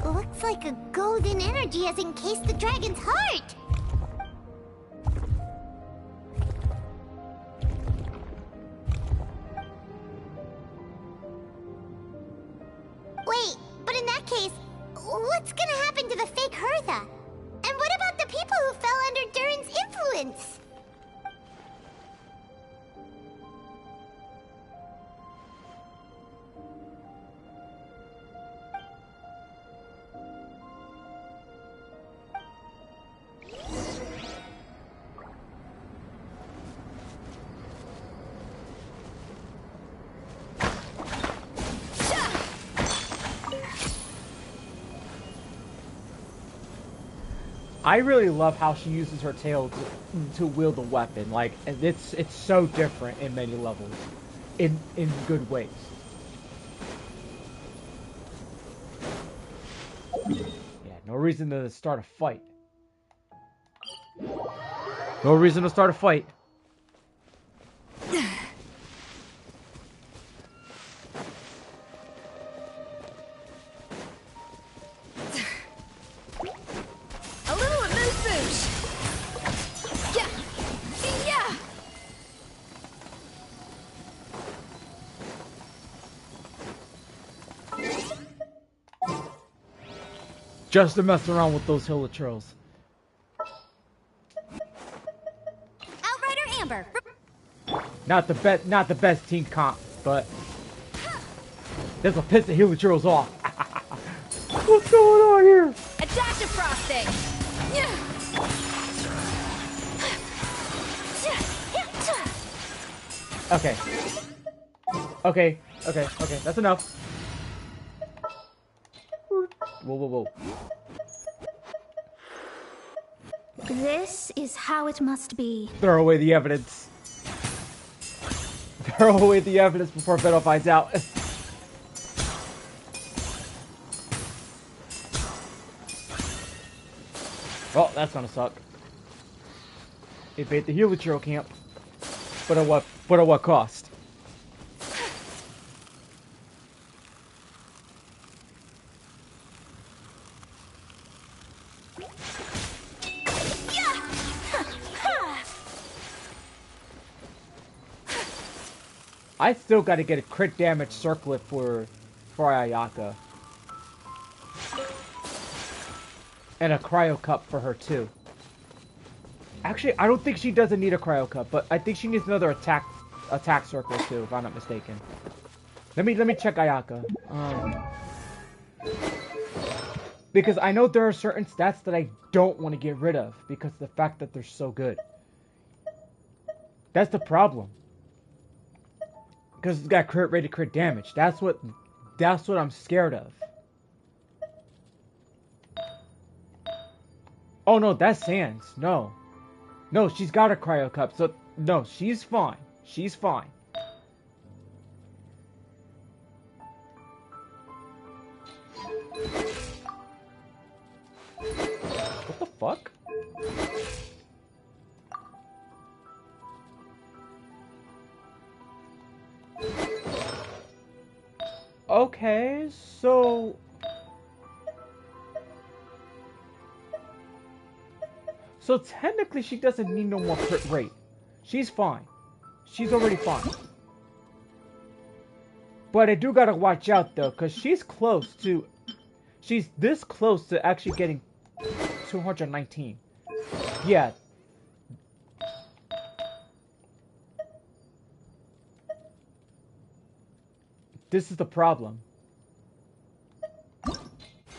Looks like a golden energy has encased the dragon's heart! Wait, but in that case, what's gonna happen to the fake Hertha? And what about the people who fell under Durin's influence? I really love how she uses her tail to wield a weapon. Like, it's so different in many levels, in good ways. Yeah, no reason to start a fight. No reason to start a fight. Just to mess around with those hilichurls. Outrider Amber. Not the best team comp, but this will piss the hilichurls off. What's going on here? Adaptive frosting. Okay. Okay. That's enough. Whoa. This is how it must be. Throw away the evidence. Throw away the evidence before Beto finds out. Well, that's gonna suck. Invade the hilichurl camp. But at what cost? I still gotta get a crit damage circlet for Ayaka. And a cryo cup for her too. Actually, I don't think she doesn't need a cryo cup, but I think she needs another attack circle too, if I'm not mistaken. Let me check Ayaka. Because I know there are certain stats that I don't want to get rid of because of the fact that they're so good. That's the problem. Because it's got crit damage. That's what I'm scared of. Oh no, that's Sans. No, she's got a cryo cup, so no, she's fine. She's fine. What the fuck? Okay, so technically she doesn't need no more crit rate. She's fine. She's already fine. But I do gotta watch out though, because she's this close to actually getting 219. Yeah. This is the problem.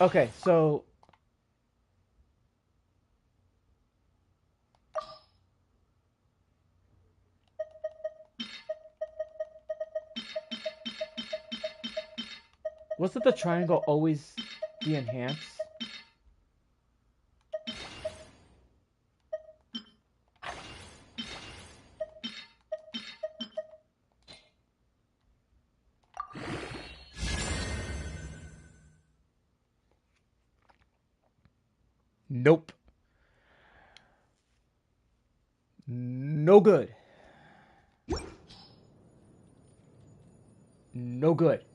Okay, so wasn't the triangle always the enhance? Nope. No good. No good.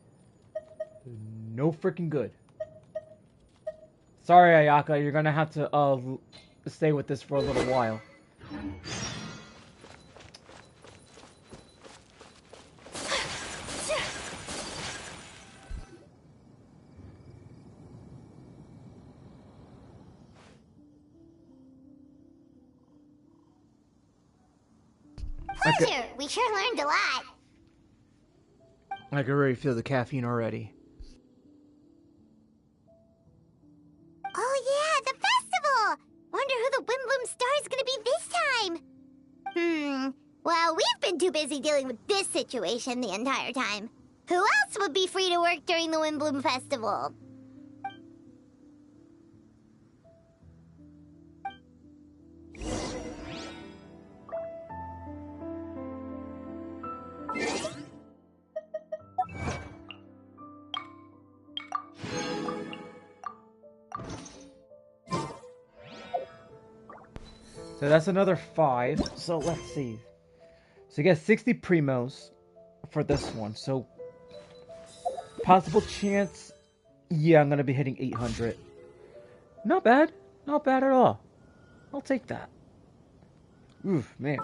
No freaking good. Sorry, Ayaka, you're gonna have to stay with this for a little while. Pleasure! We sure learned a lot. I can already feel the caffeine already. Oh yeah, the festival! Wonder who the Windbloom Star is gonna be this time. Well, we've been too busy dealing with this situation the entire time. Who else would be free to work during the Windbloom Festival? So that's another 5. So let's see. So you get 60 primos for this one. So possible chance. Yeah, I'm gonna be hitting 800. Not bad. Not bad at all. I'll take that. Oof, man.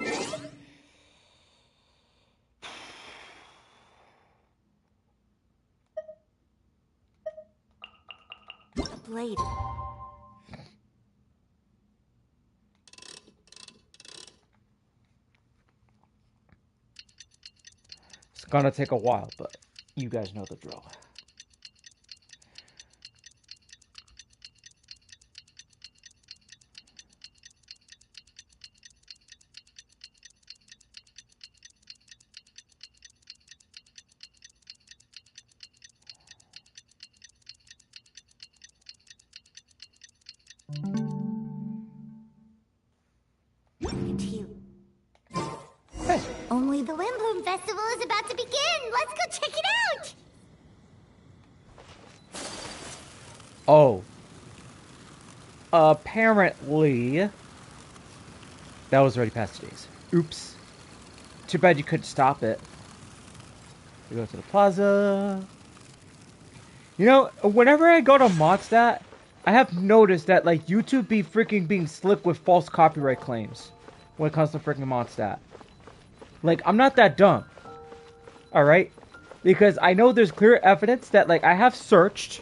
A blade. gonna take a while, but you guys know the drill. Only the Windbloom Festival is about to begin! Let's go check it out! Oh. Apparently... that was already past 2 days. Oops. Too bad you couldn't stop it. We go to the plaza. You know, whenever I go to Mondstadt, I have noticed that, like, YouTube be freaking being slick with false copyright claims when it comes to freaking Mondstadt. Like, I'm not that dumb. Alright? Because I know there's clear evidence that, like, I have searched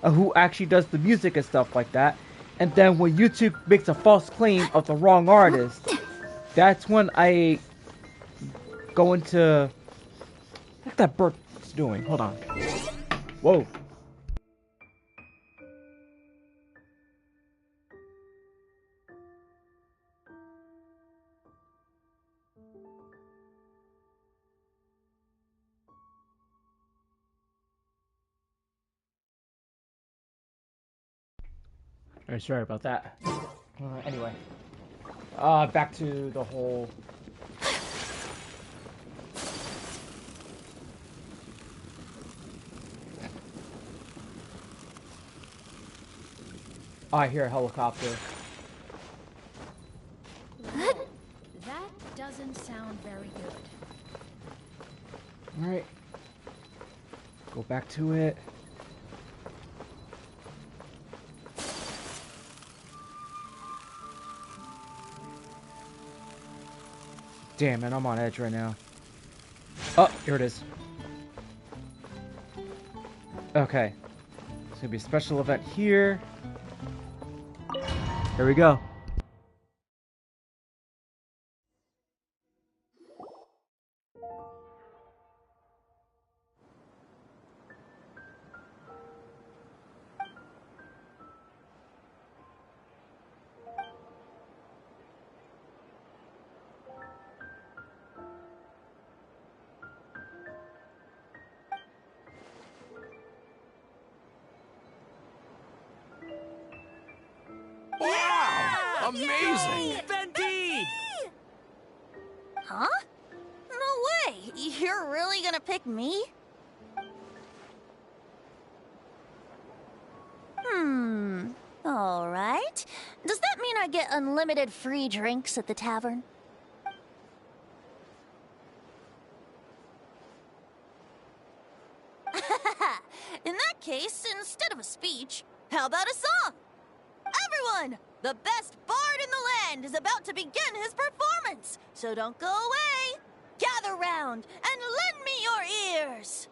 who actually does the music and stuff like that. And then when YouTube makes a false claim of the wrong artist, that's when I go into... What's that bird's doing? Hold on. Whoa. Alright, sorry about that. Anyway. Back to the whole... I hear a helicopter. That doesn't sound very good. Alright. Go back to it. Damn, man, I'm on edge right now. Oh, here it is. Okay. It's gonna be a special event here. Here we go. Amazing! Venti! Huh? No way! You're really gonna pick me? Alright. Does that mean I get unlimited free drinks at the tavern? In that case, instead of a speech, how about a song? Everyone! The best bard in the land is about to begin his performance, so don't go away! Gather round and lend me your ears!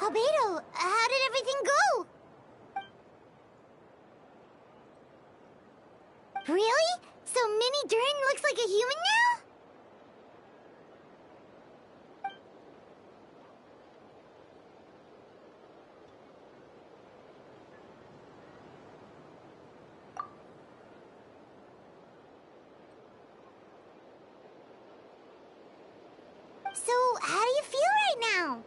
Albedo, how did everything go? Really? So Mini Durin looks like a human now? So, how do you feel right now?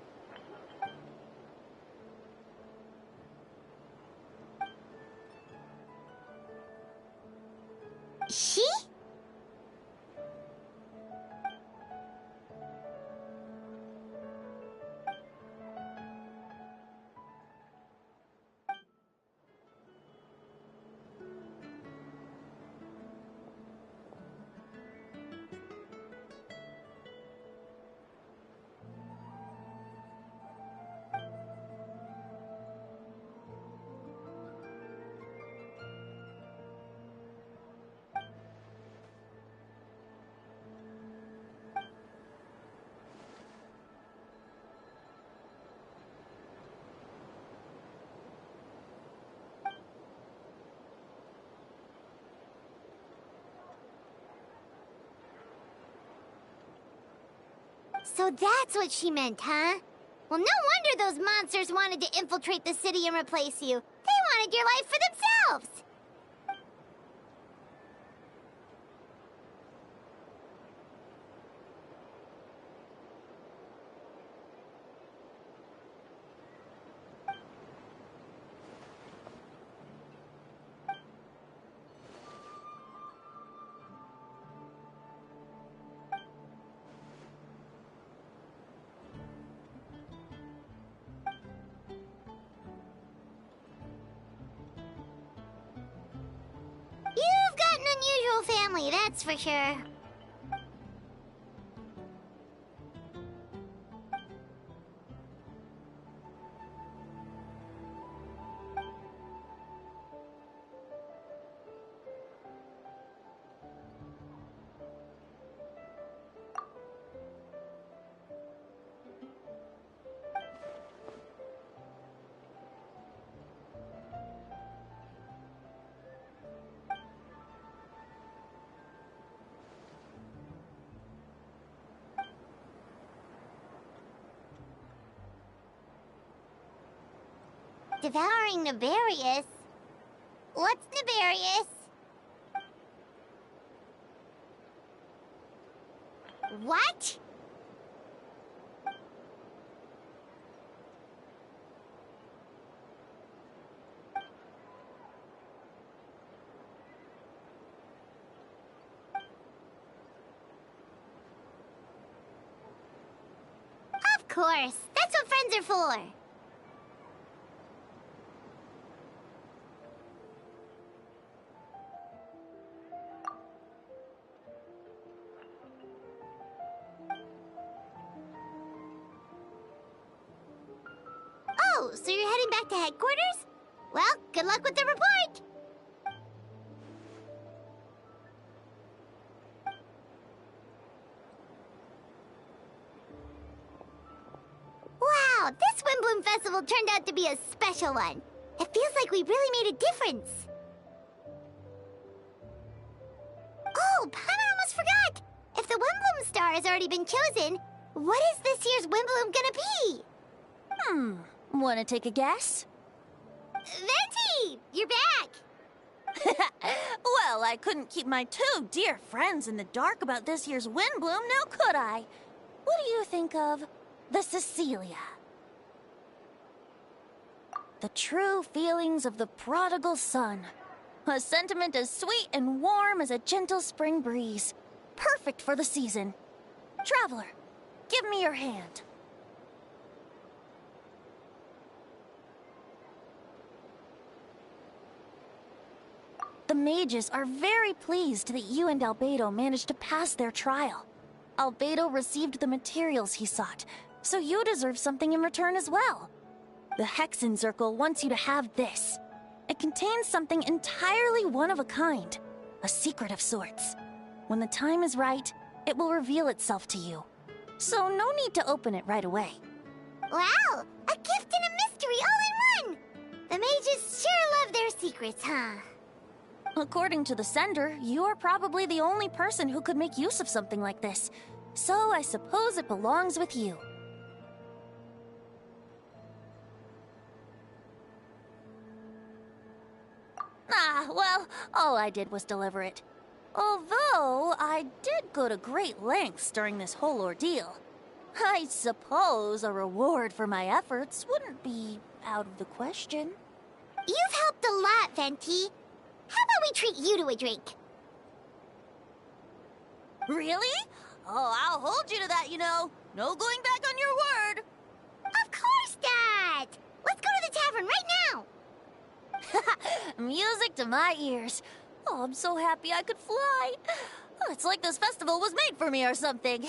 She? So that's what she meant, huh? Well, no wonder those monsters wanted to infiltrate the city and replace you. They wanted your life for themselves! You've got an unusual family, that's for sure. Devouring Nefarious? What's Nefarious? What? Of course, that's what friends are for. Oh, so you're heading back to headquarters? Well, good luck with the report! Wow, this Windbloom Festival turned out to be a special one. It feels like we really made a difference. Oh, Pana almost forgot! If the Windbloom Star has already been chosen, what is this year's Windbloom gonna be? Wanna take a guess? Venti! You're back! Well, I couldn't keep my two dear friends in the dark about this year's Windbloom, now could I? What do you think of the Cecilia? The true feelings of the prodigal son. A sentiment as sweet and warm as a gentle spring breeze. Perfect for the season. Traveler, give me your hand. The mages are very pleased that you and Albedo managed to pass their trial. Albedo received the materials he sought, so you deserve something in return as well. The Hexen Circle wants you to have this. It contains something entirely one of a kind, a secret of sorts. When the time is right, it will reveal itself to you. So no need to open it right away. Wow, a gift and a mystery all in one! The mages sure love their secrets, huh? According to the sender, you are probably the only person who could make use of something like this. So I suppose it belongs with you. Ah, well, all I did was deliver it. Although, I did go to great lengths during this whole ordeal. I suppose a reward for my efforts wouldn't be out of the question. You've helped a lot, Venti. How about we treat you to a drink? Really? Oh, I'll hold you to that, you know. No going back on your word. Of course not! Let's go to the tavern right now! Music to my ears. Oh, I'm so happy I could fly. Oh, it's like this festival was made for me or something.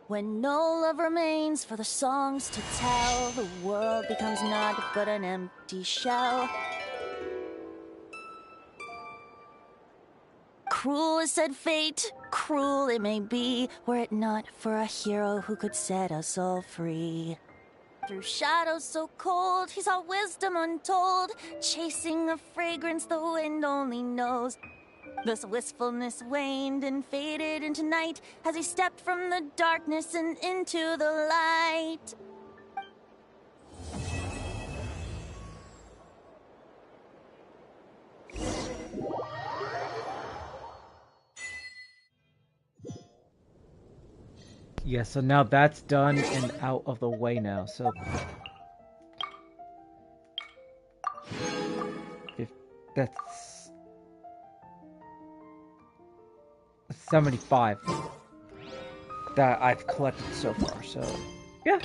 When no love remains for the songs to tell, the world becomes naught but an empty shell. Cruel is said fate, cruel it may be, were it not for a hero who could set us all free. Through shadows so cold, he saw wisdom untold, chasing a fragrance the wind only knows. Thus wistfulness waned and faded into night as he stepped from the darkness and into the light. Yeah, so now that's done and out of the way now, so... If that's... 75 that I've collected so far, so... Yeah.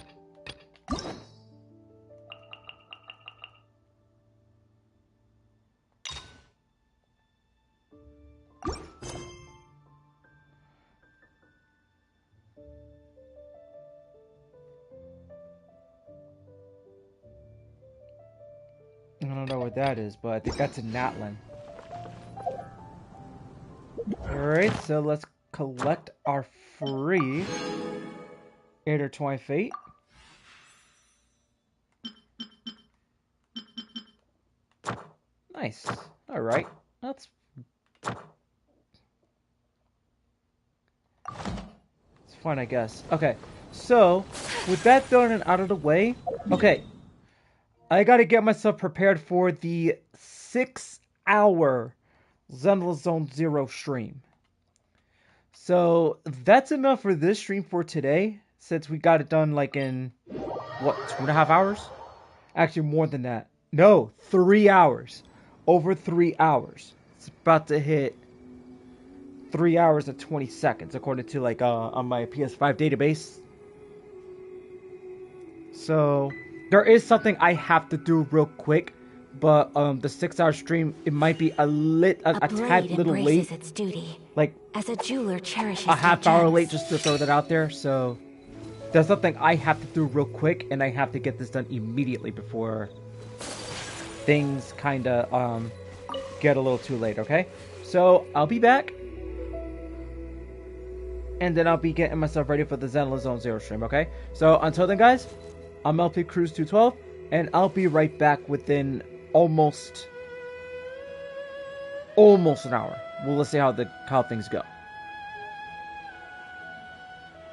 I don't know what that is, but I think that's in Natlan. Alright, so let's collect our free Intertwined Fate. Nice. Alright. That's... It's fine, I guess. Okay, so, with that done and out of the way... Okay. I gotta get myself prepared for the 6-hour Zenless Zone Zero stream. So, that's enough for this stream for today, since we got it done like in, what, 2.5 hours? Actually, more than that. No, 3 hours. Over 3 hours. It's about to hit 3 hours and 20 seconds, according to, like, on my PS5 database. So... There is something I have to do real quick, but the 6-hour stream, it might be a tad little late. Its duty. Like as a jeweler cherishes a half hour late, just to throw that out there. So there's something I have to do real quick, and I have to get this done immediately before things kind of get a little too late. Okay, so I'll be back, and then I'll be getting myself ready for the Zenless Zone Zero stream. Okay, so until then, guys. I'm LP Cruise 212, and I'll be right back within almost an hour. Well, let's see how things go.